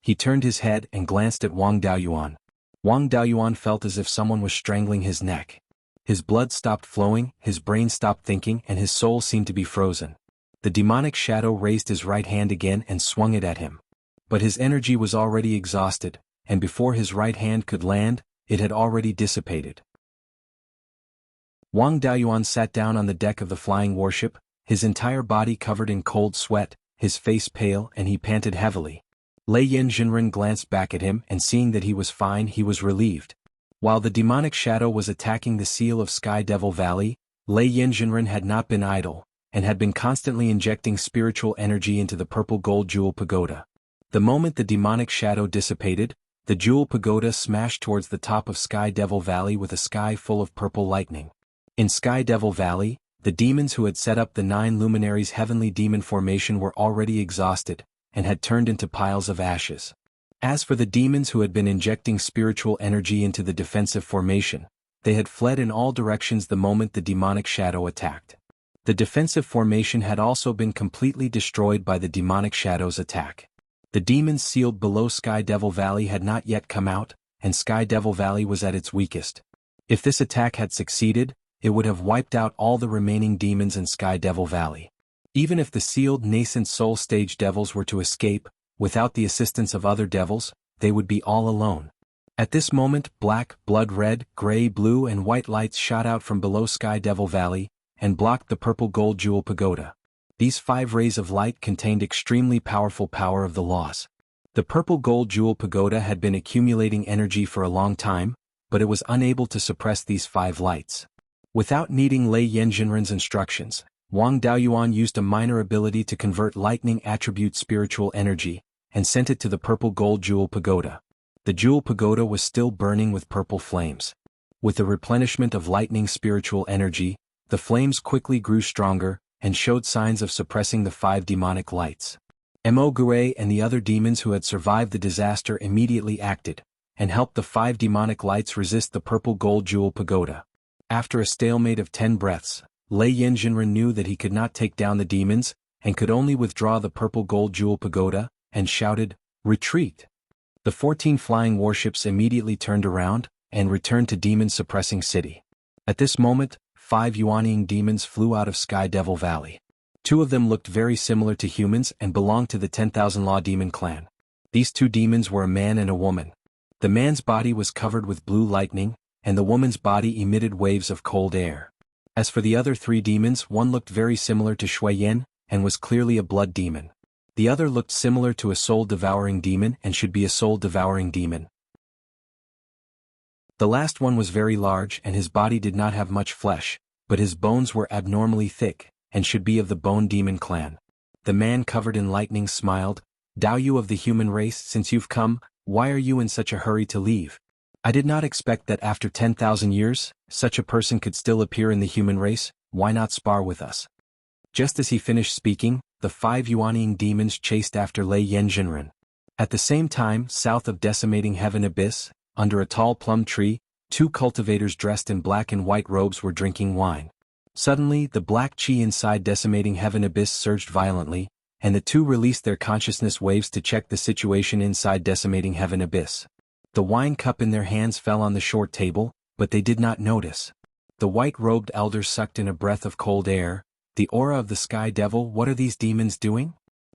S1: He turned his head and glanced at Wang Daoyuan. Wang Daoyuan felt as if someone was strangling his neck. His blood stopped flowing, his brain stopped thinking, and his soul seemed to be frozen. The demonic shadow raised his right hand again and swung it at him. But his energy was already exhausted, and before his right hand could land, it had already dissipated. Wang Daoyuan sat down on the deck of the flying warship, his entire body covered in cold sweat, his face pale, and he panted heavily. Lei Yanjinren glanced back at him, and seeing that he was fine, he was relieved. While the demonic shadow was attacking the seal of Sky Devil Valley, Lei Yanjinren had not been idle, and had been constantly injecting spiritual energy into the purple gold jewel pagoda. The moment the demonic shadow dissipated, the jewel pagoda smashed towards the top of Sky Devil Valley with a sky full of purple lightning. In Sky Devil Valley, the demons who had set up the 9 luminaries' heavenly demon formation were already exhausted, and had turned into piles of ashes. As for the demons who had been injecting spiritual energy into the defensive formation, they had fled in all directions the moment the demonic shadow attacked. The defensive formation had also been completely destroyed by the demonic shadow's attack. The demons sealed below Sky Devil Valley had not yet come out, and Sky Devil Valley was at its weakest. If this attack had succeeded, it would have wiped out all the remaining demons in Sky Devil Valley. Even if the sealed nascent soul stage devils were to escape, without the assistance of other devils, they would be all alone. At this moment, black, blood red, gray, blue, and white lights shot out from below Sky Devil Valley, and blocked the purple gold jewel pagoda. These 5 rays of light contained extremely powerful power of the laws. The purple gold jewel pagoda had been accumulating energy for a long time, but it was unable to suppress these 5 lights. Without needing Lei Yanjinren's instructions, Wang Daoyuan used a minor ability to convert lightning attribute spiritual energy, and sent it to the purple gold jewel pagoda. The jewel pagoda was still burning with purple flames. With the replenishment of lightning spiritual energy, the flames quickly grew stronger, and showed signs of suppressing the 5 demonic lights. Mo Gure and the other demons who had survived the disaster immediately acted, and helped the 5 demonic lights resist the purple gold jewel pagoda. After a stalemate of 10 breaths, Lei Yanjinren knew that he could not take down the demons, and could only withdraw the purple gold jewel pagoda, and shouted, "Retreat!" The 14 flying warships immediately turned around, and returned to demon-suppressing city. At this moment, 5 Yuanine demons flew out of Sky Devil Valley. 2 of them looked very similar to humans and belonged to the 10,000 Law Demon clan. These 2 demons were a man and a woman. The man's body was covered with blue lightning, and the woman's body emitted waves of cold air. As for the other 3 demons, one looked very similar to Shui Yen, and was clearly a blood demon. The other looked similar to a soul-devouring demon and should be a soul-devouring demon. The last one was very large and his body did not have much flesh, but his bones were abnormally thick, and should be of the Bone Demon clan. The man covered in lightning smiled, "Dao Yu of the human race, since you've come, why are you in such a hurry to leave? I did not expect that after 10,000 years, such a person could still appear in the human race. Why not spar with us?" Just as he finished speaking, the 5 Yuanine demons chased after Lei Yanjinren. At the same time, south of Decimating Heaven Abyss, under a tall plum tree, 2 cultivators dressed in black and white robes were drinking wine. Suddenly, the black chi inside Decimating Heaven Abyss surged violently, and the 2 released their consciousness waves to check the situation inside Decimating Heaven Abyss. The wine cup in their hands fell on the short table, but they did not notice. The white-robed elders sucked in a breath of cold air, The aura of the Sky Devil, what are these demons doing?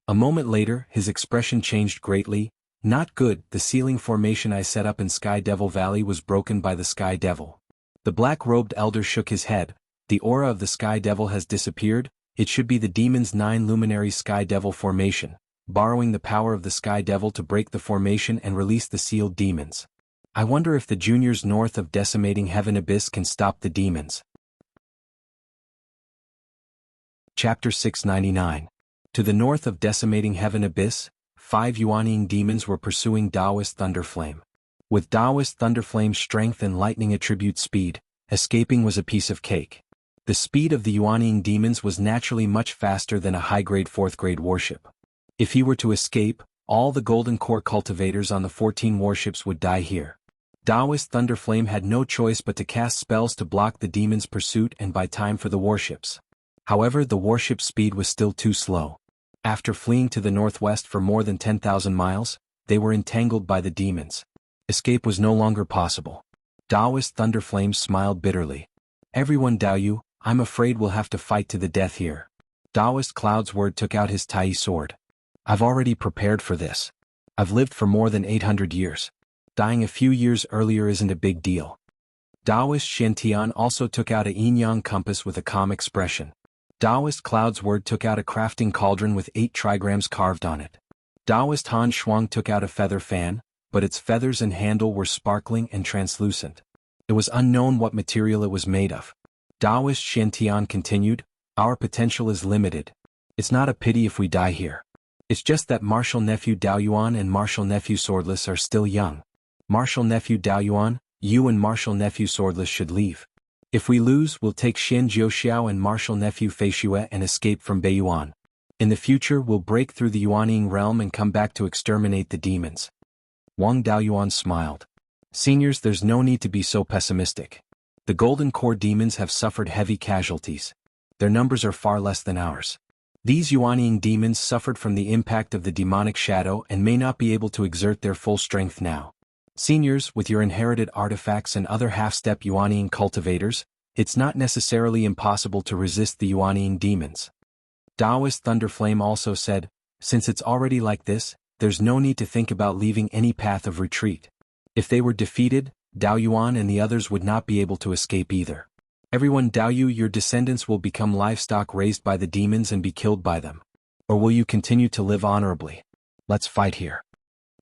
S1: A moment later, his expression changed greatly. Not good, the ceiling formation I set up in Sky Devil Valley was broken by the Sky Devil. The black-robed elder shook his head. The aura of the Sky Devil has disappeared. It should be the demon's 9 luminary Sky Devil formation, borrowing the power of the Sky Devil to break the formation and release the sealed demons. I wonder if the juniors north of Decimating Heaven Abyss can stop the demons. Chapter 699. To the north of Decimating Heaven Abyss, 5 Yuanying demons were pursuing Taoist Thunderflame. With Taoist Thunderflame's strength and lightning attribute speed, escaping was a piece of cake. The speed of the Yuanying demons was naturally much faster than a high-grade 4th-grade warship. If he were to escape, all the Golden Core cultivators on the 14 warships would die here. Taoist Thunderflame had no choice but to cast spells to block the demons' pursuit and buy time for the warships. However, the warship's speed was still too slow. After fleeing to the northwest for more than 10,000 miles, they were entangled by the demons. Escape was no longer possible. Taoist Thunderflame smiled bitterly. Everyone Daoyu, I'm afraid we'll have to fight to the death here. Taoist Cloud's word took out his Tai sword. I've already prepared for this. I've lived for more than 800 years. Dying a few years earlier isn't a big deal. Taoist Shen also took out a yin-yang compass with a calm expression. Taoist Cloud's word took out a crafting cauldron with 8 trigrams carved on it. Taoist Han Shuang took out a feather fan, but its feathers and handle were sparkling and translucent. It was unknown what material it was made of. Taoist Shen continued, our potential is limited. It's not a pity if we die here. It's just that Martial Nephew Daoyuan and Martial Nephew Swordless are still young. Martial Nephew Daoyuan, you and Martial Nephew Swordless should leave. If we lose, we'll take Shen Jiuxiao and Martial Nephew Feishue and escape from Beiyuan. In the future, we'll break through the Yuanying realm and come back to exterminate the demons. Wang Daoyuan smiled. Seniors, there's no need to be so pessimistic. The Golden Core demons have suffered heavy casualties. Their numbers are far less than ours. These Yuanying demons suffered from the impact of the demonic shadow and may not be able to exert their full strength now. Seniors, with your inherited artifacts and other half-step Yuanying cultivators, it's not necessarily impossible to resist the Yuanying demons. Taoist Thunderflame also said, since it's already like this, there's no need to think about leaving any path of retreat. If they were defeated, Daoyuan and the others would not be able to escape either. Everyone Daoyu, your descendants will become livestock raised by the demons and be killed by them. Or will you continue to live honorably? Let's fight here.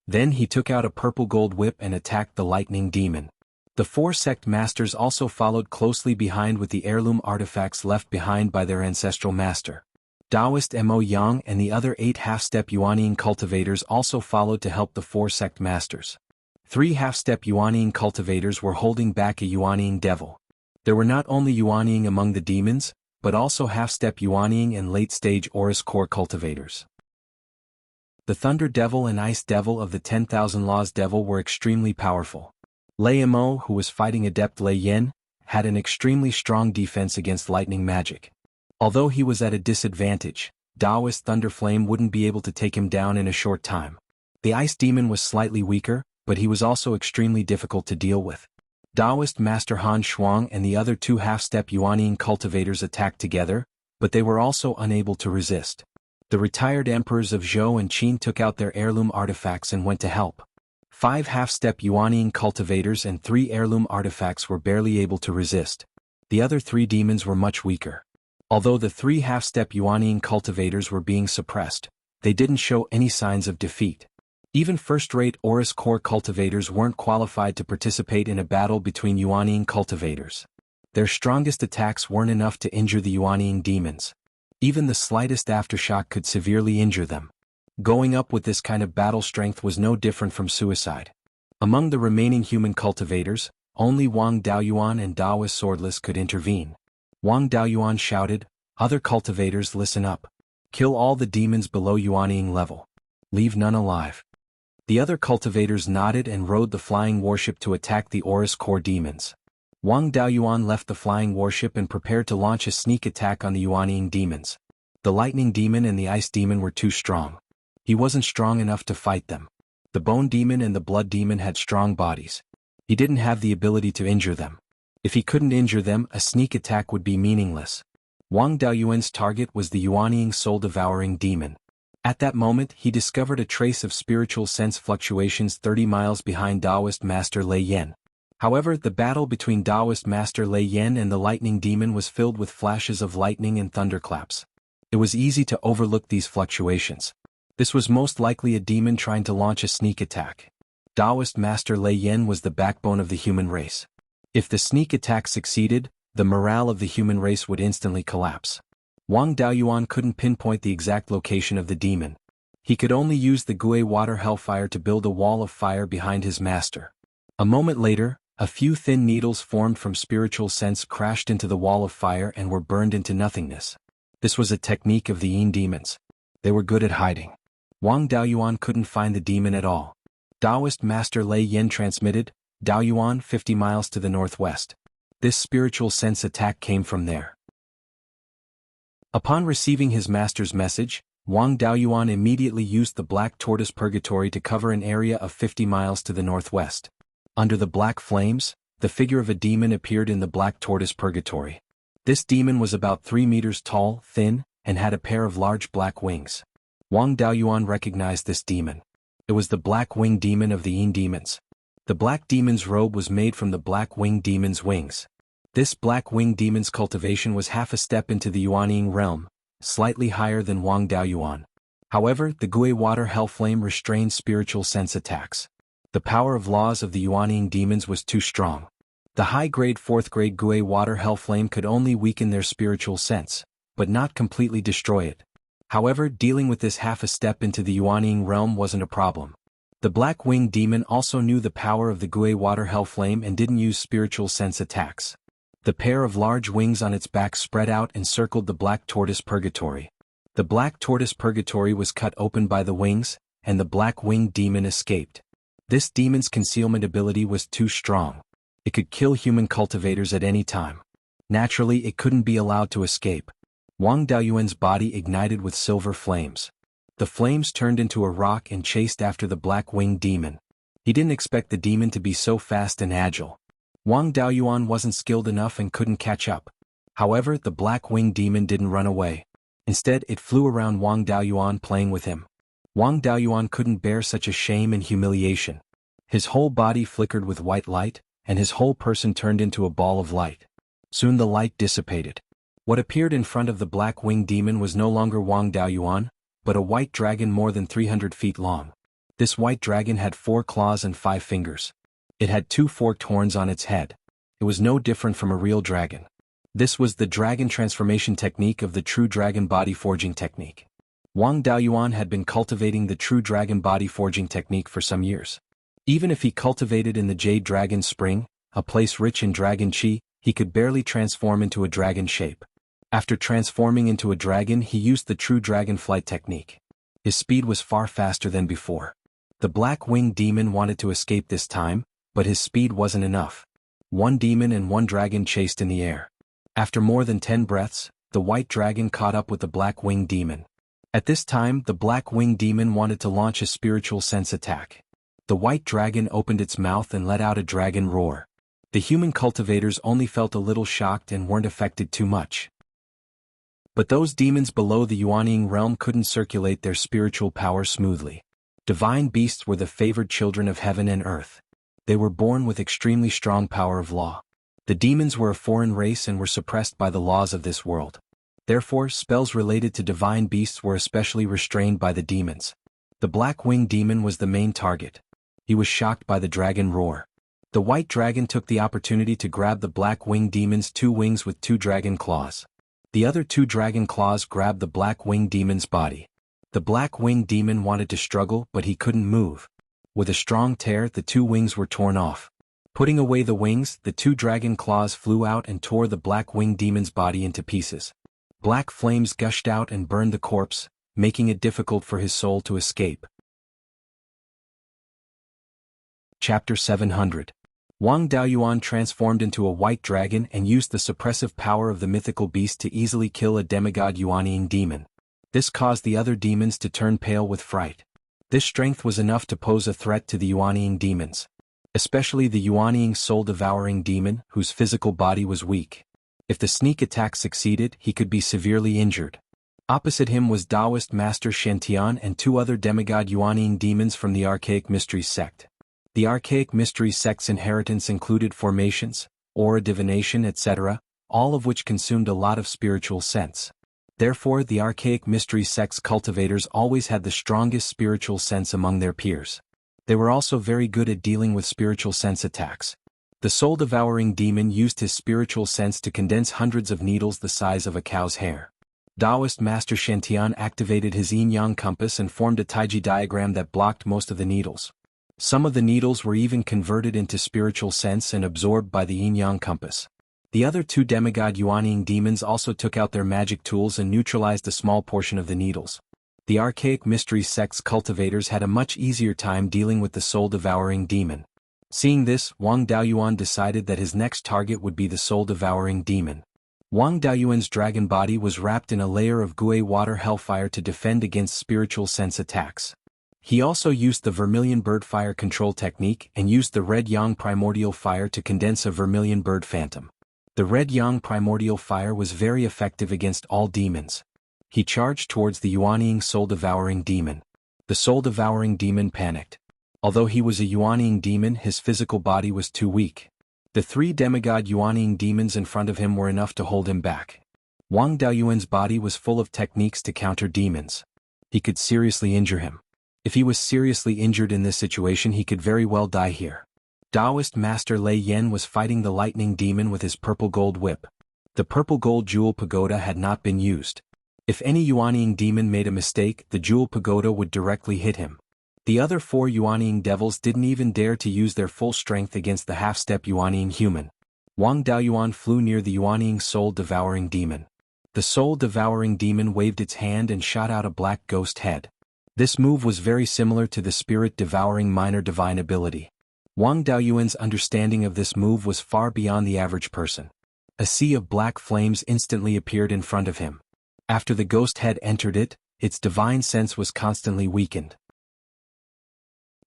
S1: Then he took out a purple gold whip and attacked the lightning demon. The 4 sect masters also followed closely behind with the heirloom artifacts left behind by their ancestral master. Taoist Mo Yang and the other 8 half-step Yuanying cultivators also followed to help the 4 sect masters. 3 half-step Yuanying cultivators were holding back a Yuanying devil. There were not only Yuanying among the demons, but also half-step Yuanying and late-stage Aurus Core cultivators. The Thunder Devil and Ice Devil of the 10,000 Laws Devil were extremely powerful. Lei Mo, who was fighting Adept Lei Yen, had an extremely strong defense against lightning magic. Although he was at a disadvantage, Taoist Thunderflame wouldn't be able to take him down in a short time. The Ice Demon was slightly weaker, but he was also extremely difficult to deal with. Taoist Master Han Shuang and the other 2 half-step Yuanying cultivators attacked together, but they were also unable to resist. The retired emperors of Zhou and Qin took out their heirloom artifacts and went to help. 5 half-step Yuanying cultivators and 3 heirloom artifacts were barely able to resist. The other 3 demons were much weaker. Although the 3 half-step Yuanying cultivators were being suppressed, they didn't show any signs of defeat. Even first-rate Aurus Core cultivators weren't qualified to participate in a battle between Yuanying cultivators. Their strongest attacks weren't enough to injure the Yuanying demons. Even the slightest aftershock could severely injure them. Going up with this kind of battle strength was no different from suicide. Among the remaining human cultivators, only Wang Daoyuan and Taoist Swordless could intervene. Wang Daoyuan shouted, other cultivators, listen up. Kill all the demons below Yuanying level. Leave none alive. The other cultivators nodded and rode the flying warship to attack the Aurus Core demons. Wang Daoyuan left the flying warship and prepared to launch a sneak attack on the Yuanying demons. The lightning demon and the ice demon were too strong. He wasn't strong enough to fight them. The bone demon and the blood demon had strong bodies. He didn't have the ability to injure them. If he couldn't injure them, a sneak attack would be meaningless. Wang Daoyuan's target was the Yuanying soul-devouring demon. At that moment he discovered a trace of spiritual sense fluctuations 30 miles behind Taoist Master Lei Yan. However, the battle between Taoist Master Lei Yan and the lightning demon was filled with flashes of lightning and thunderclaps. It was easy to overlook these fluctuations. This was most likely a demon trying to launch a sneak attack. Taoist Master Lei Yan was the backbone of the human race. If the sneak attack succeeded, the morale of the human race would instantly collapse. Wang Daoyuan couldn't pinpoint the exact location of the demon. He could only use the Gui water hellfire to build a wall of fire behind his master. A moment later, a few thin needles formed from spiritual sense crashed into the wall of fire and were burned into nothingness. This was a technique of the Yin demons. They were good at hiding. Wang Daoyuan couldn't find the demon at all. Taoist Master Lei Yan transmitted, Daoyuan 50 miles to the northwest. This spiritual sense attack came from there. Upon receiving his master's message, Wang Daoyuan immediately used the Black Tortoise Purgatory to cover an area of 50 miles to the northwest. Under the black flames, the figure of a demon appeared in the Black Tortoise Purgatory. This demon was about 3 meters tall, thin, and had a pair of large black wings. Wang Daoyuan recognized this demon. It was the Black Wing Demon of the Yin demons. The Black Demon's robe was made from the Black Wing Demon's wings. This Black Wing Demon's cultivation was half a step into the Yuanying realm, slightly higher than Wang Daoyuan. However, the Gui water hellflame restrained spiritual sense attacks. The power of laws of the Yuanying demons was too strong. The high-grade 4th-grade Gui water hellflame could only weaken their spiritual sense, but not completely destroy it. However, dealing with this half a step into the Yuanying realm wasn't a problem. The Black Wing Demon also knew the power of the Gui water hellflame and didn't use spiritual sense attacks. The pair of large wings on its back spread out and circled the Black Tortoise Purgatory. The Black Tortoise Purgatory was cut open by the wings, and the Black Winged Demon escaped. This demon's concealment ability was too strong. It could kill human cultivators at any time. Naturally, it couldn't be allowed to escape. Wang Daoyuan's body ignited with silver flames. The flames turned into a rock and chased after the Black Winged Demon. He didn't expect the demon to be so fast and agile. Wang Daoyuan wasn't skilled enough and couldn't catch up. However, the Black Winged Demon didn't run away. Instead, it flew around Wang Daoyuan playing with him. Wang Daoyuan couldn't bear such a shame and humiliation. His whole body flickered with white light, and his whole person turned into a ball of light. Soon the light dissipated. What appeared in front of the Black Winged Demon was no longer Wang Daoyuan, but a white dragon more than 300 feet long. This white dragon had 4 claws and 5 fingers. It had 2 forked horns on its head. It was no different from a real dragon. This was the dragon transformation technique of the true dragon body forging technique. Wang Daoyuan had been cultivating the true dragon body forging technique for some years. Even if he cultivated in the Jade Dragon Spring, a place rich in dragon chi, he could barely transform into a dragon shape. After transforming into a dragon, he used the true dragon flight technique. His speed was far faster than before. The Black Winged Demon wanted to escape this time, but his speed wasn't enough. 1 demon and 1 dragon chased in the air. After more than 10 breaths, the white dragon caught up with the Black Winged Demon. At this time, the Black Winged Demon wanted to launch a spiritual sense attack. The white dragon opened its mouth and let out a dragon roar. The human cultivators only felt a little shocked and weren't affected too much. But those demons below the Yuanying realm couldn't circulate their spiritual power smoothly. Divine beasts were the favored children of heaven and earth. They were born with extremely strong power of law. The demons were a foreign race and were suppressed by the laws of this world. Therefore, spells related to divine beasts were especially restrained by the demons. The Black Winged Demon was the main target. He was shocked by the dragon roar. The white dragon took the opportunity to grab the Black Winged Demon's 2 wings with 2 dragon claws. The other 2 dragon claws grabbed the Black Winged Demon's body. The Black Winged Demon wanted to struggle, but he couldn't move. With a strong tear, the 2 wings were torn off. Putting away the wings, the 2 dragon claws flew out and tore the Black Winged Demon's body into pieces. Black flames gushed out and burned the corpse, making it difficult for his soul to escape. Chapter 700. Wang Daoyuan transformed into a white dragon and used the suppressive power of the mythical beast to easily kill a demigod Yuanying demon. This caused the other demons to turn pale with fright. This strength was enough to pose a threat to the Yuanying demons, especially the Yuanying soul-devouring demon, whose physical body was weak. If the sneak attack succeeded, he could be severely injured. Opposite him was Taoist Master Shantian and two other demigod Yuanying demons from the Archaic Mysteries sect. The Archaic Mysteries sect's inheritance included formations, aura divination, etc., all of which consumed a lot of spiritual sense. Therefore, the Archaic Mysteries sect's cultivators always had the strongest spiritual sense among their peers. They were also very good at dealing with spiritual sense attacks. The soul-devouring demon used his spiritual sense to condense hundreds of needles the size of a cow's hair. Taoist Master Shantian activated his yin-yang compass and formed a taiji diagram that blocked most of the needles. Some of the needles were even converted into spiritual sense and absorbed by the yin-yang compass. The other two demigod Yuanying demons also took out their magic tools and neutralized a small portion of the needles. The Archaic Mysteries sect's cultivators had a much easier time dealing with the soul-devouring demon. Seeing this, Wang Daoyuan decided that his next target would be the soul-devouring demon. Wang Daoyuan's dragon body was wrapped in a layer of Gui water hellfire to defend against spiritual sense attacks. He also used the vermilion bird fire control technique and used the red yang primordial fire to condense a vermilion bird phantom. The red yang primordial fire was very effective against all demons. He charged towards the Yuanying soul-devouring demon. The soul-devouring demon panicked. Although he was a Yuanying demon, his physical body was too weak. The three demigod Yuanying demons in front of him were enough to hold him back. Wang Daoyuan's body was full of techniques to counter demons. He could seriously injure him. If he was seriously injured in this situation, he could very well die here. Taoist Master Lei Yan was fighting the lightning demon with his purple gold whip. The purple gold jewel pagoda had not been used. If any Yuanying demon made a mistake, the jewel pagoda would directly hit him. The other four Yuanying devils didn't even dare to use their full strength against the half-step Yuanying human. Wang Daoyuan flew near the Yuanying soul-devouring demon. The soul-devouring demon waved its hand and shot out a black ghost head. This move was very similar to the spirit-devouring minor divine ability. Wang Daoyuan's understanding of this move was far beyond the average person. A sea of black flames instantly appeared in front of him. After the ghost head entered it, its divine sense was constantly weakened.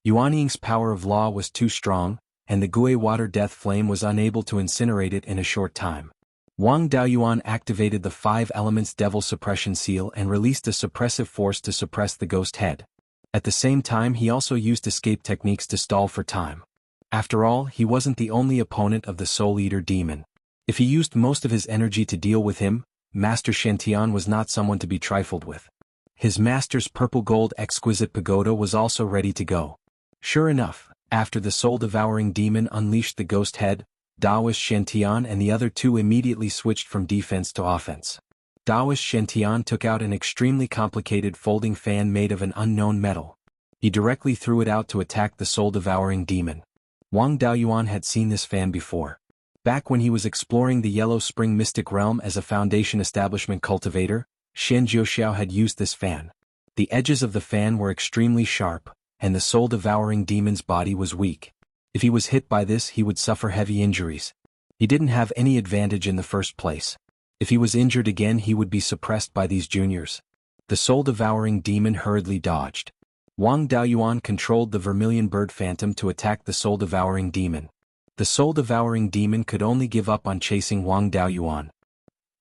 S1: Yuanying's power of law was too strong, and the Gui water death flame was unable to incinerate it in a short time. Wang Daoyuan activated the 5 elements devil suppression seal and released a suppressive force to suppress the ghost head. At the same time, he also used escape techniques to stall for time. After all, he wasn't the only opponent of the Soul Eater demon. If he used most of his energy to deal with him, Master Shantian was not someone to be trifled with. His master's purple gold exquisite pagoda was also ready to go. Sure enough, after the soul-devouring demon unleashed the ghost head, Taoist Shantian and the other two immediately switched from defense to offense. Taoist Shantian took out an extremely complicated folding fan made of an unknown metal. He directly threw it out to attack the soul-devouring demon. Wang Daoyuan had seen this fan before. Back when he was exploring the Yellow Spring Mystic Realm as a Foundation Establishment cultivator, Shen Jiuxiao had used this fan. The edges of the fan were extremely sharp, and the soul-devouring demon's body was weak. If he was hit by this, he would suffer heavy injuries. He didn't have any advantage in the first place. If he was injured again, he would be suppressed by these juniors. The soul-devouring demon hurriedly dodged. Wang Daoyuan controlled the vermilion bird phantom to attack the soul-devouring demon. The soul-devouring demon could only give up on chasing Wang Daoyuan.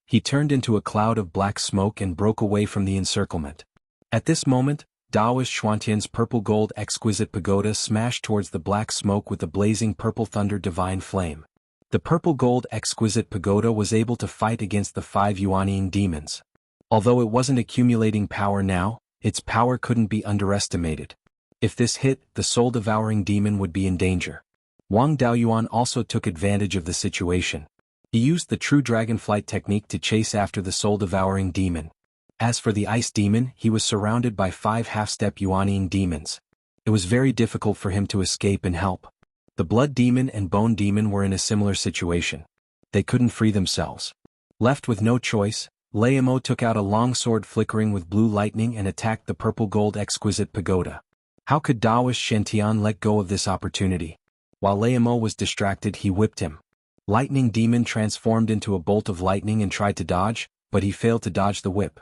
S1: He turned into a cloud of black smoke and broke away from the encirclement. At this moment, Taoist Xuantian's purple gold exquisite pagoda smashed towards the black smoke with the blazing purple thunder divine flame. The purple gold exquisite pagoda was able to fight against the 5 Yuanying demons. Although it wasn't accumulating power now, its power couldn't be underestimated. If this hit, the soul-devouring demon would be in danger. Wang Daoyuan also took advantage of the situation. He used the true dragonflight technique to chase after the soul-devouring demon. As for the ice demon, he was surrounded by 5 half-step Yuanying demons. It was very difficult for him to escape and help. The blood demon and bone demon were in a similar situation. They couldn't free themselves. Left with no choice, Leimo took out a long sword flickering with blue lightning and attacked the purple gold exquisite pagoda. How could Taoist Shantian let go of this opportunity? While Leimo was distracted, he whipped him. Lightning demon transformed into a bolt of lightning and tried to dodge, but he failed to dodge the whip.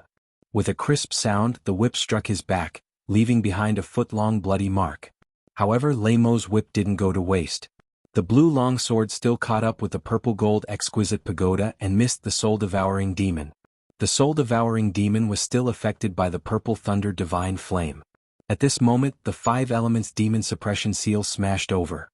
S1: With a crisp sound, the whip struck his back, leaving behind a foot-long bloody mark. However, Leimo's whip didn't go to waste. The blue longsword still caught up with the purple-gold exquisite pagoda and missed the soul-devouring demon. The soul-devouring demon was still affected by the purple thunder divine flame. At this moment, the 5 elements demon suppression seal smashed over.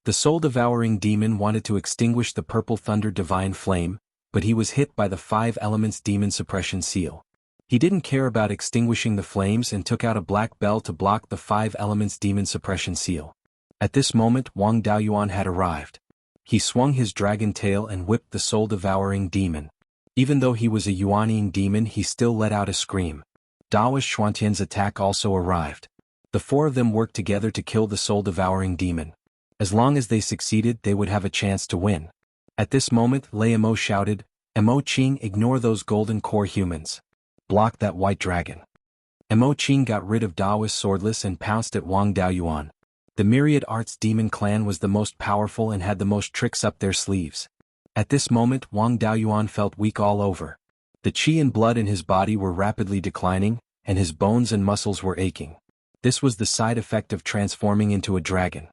S1: The soul-devouring demon wanted to extinguish the purple thunder divine flame, but he was hit by the 5 elements demon suppression seal. He didn't care about extinguishing the flames and took out a black bell to block the 5 elements demon suppression seal. At this moment, Wang Daoyuan had arrived. He swung his dragon tail and whipped the soul-devouring demon. Even though he was a Yuanying demon, he still let out a scream. Daoist Xuantian's attack also arrived. The 4 of them worked together to kill the soul-devouring demon. As long as they succeeded, they would have a chance to win. At this moment, Lei Mo shouted, "Mo Qing, ignore those golden core humans. Block that white dragon." Mo Qing got rid of Daoist swordless and pounced at Wang Daoyuan. The Myriad Arts Demon Clan was the most powerful and had the most tricks up their sleeves. At this moment, Wang Daoyuan felt weak all over. The qi and blood in his body were rapidly declining, and his bones and muscles were aching. This was the side effect of transforming into a dragon.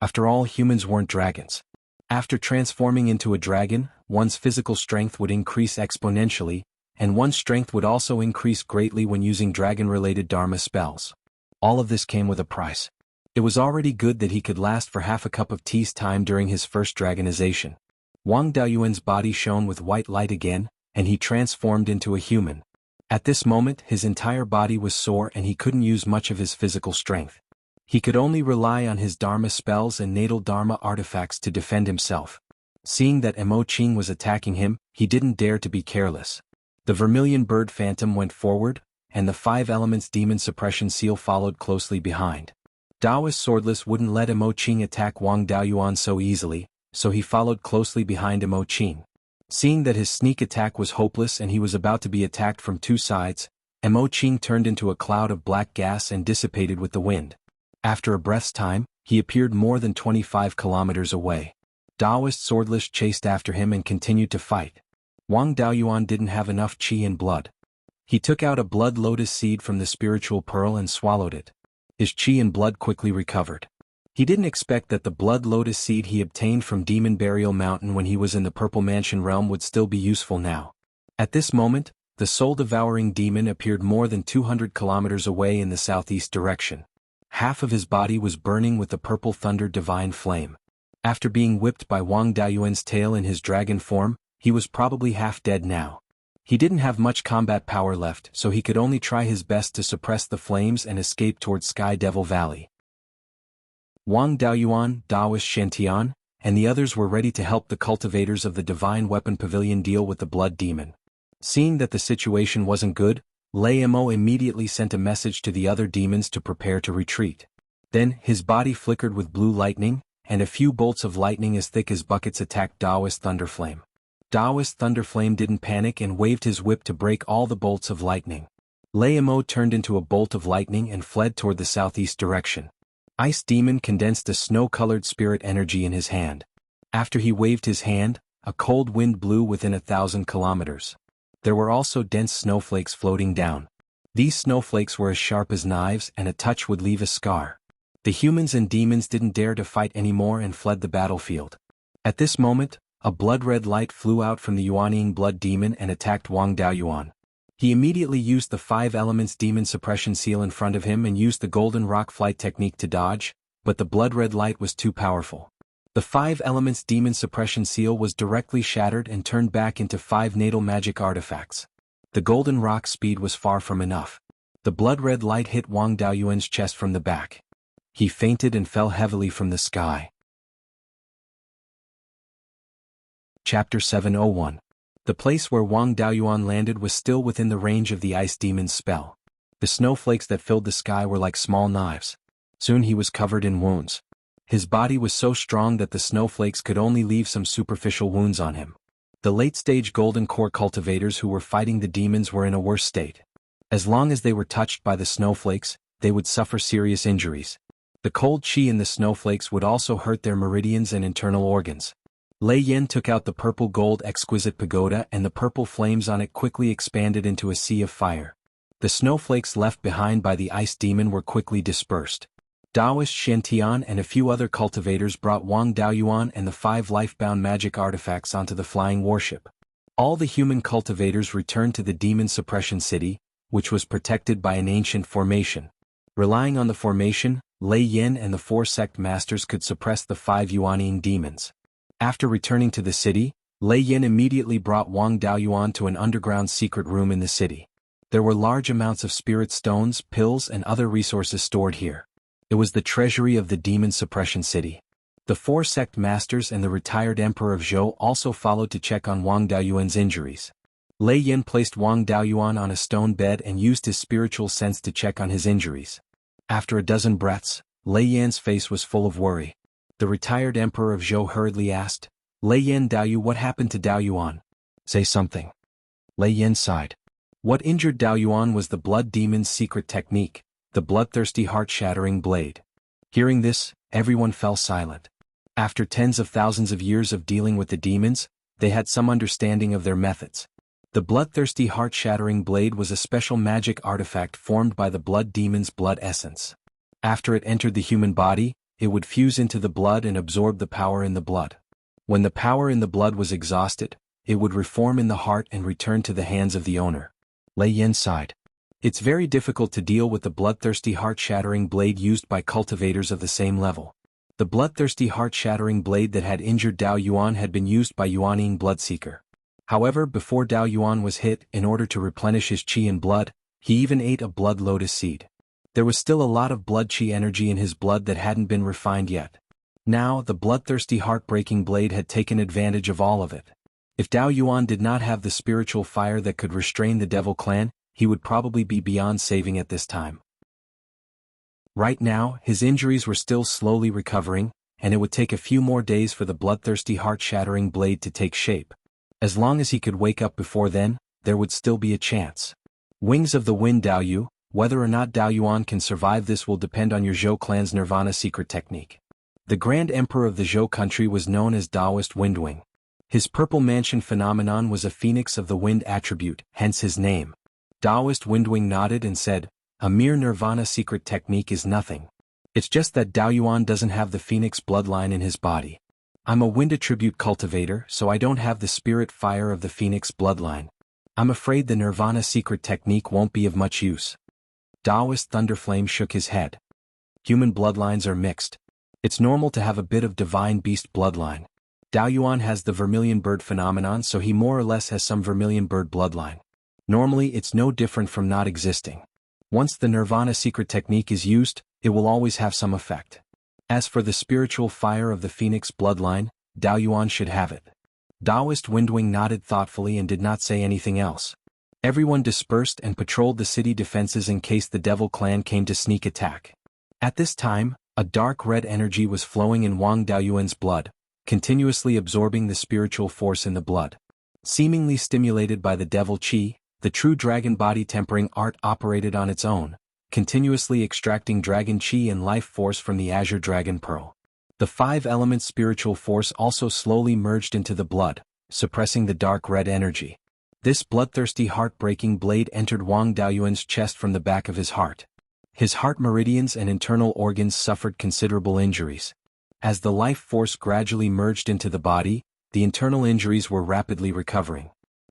S1: After all, humans weren't dragons. After transforming into a dragon, one's physical strength would increase exponentially, and one's strength would also increase greatly when using dragon-related dharma spells. All of this came with a price. It was already good that he could last for half a cup of tea's time during his first dragonization. Wang Daoyuan's body shone with white light again, and he transformed into a human. At this moment, his entire body was sore and he couldn't use much of his physical strength. He could only rely on his dharma spells and natal dharma artifacts to defend himself. Seeing that Mo Qing was attacking him, he didn't dare to be careless. The vermilion bird phantom went forward, and the 5 elements demon suppression seal followed closely behind. Daoist swordless wouldn't let Mo Qing attack Wang Daoyuan so easily, so he followed closely behind Mo Qing. Seeing that his sneak attack was hopeless and he was about to be attacked from 2 sides, Mo Qing turned into a cloud of black gas and dissipated with the wind. After a breath's time, he appeared more than 25 kilometers away. Daoist swordless chased after him and continued to fight. Wang Daoyuan didn't have enough qi and blood. He took out a blood lotus seed from the spiritual pearl and swallowed it. His qi and blood quickly recovered. He didn't expect that the blood lotus seed he obtained from Demon Burial Mountain when he was in the Purple Mansion realm would still be useful now. At this moment, the soul-devouring demon appeared more than 200 kilometers away in the southeast direction. Half of his body was burning with the purple thunder divine flame. After being whipped by Wang Daoyuan's tail in his dragon form, he was probably half dead now. He didn't have much combat power left, so he could only try his best to suppress the flames and escape towards Sky Devil Valley. Wang Daoyuan, Daoist Shantian, and the others were ready to help the cultivators of the Divine Weapon Pavilion deal with the Blood Demon. Seeing that the situation wasn't good, Lei Mo immediately sent a message to the other demons to prepare to retreat. Then, his body flickered with blue lightning, and a few bolts of lightning as thick as buckets attacked Daoist Thunderflame. Daoist Thunderflame didn't panic and waved his whip to break all the bolts of lightning. Lei Mo turned into a bolt of lightning and fled toward the southeast direction. Ice Demon condensed a snow-colored spirit energy in his hand. After he waved his hand, a cold wind blew within 1,000 kilometers. There were also dense snowflakes floating down. These snowflakes were as sharp as knives and a touch would leave a scar. The humans and demons didn't dare to fight anymore and fled the battlefield. At this moment, a blood-red light flew out from the Yuanying blood demon and attacked Wang Daoyuan. He immediately used the 5 elements demon suppression seal in front of him and used the golden rock flight technique to dodge, but the blood-red light was too powerful. The 5 elements demon suppression seal was directly shattered and turned back into 5 natal magic artifacts. The golden rock speed was far from enough. The blood-red light hit Wang Daoyuan's chest from the back. He fainted and fell heavily from the sky. Chapter 701. The place where Wang Daoyuan landed was still within the range of the ice demon's spell. The snowflakes that filled the sky were like small knives. Soon he was covered in wounds. His body was so strong that the snowflakes could only leave some superficial wounds on him. The late-stage golden core cultivators who were fighting the demons were in a worse state. As long as they were touched by the snowflakes, they would suffer serious injuries. The cold qi in the snowflakes would also hurt their meridians and internal organs. Lei Yen took out the purple gold exquisite pagoda and the purple flames on it quickly expanded into a sea of fire. The snowflakes left behind by the ice demon were quickly dispersed. Taoist Shen and a few other cultivators brought Wang Daoyuan and the 5 life-bound magic artifacts onto the flying warship. All the human cultivators returned to the demon suppression city, which was protected by an ancient formation. Relying on the formation, Lei Yin and the 4 sect masters could suppress the 5 Yuanine demons. After returning to the city, Lei Yin immediately brought Wang Daoyuan to an underground secret room in the city. There were large amounts of spirit stones, pills and other resources stored here. It was the treasury of the demon suppression city. The 4 sect masters and the retired emperor of Zhou also followed to check on Wang Daoyuan's injuries. Lei Yin placed Wang Daoyuan on a stone bed and used his spiritual sense to check on his injuries. After a dozen breaths, Lei Yan's face was full of worry. The retired emperor of Zhou hurriedly asked, "Lei Yan Daoyu, what happened to Daoyuan? Say something." Lei Yan sighed. What injured Daoyuan was the blood demon's secret technique, the bloodthirsty heart-shattering blade. Hearing this, everyone fell silent. After tens of thousands of years of dealing with the demons, they had some understanding of their methods. The bloodthirsty heart-shattering blade was a special magic artifact formed by the blood demon's blood essence. After it entered the human body, it would fuse into the blood and absorb the power in the blood. When the power in the blood was exhausted, it would reform in the heart and return to the hands of the owner. Lei Yin sighed. It's very difficult to deal with the bloodthirsty heart-shattering blade used by cultivators of the same level. The bloodthirsty heart-shattering blade that had injured Daoyuan had been used by Yuanine Bloodseeker. However, before Daoyuan was hit, in order to replenish his qi and blood, he even ate a blood lotus seed. There was still a lot of blood qi energy in his blood that hadn't been refined yet. Now, the bloodthirsty heart-breaking blade had taken advantage of all of it. If Daoyuan did not have the spiritual fire that could restrain the Devil Clan, he would probably be beyond saving at this time. Right now, his injuries were still slowly recovering, and it would take a few more days for the bloodthirsty heart-shattering blade to take shape. As long as he could wake up before then, there would still be a chance. Wings of the Wind Daoyu, whether or not Daoyuan can survive this will depend on your Zhou clan's Nirvana secret technique. The Grand Emperor of the Zhou country was known as Taoist Windwing. His purple mansion phenomenon was a phoenix of the wind attribute, hence his name. Taoist Windwing nodded and said, "A mere Nirvana secret technique is nothing. It's just that Daoyuan doesn't have the phoenix bloodline in his body. I'm a wind attribute cultivator, so I don't have the spirit fire of the phoenix bloodline. I'm afraid the Nirvana secret technique won't be of much use." Taoist Thunderflame shook his head. Human bloodlines are mixed. It's normal to have a bit of divine beast bloodline. Daoyuan has the vermilion bird phenomenon, so he more or less has some vermilion bird bloodline. Normally it's no different from not existing. Once the Nirvana secret technique is used, it will always have some effect. As for the spiritual fire of the phoenix bloodline, Daoyuan should have it. Taoist Windwing nodded thoughtfully and did not say anything else. Everyone dispersed and patrolled the city defenses in case the Devil Clan came to sneak attack. At this time, a dark red energy was flowing in Wang Daoyuan's blood, continuously absorbing the spiritual force in the blood. Seemingly stimulated by the devil qi, the true dragon body tempering art operated on its own, continuously extracting dragon qi and life force from the azure dragon pearl. The 5-element spiritual force also slowly merged into the blood, suppressing the dark red energy. This bloodthirsty heart-breaking blade entered Wang Daoyuan's chest from the back of his heart. His heart meridians and internal organs suffered considerable injuries. As the life force gradually merged into the body, the internal injuries were rapidly recovering.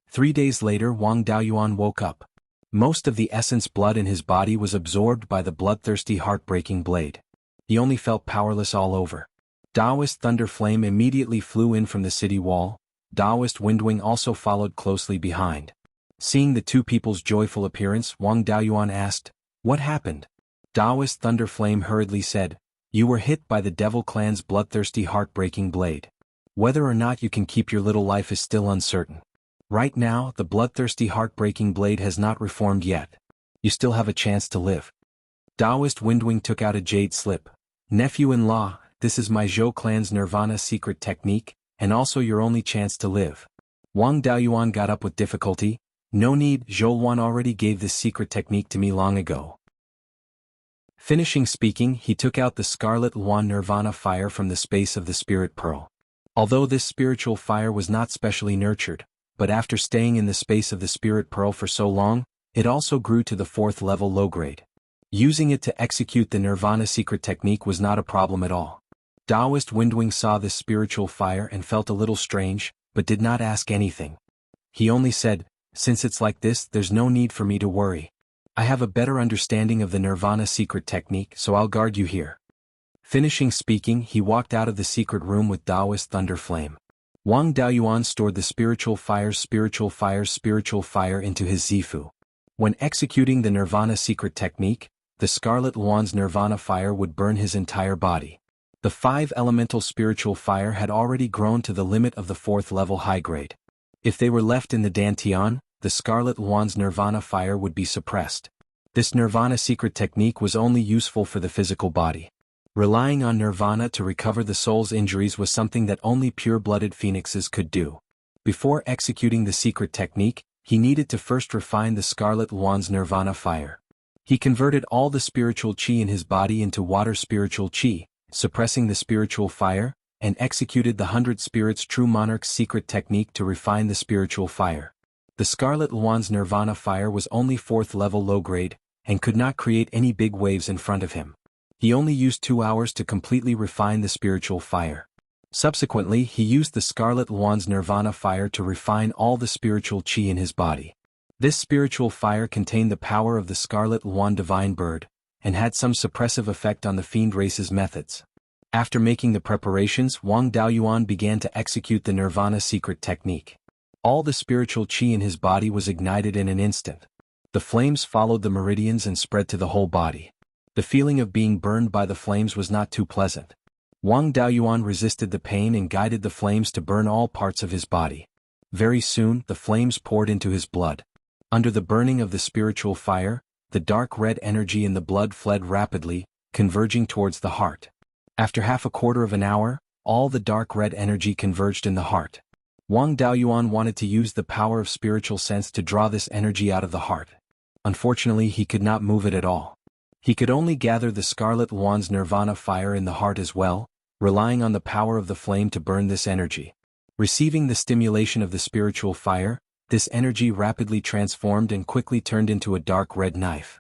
S1: 3 days later, Wang Daoyuan woke up. Most of the essence blood in his body was absorbed by the bloodthirsty heart-breaking blade. He only felt powerless all over. Taoist Thunderflame immediately flew in from the city wall. Taoist Windwing also followed closely behind. Seeing the two people's joyful appearance, Wang Daoyuan asked, "What happened?" Taoist Thunderflame hurriedly said, "You were hit by the Devil Clan's bloodthirsty heart-breaking blade. Whether or not you can keep your little life is still uncertain. Right now, the bloodthirsty heart-breaking blade has not reformed yet. You still have a chance to live." Taoist Windwing took out a jade slip. "Nephew-in-law, this is my Zhou clan's Nirvana secret technique, and also your only chance to live." Wang Daoyuan got up with difficulty. "No need, Zhou already gave this secret technique to me long ago." Finishing speaking, he took out the Scarlet Luan Nirvana fire from the space of the Spirit Pearl. Although this spiritual fire was not specially nurtured, but after staying in the space of the Spirit Pearl for so long, it also grew to the 4th level low grade. Using it to execute the Nirvana secret technique was not a problem at all. Taoist Windwing saw this spiritual fire and felt a little strange, but did not ask anything. He only said, "Since it's like this, there's no need for me to worry. I have a better understanding of the Nirvana secret technique, so I'll guard you here." Finishing speaking, he walked out of the secret room with Taoist thunder flame. Wang Daoyuan stored the spiritual fire into his Zifu. When executing the Nirvana secret technique, the Scarlet Luan's Nirvana fire would burn his entire body. The 5 elemental spiritual fire had already grown to the limit of the 4th level high grade. If they were left in the Dantian, the Scarlet Luan's Nirvana fire would be suppressed. This Nirvana secret technique was only useful for the physical body. Relying on Nirvana to recover the soul's injuries was something that only pure-blooded phoenixes could do. Before executing the secret technique, he needed to first refine the Scarlet Luan's Nirvana fire. He converted all the spiritual qi in his body into water spiritual qi, suppressing the spiritual fire, and executed the 100 Spirits True Monarch's secret technique to refine the spiritual fire. The Scarlet Luan's Nirvana fire was only 4th level low grade, and could not create any big waves in front of him. He only used 2 hours to completely refine the spiritual fire. Subsequently, he used the Scarlet Luan's Nirvana fire to refine all the spiritual qi in his body. This spiritual fire contained the power of the Scarlet Luan Divine Bird, and had some suppressive effect on the fiend race's methods. After making the preparations, Wang Daoyuan began to execute the Nirvana secret technique. All the spiritual qi in his body was ignited in an instant. The flames followed the meridians and spread to the whole body. The feeling of being burned by the flames was not too pleasant. Wang Daoyuan resisted the pain and guided the flames to burn all parts of his body. Very soon, the flames poured into his blood. Under the burning of the spiritual fire, the dark red energy in the blood fled rapidly, converging towards the heart. After half a quarter of an hour, all the dark red energy converged in the heart. Wang Daoyuan wanted to use the power of spiritual sense to draw this energy out of the heart. Unfortunately, he could not move it at all. He could only gather the Scarlet Luan's Nirvana fire in the heart as well, relying on the power of the flame to burn this energy. Receiving the stimulation of the spiritual fire, this energy rapidly transformed and quickly turned into a dark red knife.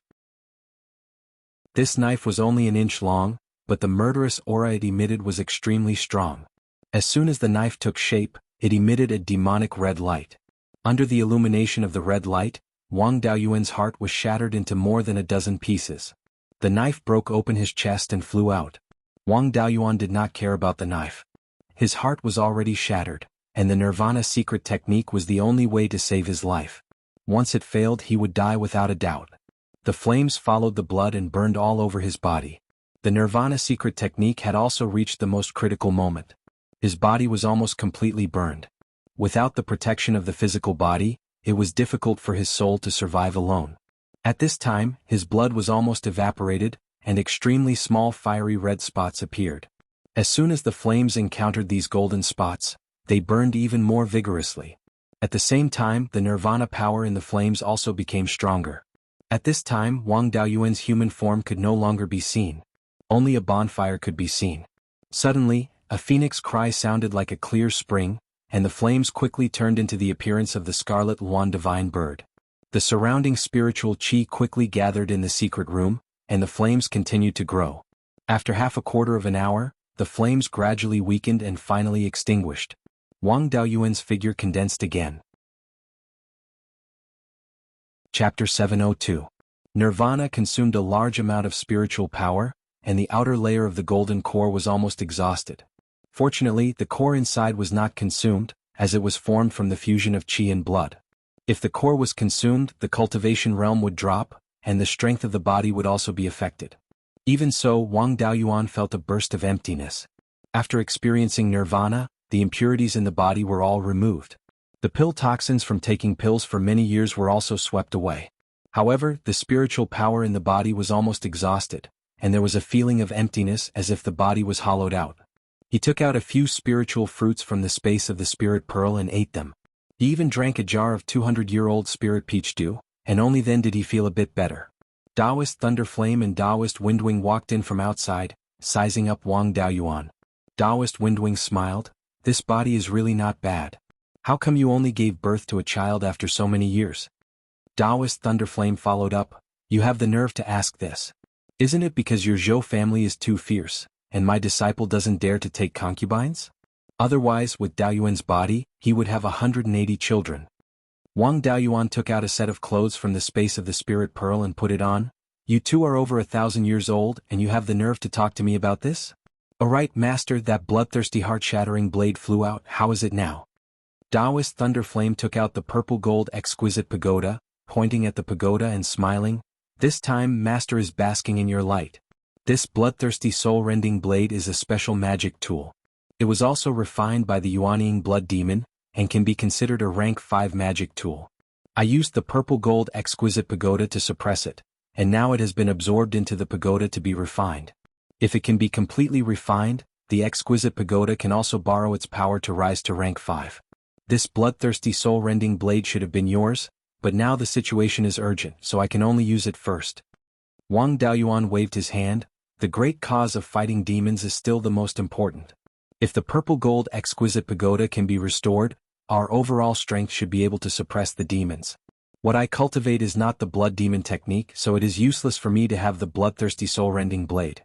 S1: This knife was only an inch long, but the murderous aura it emitted was extremely strong. As soon as the knife took shape, it emitted a demonic red light. Under the illumination of the red light, Wang Daoyuan's heart was shattered into more than a dozen pieces. The knife broke open his chest and flew out. Wang Daoyuan did not care about the knife. His heart was already shattered, and the Nirvana secret technique was the only way to save his life. Once it failed, he would die without a doubt. The flames followed the blood and burned all over his body. The Nirvana secret technique had also reached the most critical moment. His body was almost completely burned. Without the protection of the physical body, it was difficult for his soul to survive alone. At this time, his blood was almost evaporated, and extremely small fiery red spots appeared. As soon as the flames encountered these golden spots, they burned even more vigorously. At the same time, the Nirvana power in the flames also became stronger. At this time, Wang Daoyuan's human form could no longer be seen. Only a bonfire could be seen. Suddenly, a phoenix cry sounded like a clear spring, and the flames quickly turned into the appearance of the Scarlet Luan Divine Bird. The surrounding spiritual qi quickly gathered in the secret room, and the flames continued to grow. After half a quarter of an hour, the flames gradually weakened and finally extinguished. Wang Daoyuan's figure condensed again. Chapter 702. Nirvana consumed a large amount of spiritual power, and the outer layer of the golden core was almost exhausted. Fortunately, the core inside was not consumed, as it was formed from the fusion of qi and blood. If the core was consumed, the cultivation realm would drop, and the strength of the body would also be affected. Even so, Wang Daoyuan felt a burst of emptiness. After experiencing nirvana, the impurities in the body were all removed. The pill toxins from taking pills for many years were also swept away. However, the spiritual power in the body was almost exhausted, and there was a feeling of emptiness as if the body was hollowed out. He took out a few spiritual fruits from the space of the spirit pearl and ate them. He even drank a jar of 200-year-old spirit peach dew, and only then did he feel a bit better. Taoist Thunderflame and Taoist Windwing walked in from outside, sizing up Wang Daoyuan. Taoist Windwing smiled. "This body is really not bad. How come you only gave birth to a child after so many years?" Taoist Thunderflame followed up. "You have the nerve to ask this. Isn't it because your Zhou family is too fierce, and my disciple doesn't dare to take concubines? Otherwise, with Daoyuan's body, he would have 180 children. Wang Daoyuan took out a set of clothes from the space of the spirit pearl and put it on. You two are over 1,000 years old, and you have the nerve to talk to me about this? Alright, master, that bloodthirsty heart-shattering blade flew out. How is it now? Taoist Thunderflame took out the purple gold exquisite pagoda, pointing at the pagoda and smiling. This time, master is basking in your light. This bloodthirsty soul-rending blade is a special magic tool. It was also refined by the Yuanying blood demon, and can be considered a rank 5 magic tool. I used the purple gold exquisite pagoda to suppress it, and now it has been absorbed into the pagoda to be refined. If it can be completely refined, the exquisite pagoda can also borrow its power to rise to rank 5. This bloodthirsty soul-rending blade should have been yours, but now the situation is urgent, so I can only use it first. Wang Daoyuan waved his hand. The great cause of fighting demons is still the most important. If the purple gold exquisite pagoda can be restored, our overall strength should be able to suppress the demons. What I cultivate is not the blood demon technique, so it is useless for me to have the bloodthirsty soul-rending blade.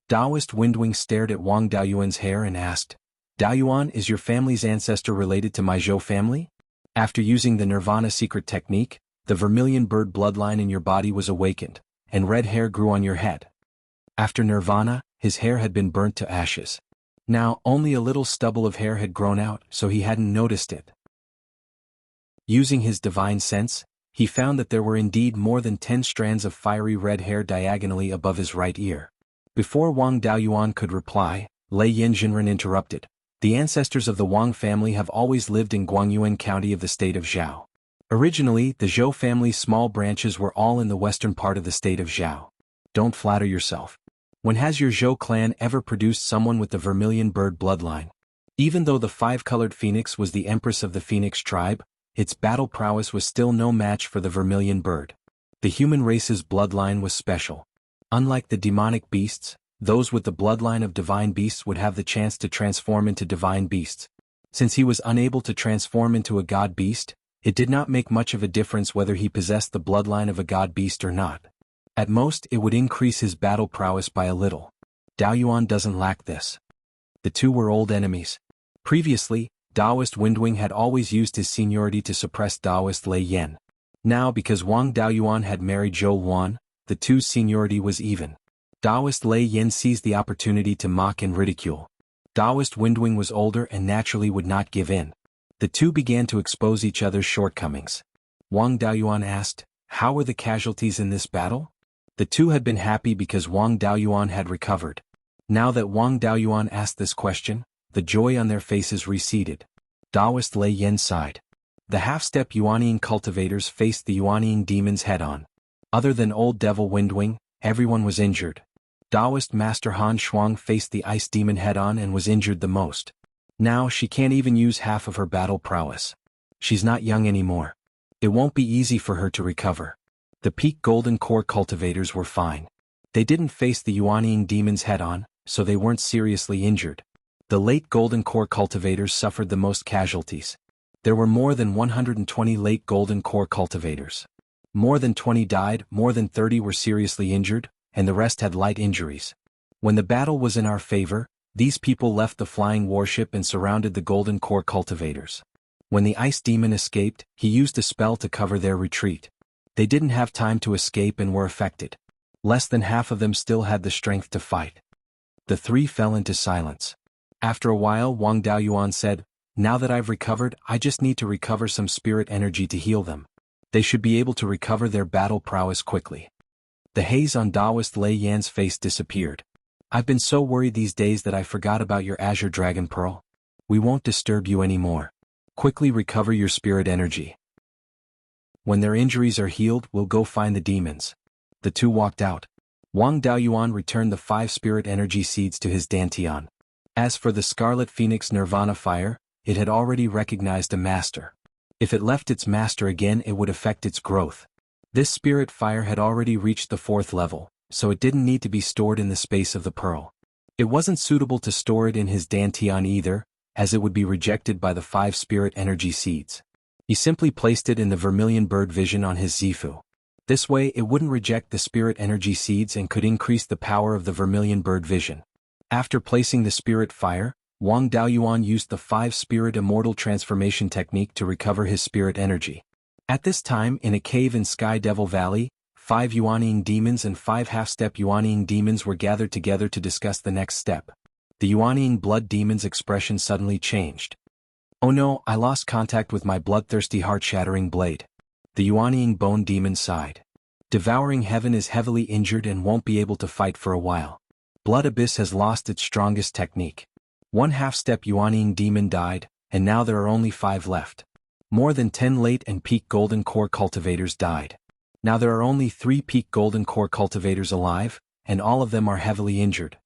S1: Taoist Windwing stared at Wang Daoyuan's hair and asked, Daoyuan, is your family's ancestor related to my Zhou family? After using the Nirvana secret technique, the vermilion bird bloodline in your body was awakened, and red hair grew on your head. After Nirvana, his hair had been burnt to ashes. Now, only a little stubble of hair had grown out, so he hadn't noticed it. Using his divine sense, he found that there were indeed more than 10 strands of fiery red hair diagonally above his right ear. Before Wang Daoyuan could reply, Lei Yanjinren interrupted. The ancestors of the Wang family have always lived in Guangyuan County of the state of Zhao. Originally, the Zhou family's small branches were all in the western part of the state of Zhao. Don't flatter yourself. When has your Zhou clan ever produced someone with the vermilion bird bloodline? Even though the 5-colored phoenix was the empress of the phoenix tribe, its battle prowess was still no match for the vermilion bird. The human race's bloodline was special. Unlike the demonic beasts, those with the bloodline of divine beasts would have the chance to transform into divine beasts. Since he was unable to transform into a god beast, it did not make much of a difference whether he possessed the bloodline of a god beast or not. At most, it would increase his battle prowess by a little. Daoyuan doesn't lack this. The two were old enemies. Previously, Taoist Windwing had always used his seniority to suppress Taoist Lei Yan. Now, because Wang Daoyuan had married Zhou Luan, the two's seniority was even. Taoist Lei Yan seized the opportunity to mock and ridicule. Taoist Windwing was older and naturally would not give in. The two began to expose each other's shortcomings. Wang Daoyuan asked, "How were the casualties in this battle?" The two had been happy because Wang Daoyuan had recovered. Now that Wang Daoyuan asked this question, the joy on their faces receded. Taoist Lei Yan sighed. The half-step Yuanying cultivators faced the Yuanying demons head-on. Other than old devil Windwing, everyone was injured. Taoist Master Han Shuang faced the ice demon head-on and was injured the most. Now she can't even use half of her battle prowess. She's not young anymore. It won't be easy for her to recover. The peak golden core cultivators were fine. They didn't face the Yuanying demons head-on, so they weren't seriously injured. The late golden core cultivators suffered the most casualties. There were more than 120 late golden core cultivators. More than 20 died, more than 30 were seriously injured, and the rest had light injuries. When the battle was in our favor, these people left the flying warship and surrounded the golden core cultivators. When the ice demon escaped, he used a spell to cover their retreat. They didn't have time to escape and were affected. Less than half of them still had the strength to fight. The three fell into silence. After a while, Wang Daoyuan said, "Now that I've recovered, I just need to recover some spirit energy to heal them. They should be able to recover their battle prowess quickly." The haze on Taoist Lei Yan's face disappeared. "I've been so worried these days that I forgot about your Azure Dragon Pearl. We won't disturb you anymore. Quickly recover your spirit energy. When their injuries are healed, we'll go find the demons." The two walked out. Wang Daoyuan returned the 5 spirit energy seeds to his dantian. As for the Scarlet Phoenix Nirvana fire, it had already recognized a master. If it left its master again, it would affect its growth. This spirit fire had already reached the 4th level, so it didn't need to be stored in the space of the pearl. It wasn't suitable to store it in his dantian either, as it would be rejected by the 5 spirit energy seeds. He simply placed it in the vermilion bird vision on his Zifu. This way it wouldn't reject the spirit energy seeds and could increase the power of the vermilion bird vision. After placing the spirit fire, Wang Daoyuan used the 5-spirit immortal transformation technique to recover his spirit energy. At this time, in a cave in Sky Devil Valley, 5 Yuanying demons and 5 half-step Yuanying demons were gathered together to discuss the next step. The Yuanying blood demon's expression suddenly changed. "Oh no, I lost contact with my bloodthirsty heart-shattering blade." The Yuanying bone demon sighed. "Devouring Heaven is heavily injured and won't be able to fight for a while. Blood Abyss has lost its strongest technique. 1 half-step Yuanying demon died, and now there are only 5 left. More than 10 late and peak golden core cultivators died. Now there are only 3 peak golden core cultivators alive, and all of them are heavily injured.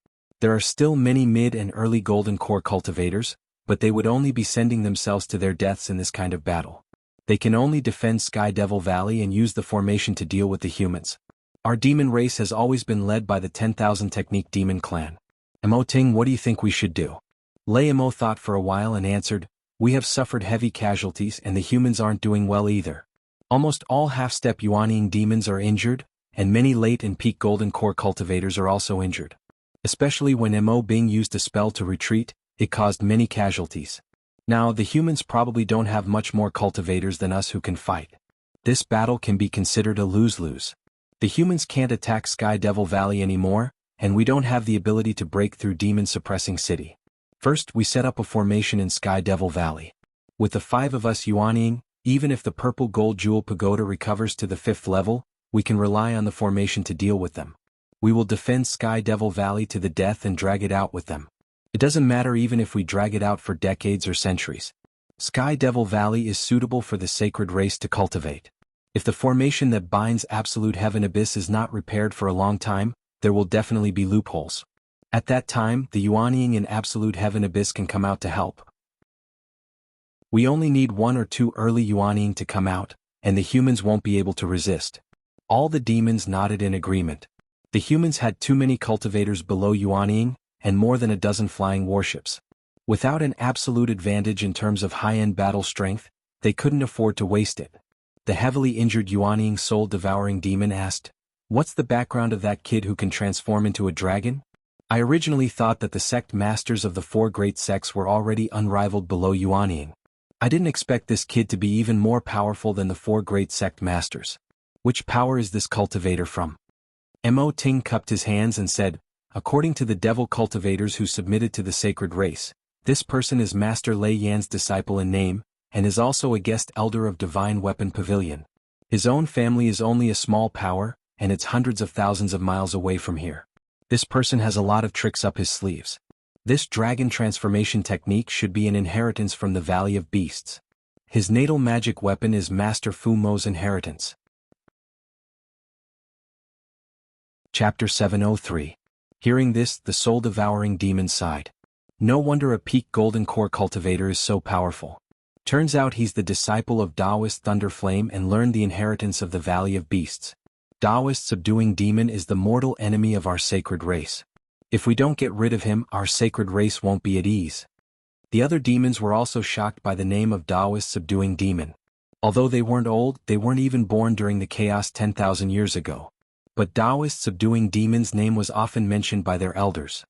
S1: There are still many mid and early golden core cultivators, but they would only be sending themselves to their deaths in this kind of battle. They can only defend Sky Devil Valley and use the formation to deal with the humans. Our demon race has always been led by the 10,000 Technique Demon Clan. Mo Ting, what do you think we should do?" Lei Mo thought for a while and answered, "We have suffered heavy casualties and the humans aren't doing well either. Almost all half-step Yuanying demons are injured, and many late and peak golden core cultivators are also injured. Especially when Mo Bing used a spell to retreat, it caused many casualties. Now the humans probably don't have much more cultivators than us who can fight. This battle can be considered a lose-lose. The humans can't attack Sky Devil Valley anymore, and we don't have the ability to break through demon-suppressing city. First, we set up a formation in Sky Devil Valley. With the 5 of us Yuanying, even if the purple gold jewel pagoda recovers to the 5th level, we can rely on the formation to deal with them. We will defend Sky Devil Valley to the death and drag it out with them. It doesn't matter even if we drag it out for decades or centuries. Sky Devil Valley is suitable for the sacred race to cultivate. If the formation that binds Absolute Heaven Abyss is not repaired for a long time, there will definitely be loopholes. At that time, the Yuanying in Absolute Heaven Abyss can come out to help. We only need 1 or 2 early Yuanying to come out, and the humans won't be able to resist." All the demons nodded in agreement. The humans had too many cultivators below Yuanying, and more than a dozen flying warships. Without an absolute advantage in terms of high-end battle strength, they couldn't afford to waste it. The heavily injured Yuanying soul-devouring demon asked, "What's the background of that kid who can transform into a dragon? I originally thought that the sect masters of the 4 great sects were already unrivaled below Yuanying. I didn't expect this kid to be even more powerful than the 4 great sect masters. Which power is this cultivator from?" Mo Ting cupped his hands and said, "According to the devil cultivators who submitted to the sacred race, this person is Master Lei Yan's disciple in name, and is also a guest elder of Divine Weapon Pavilion. His own family is only a small power, and it's hundreds of thousands of miles away from here. This person has a lot of tricks up his sleeves. This dragon transformation technique should be an inheritance from the Valley of Beasts. His natal magic weapon is Master Fu Mo's inheritance." Chapter 703. Hearing this, the soul-devouring demon sighed. "No wonder a peak golden core cultivator is so powerful. Turns out he's the disciple of Taoist Thunderflame and learned the inheritance of the Valley of Beasts. Taoist subduing demon is the mortal enemy of our sacred race. If we don't get rid of him, our sacred race won't be at ease." The other demons were also shocked by the name of Taoist subduing demon. Although they weren't old, they weren't even born during the chaos 10,000 years ago. But Taoist subduing demon's name was often mentioned by their elders.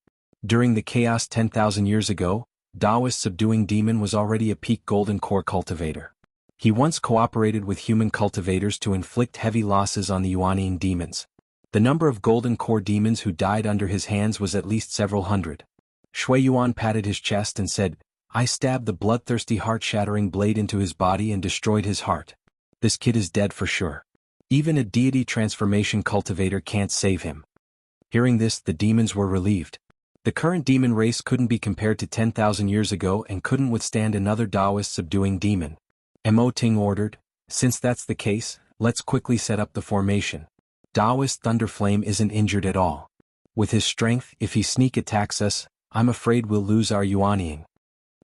S1: During the chaos 10,000 years ago, Taoist subduing demon was already a peak golden core cultivator. He once cooperated with human cultivators to inflict heavy losses on the Yuanying demons. The number of golden core demons who died under his hands was at least several hundred. Shui Yuan patted his chest and said, "I stabbed the bloodthirsty heart-shattering blade into his body and destroyed his heart. This kid is dead for sure. Even a deity transformation cultivator can't save him." Hearing this, the demons were relieved. The current demon race couldn't be compared to 10,000 years ago and couldn't withstand another Taoist subduing demon. Mo Ting ordered, "Since that's the case, let's quickly set up the formation. Taoist Thunderflame isn't injured at all. With his strength, if he sneak attacks us, I'm afraid we'll lose our Yuanying."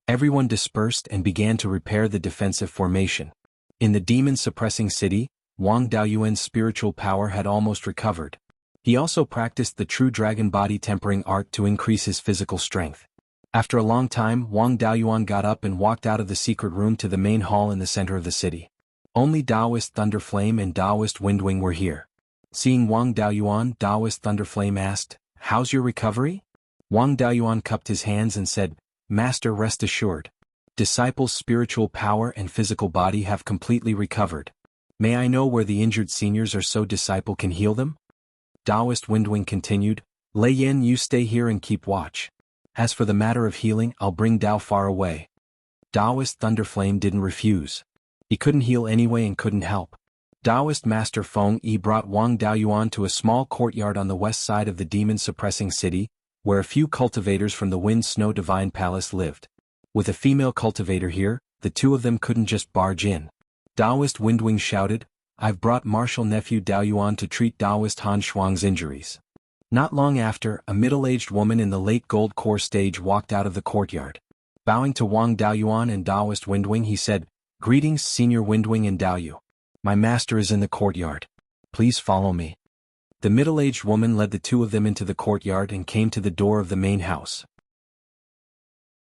S1: Everyone dispersed and began to repair the defensive formation. In the demon-suppressing city, Wang Daoyuan's spiritual power had almost recovered. He also practiced the true dragon body tempering art to increase his physical strength. After a long time, Wang Daoyuan got up and walked out of the secret room to the main hall in the center of the city. Only Taoist Thunderflame and Taoist Windwing were here. Seeing Wang Daoyuan, Taoist Thunderflame asked, "How's your recovery?" Wang Daoyuan cupped his hands and said, "Master, rest assured. Disciple's spiritual power and physical body have completely recovered. May I know where the injured seniors are so disciple can heal them?" Taoist Windwing continued, "Lei Yin, you stay here and keep watch. As for the matter of healing, I'll bring Dao far away." Taoist Thunderflame didn't refuse. He couldn't heal anyway and couldn't help. Taoist Master Feng Yi brought Wang Daoyuan to a small courtyard on the west side of the demon-suppressing city, where a few cultivators from the Wind Snow Divine Palace lived. With a female cultivator here, the two of them couldn't just barge in. Taoist Windwing shouted, "I've brought martial nephew Daoyuan to treat Taoist Han Shuang's injuries." Not long after, a middle-aged woman in the late gold core stage walked out of the courtyard. Bowing to Wang Daoyuan and Taoist Windwing, he said, "Greetings, Senior Windwing and Daoyu. My master is in the courtyard. Please follow me." The middle-aged woman led the two of them into the courtyard and came to the door of the main house.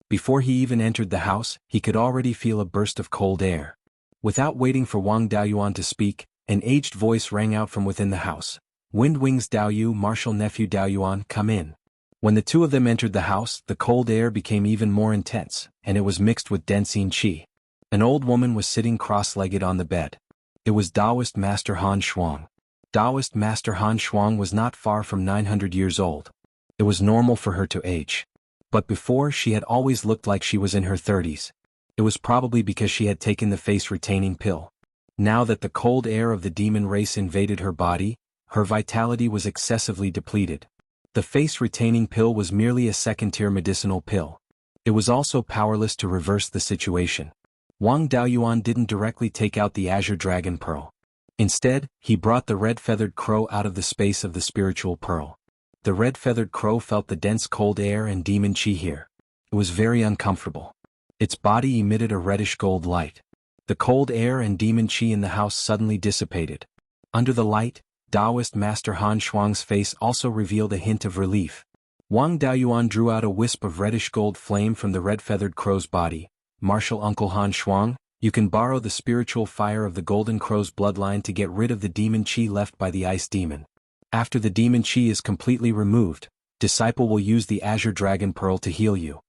S1: Before he even entered the house, he could already feel a burst of cold air. Without waiting for Wang Daoyuan to speak, an aged voice rang out from within the house. "Windwing's Daoyu, martial nephew Daoyuan, come in." When the two of them entered the house, the cold air became even more intense, and it was mixed with Densin Qi. An old woman was sitting cross-legged on the bed. It was Taoist Master Han Shuang. Taoist Master Han Shuang was not far from 900 years old. It was normal for her to age. But before, she had always looked like she was in her 30s. It was probably because she had taken the face-retaining pill. Now that the cold air of the demon race invaded her body, her vitality was excessively depleted. The face-retaining pill was merely a second-tier medicinal pill. It was also powerless to reverse the situation. Wang Daoyuan didn't directly take out the Azure Dragon Pearl. Instead, he brought the red-feathered crow out of the space of the spiritual pearl. The red-feathered crow felt the dense cold air and demon chi here. It was very uncomfortable. Its body emitted a reddish-gold light. The cold air and demon chi in the house suddenly dissipated. Under the light, Taoist Master Han Shuang's face also revealed a hint of relief. Wang Daoyuan drew out a wisp of reddish-gold flame from the red-feathered crow's body. "Martial Uncle Han Shuang, you can borrow the spiritual fire of the Golden Crow's bloodline to get rid of the demon chi left by the Ice Demon. After the demon chi is completely removed, Disciple will use the Azure Dragon Pearl to heal you."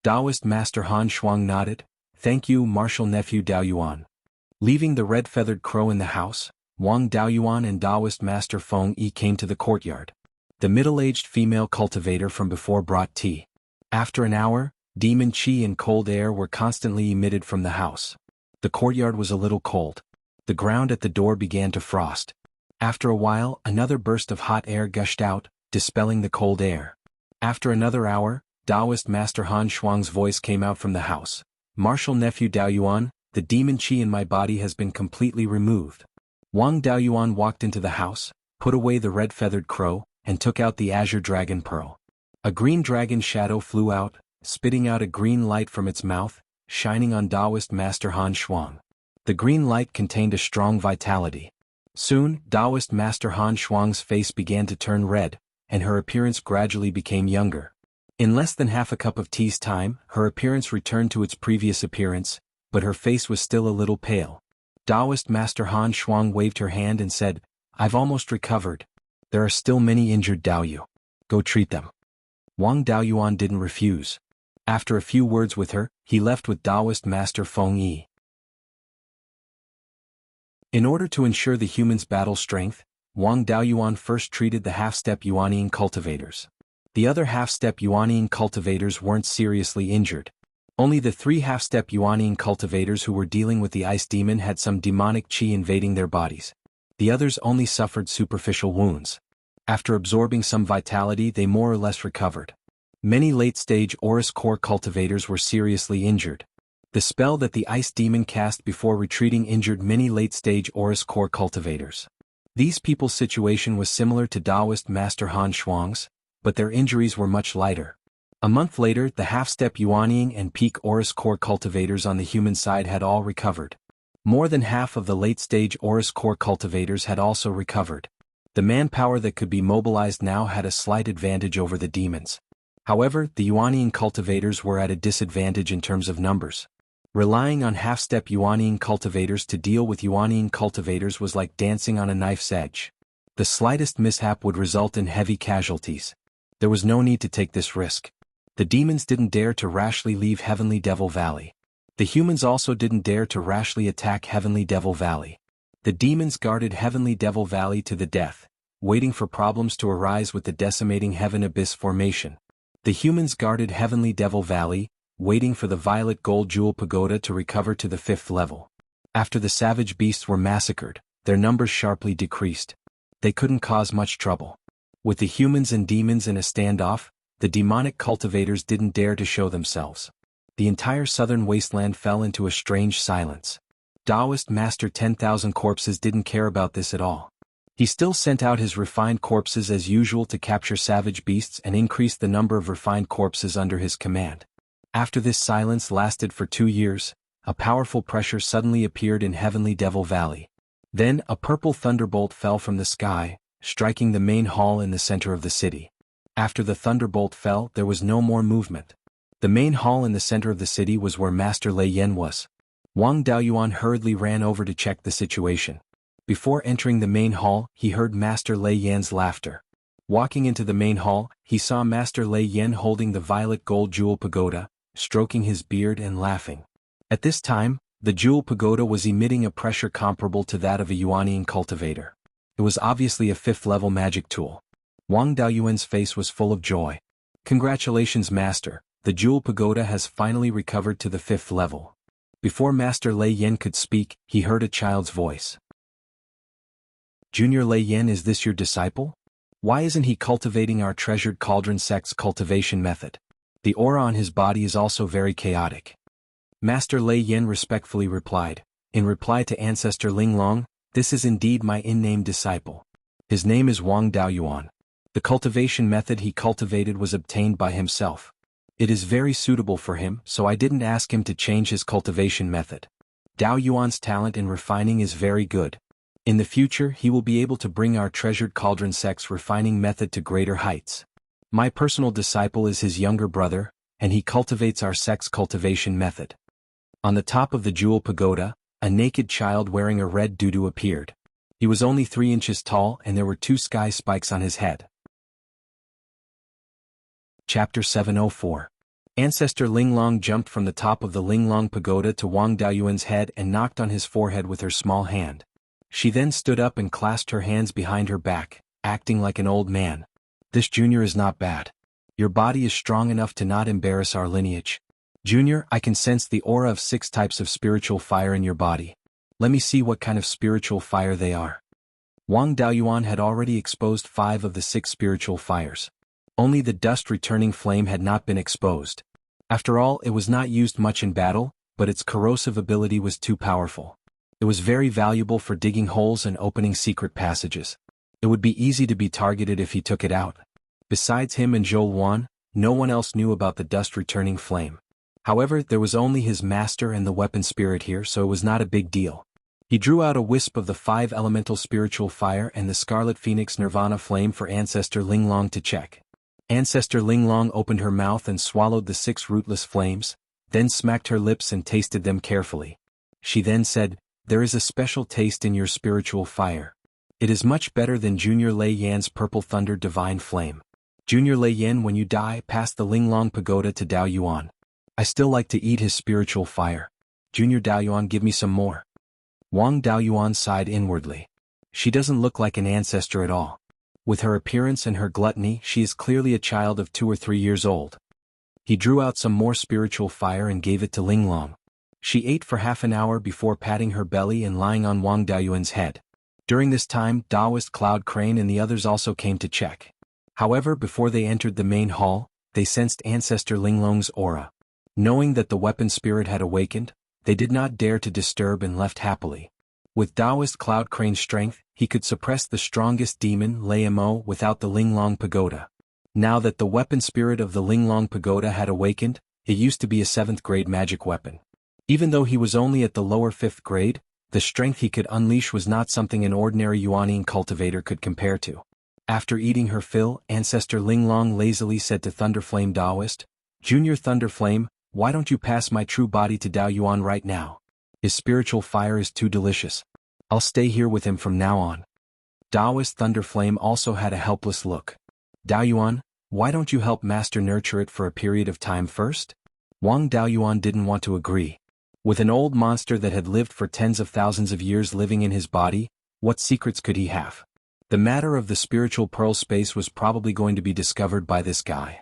S1: Taoist Master Han Shuang nodded, "Thank you, martial nephew Daoyuan." Leaving the red-feathered crow in the house, Wang Daoyuan and Taoist Master Feng Yi came to the courtyard. The middle-aged female cultivator from before brought tea. After an hour, demon chi and cold air were constantly emitted from the house. The courtyard was a little cold. The ground at the door began to frost. After a while, another burst of hot air gushed out, dispelling the cold air. After another hour, Taoist Master Han Shuang's voice came out from the house. "Martial nephew Daoyuan, the demon chi in my body has been completely removed." Wang Daoyuan walked into the house, put away the red-feathered crow, and took out the Azure Dragon Pearl. A green dragon shadow flew out, spitting out a green light from its mouth, shining on Taoist Master Han Shuang. The green light contained a strong vitality. Soon, Taoist Master Han Shuang's face began to turn red, and her appearance gradually became younger. In less than half a cup of tea's time, her appearance returned to its previous appearance, but her face was still a little pale. Taoist Master Han Shuang waved her hand and said, "I've almost recovered. There are still many injured Daoyu. Go treat them." Wang Daoyuan didn't refuse. After a few words with her, he left with Taoist Master Feng Yi. In order to ensure the humans' battle strength, Wang Daoyuan first treated the half-step Yuanian cultivators. The other half-step Yuanian cultivators weren't seriously injured. Only the 3 half-step Yuanian cultivators who were dealing with the Ice Demon had some demonic chi invading their bodies. The others only suffered superficial wounds. After absorbing some vitality, they more or less recovered. Many late-stage Aurus Core cultivators were seriously injured. The spell that the Ice Demon cast before retreating injured many late-stage Aurus Core cultivators. These people's situation was similar to Taoist Master Han Shuang's, but their injuries were much lighter. A month later, the half-step Yuanian and peak Aurus Core cultivators on the human side had all recovered. More than half of the late-stage Aurus Core cultivators had also recovered. The manpower that could be mobilized now had a slight advantage over the demons. However, the Yuanian cultivators were at a disadvantage in terms of numbers. Relying on half-step Yuanian cultivators to deal with Yuanian cultivators was like dancing on a knife's edge. The slightest mishap would result in heavy casualties. There was no need to take this risk. The demons didn't dare to rashly leave Heavenly Devil Valley. The humans also didn't dare to rashly attack Heavenly Devil Valley. The demons guarded Heavenly Devil Valley to the death, waiting for problems to arise with the decimating Heaven Abyss formation. The humans guarded Heavenly Devil Valley, waiting for the Violet Gold Jewel Pagoda to recover to the 5th level. After the savage beasts were massacred, their numbers sharply decreased. They couldn't cause much trouble. With the humans and demons in a standoff, the demonic cultivators didn't dare to show themselves. The entire southern wasteland fell into a strange silence. Taoist Master 10,000 Corpses didn't care about this at all. He still sent out his refined corpses as usual to capture savage beasts and increase the number of refined corpses under his command. After this silence lasted for 2 years, a powerful pressure suddenly appeared in Heavenly Devil Valley. Then a purple thunderbolt fell from the sky, striking the main hall in the center of the city. After the thunderbolt fell, there was no more movement. The main hall in the center of the city was where Master Lei Yan was. Wang Daoyuan hurriedly ran over to check the situation. Before entering the main hall, he heard Master Lei Yan's laughter. Walking into the main hall, he saw Master Lei Yan holding the Violet Gold Jewel Pagoda, stroking his beard and laughing. At this time, the Jewel Pagoda was emitting a pressure comparable to that of a Yuanian cultivator. It was obviously a 5th-level magic tool. Wang Daoyuan's face was full of joy. "Congratulations, Master, the Jewel Pagoda has finally recovered to the 5th level." Before Master Lei Yan could speak, he heard a child's voice. "Junior Lei Yan, is this your disciple? Why isn't he cultivating our treasured cauldron sect's cultivation method? The aura on his body is also very chaotic." Master Lei Yan respectfully replied, in reply to Ancestor Linglong, "This is indeed my in-name disciple. His name is Wang Daoyuan. The cultivation method he cultivated was obtained by himself. It is very suitable for him, so I didn't ask him to change his cultivation method. Daoyuan's talent in refining is very good. In the future he will be able to bring our treasured cauldron sect's refining method to greater heights. My personal disciple is his younger brother, and he cultivates our sect's cultivation method." On the top of the Jewel Pagoda, a naked child wearing a red tutu appeared. He was only 3 inches tall and there were 2 sky spikes on his head. Chapter 704. Ancestor Linglong jumped from the top of the Linglong Pagoda to Wang Daoyuan's head and knocked on his forehead with her small hand. She then stood up and clasped her hands behind her back, acting like an old man. "This junior is not bad. Your body is strong enough to not embarrass our lineage. Junior, I can sense the aura of 6 types of spiritual fire in your body. Let me see what kind of spiritual fire they are." Wang Daoyuan had already exposed 5 of the 6 spiritual fires. Only the dust-returning flame had not been exposed. After all, it was not used much in battle, but its corrosive ability was too powerful. It was very valuable for digging holes and opening secret passages. It would be easy to be targeted if he took it out. Besides him and Zhou Wan, no one else knew about the dust-returning flame. However, there was only his master and the weapon spirit here, so it was not a big deal. He drew out a wisp of the 5 elemental spiritual fire and the Scarlet Phoenix Nirvana flame for Ancestor Linglong to check. Ancestor Linglong opened her mouth and swallowed the 6 rootless flames, then smacked her lips and tasted them carefully. She then said, "There is a special taste in your spiritual fire. It is much better than Junior Lei Yan's Purple Thunder Divine Flame. Junior Lei Yan, when you die, pass the Linglong Pagoda to Daoyuan. I still like to eat his spiritual fire. Junior Daoyuan, give me some more." Wang Daoyuan sighed inwardly. She doesn't look like an ancestor at all. With her appearance and her gluttony, she is clearly a child of 2 or 3 years old. He drew out some more spiritual fire and gave it to Linglong. She ate for half an hour before patting her belly and lying on Wang Daoyuan's head. During this time, Taoist Cloud Crane and the others also came to check. However, before they entered the main hall, they sensed Ancestor Linglong's aura. Knowing that the weapon spirit had awakened, they did not dare to disturb and left happily. With Taoist Cloud Crane's strength, he could suppress the strongest demon, Lei Mo, without the Linglong Pagoda. Now that the weapon spirit of the Linglong Pagoda had awakened, it used to be a 7th grade magic weapon. Even though he was only at the lower 5th grade, the strength he could unleash was not something an ordinary Yuanian cultivator could compare to. After eating her fill, Ancestor Linglong lazily said to Thunderflame Taoist, "Junior Thunderflame, why don't you pass my true body to Daoyuan right now? His spiritual fire is too delicious. I'll stay here with him from now on. Daoist Thunderflame also had a helpless look. Daoyuan, why don't you help Master nurture it for a period of time first? Wang Daoyuan didn't want to agree. With an old monster that had lived for tens of thousands of years living in his body, what secrets could he have? The matter of the spiritual pearl space was probably going to be discovered by this guy.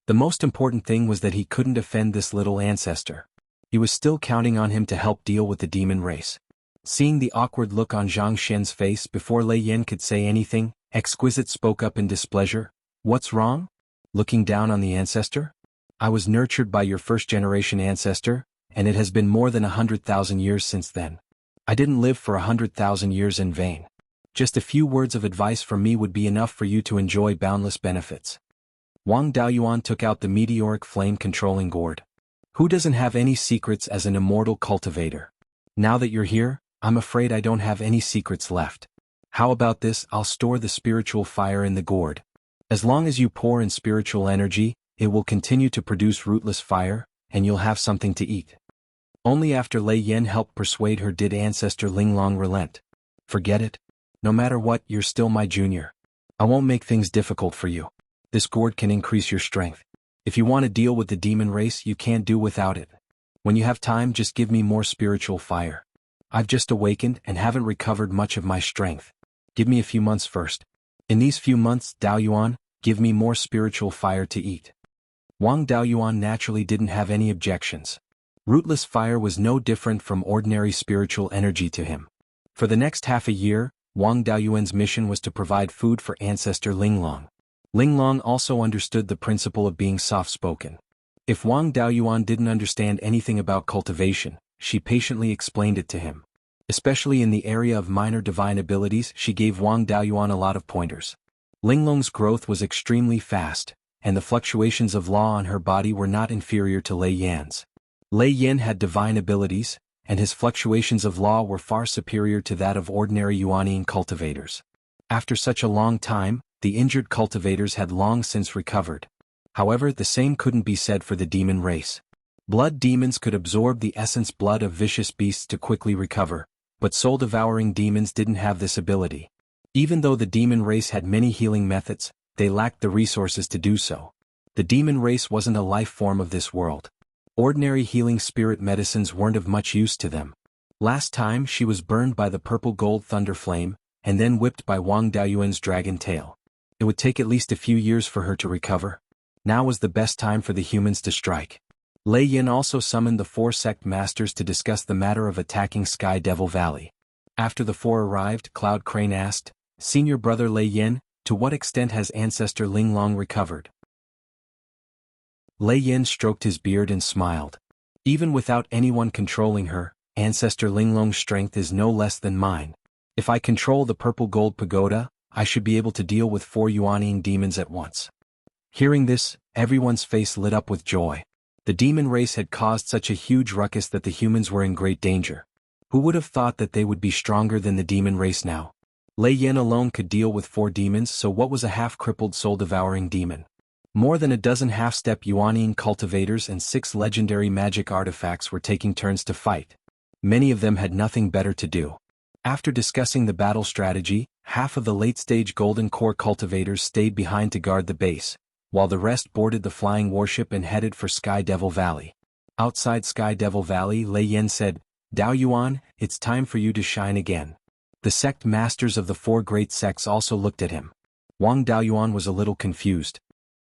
S1: The most important thing was that he couldn't offend this little ancestor. He was still counting on him to help deal with the demon race. Seeing the awkward look on Zhang Shen's face before Lei Yan could say anything, Exquisite spoke up in displeasure. What's wrong? Looking down on the ancestor? I was nurtured by your first-generation ancestor, and it has been more than 100,000 years since then. I didn't live for 100,000 years in vain. Just a few words of advice from me would be enough for you to enjoy boundless benefits. Wang Daoyuan took out the meteoric flame-controlling gourd. Who doesn't have any secrets as an immortal cultivator? Now that you're here, I'm afraid I don't have any secrets left. How about this? I'll store the spiritual fire in the gourd. As long as you pour in spiritual energy, it will continue to produce rootless fire, and you'll have something to eat. Only after Lei Yan helped persuade her did Ancestor Linglong relent. Forget it. No matter what, you're still my junior. I won't make things difficult for you. This gourd can increase your strength. If you want to deal with the demon race, you can't do without it. When you have time, just give me more spiritual fire. I've just awakened and haven't recovered much of my strength. Give me a few months first. In these few months, Daoyuan, give me more spiritual fire to eat. Wang Daoyuan naturally didn't have any objections. Rootless fire was no different from ordinary spiritual energy to him. For the next half a year, Wang Daoyuan's mission was to provide food for Ancestor Linglong. Linglong also understood the principle of being soft-spoken. If Wang Daoyuan didn't understand anything about cultivation, she patiently explained it to him. Especially in the area of minor divine abilities, she gave Wang Daoyuan a lot of pointers. Linglong's growth was extremely fast, and the fluctuations of law on her body were not inferior to Lei Yan's. Lei Yan had divine abilities, and his fluctuations of law were far superior to that of ordinary Yuanian cultivators. After such a long time, the injured cultivators had long since recovered. However, the same couldn't be said for the demon race. Blood demons could absorb the essence blood of vicious beasts to quickly recover, but soul-devouring demons didn't have this ability. Even though the demon race had many healing methods, they lacked the resources to do so. The demon race wasn't a life form of this world. Ordinary healing spirit medicines weren't of much use to them. Last time she was burned by the purple gold thunder flame, and then whipped by Wang Daoyuan's dragon tail. It would take at least a few years for her to recover. Now was the best time for the humans to strike. Lei Yan also summoned the 4 sect masters to discuss the matter of attacking Sky Devil Valley. After the 4 arrived, Cloud Crane asked, "Senior brother Lei Yan, to what extent has Ancestor Linglong recovered?" Lei Yan stroked his beard and smiled. Even without anyone controlling her, Ancestor Linglong's strength is no less than mine. If I control the purple gold pagoda, I should be able to deal with 4 Yuanian demons at once. Hearing this, everyone's face lit up with joy. The demon race had caused such a huge ruckus that the humans were in great danger. Who would have thought that they would be stronger than the demon race now? Lei Yan alone could deal with 4 demons, so what was a half-crippled soul-devouring demon? More than a dozen half-step Yuanian cultivators and 6 legendary magic artifacts were taking turns to fight. Many of them had nothing better to do. After discussing the battle strategy, half of the late-stage Golden Core cultivators stayed behind to guard the base, while the rest boarded the flying warship and headed for Sky Devil Valley. Outside Sky Devil Valley, Lei Yan said, "Daoyuan, it's time for you to shine again." The sect masters of the 4 great sects also looked at him. Wang Daoyuan was a little confused.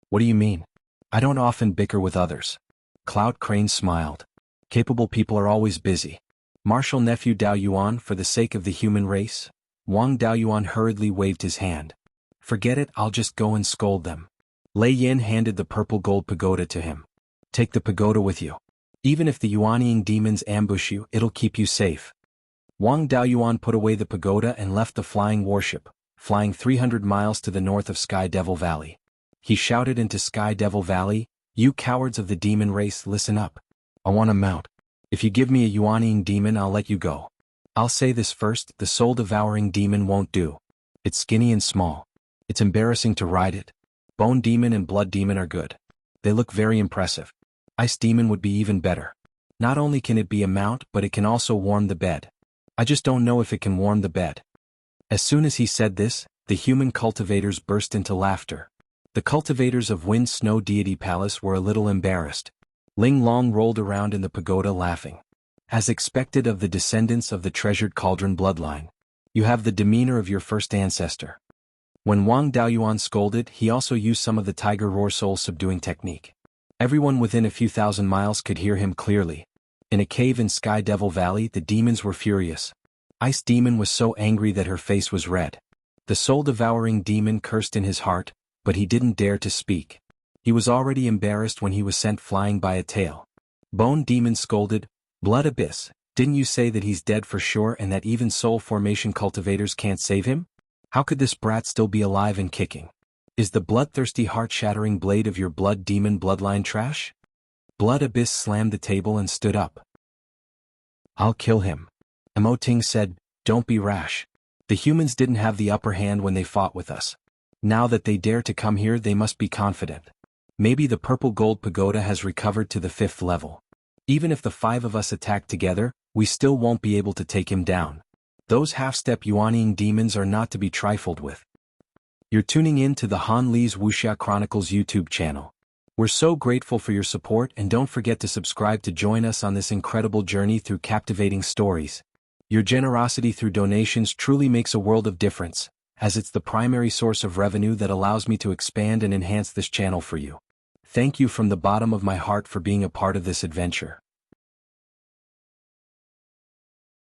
S1: "What do you mean? I don't often bicker with others." Cloud Crane smiled. "Capable people are always busy. Martial nephew Daoyuan, for the sake of the human race?" Wang Daoyuan hurriedly waved his hand. "Forget it, I'll just go and scold them." Lei Yan handed the purple gold pagoda to him. "Take the pagoda with you. Even if the Yuanian demons ambush you, it'll keep you safe." Wang Daoyuan put away the pagoda and left the flying warship, flying 300 miles to the north of Sky Devil Valley. He shouted into Sky Devil Valley, "You cowards of the demon race, listen up. I want to mount. If you give me a Yuanian demon, I'll let you go. I'll say this first, the soul-devouring demon won't do. It's skinny and small. It's embarrassing to ride it. Bone demon and blood demon are good. They look very impressive. Ice demon would be even better. Not only can it be a mount, but it can also warm the bed. I just don't know if it can warm the bed. As soon as he said this, the human cultivators burst into laughter. The cultivators of Wind Snow Deity Palace were a little embarrassed. Ling Long rolled around in the pagoda laughing. As expected of the descendants of the treasured cauldron bloodline, you have the demeanor of your first ancestor. When Wang Daoyuan scolded, he also used some of the tiger roar soul subduing technique. Everyone within a few thousand miles could hear him clearly. In a cave in Sky Devil Valley, the demons were furious. Ice Demon was so angry that her face was red. The soul-devouring demon cursed in his heart, but he didn't dare to speak. He was already embarrassed when he was sent flying by a tail. Bone Demon scolded, "Blood Abyss, didn't you say that he's dead for sure and that even soul formation cultivators can't save him? How could this brat still be alive and kicking? Is the bloodthirsty heart-shattering blade of your blood demon bloodline trash?" Blood Abyss slammed the table and stood up. "I'll kill him." Emoting said, "Don't be rash. The humans didn't have the upper hand when they fought with us. Now that they dare to come here, they must be confident. Maybe the purple gold pagoda has recovered to the 5th level. Even if the 5 of us attack together, we still won't be able to take him down. Those half-step Yuanying demons are not to be trifled with." You're tuning in to the Han Li's Wuxia Chronicles YouTube channel. We're so grateful for your support, and don't forget to subscribe to join us on this incredible journey through captivating stories. Your generosity through donations truly makes a world of difference, as it's the primary source of revenue that allows me to expand and enhance this channel for you. Thank you from the bottom of my heart for being a part of this adventure.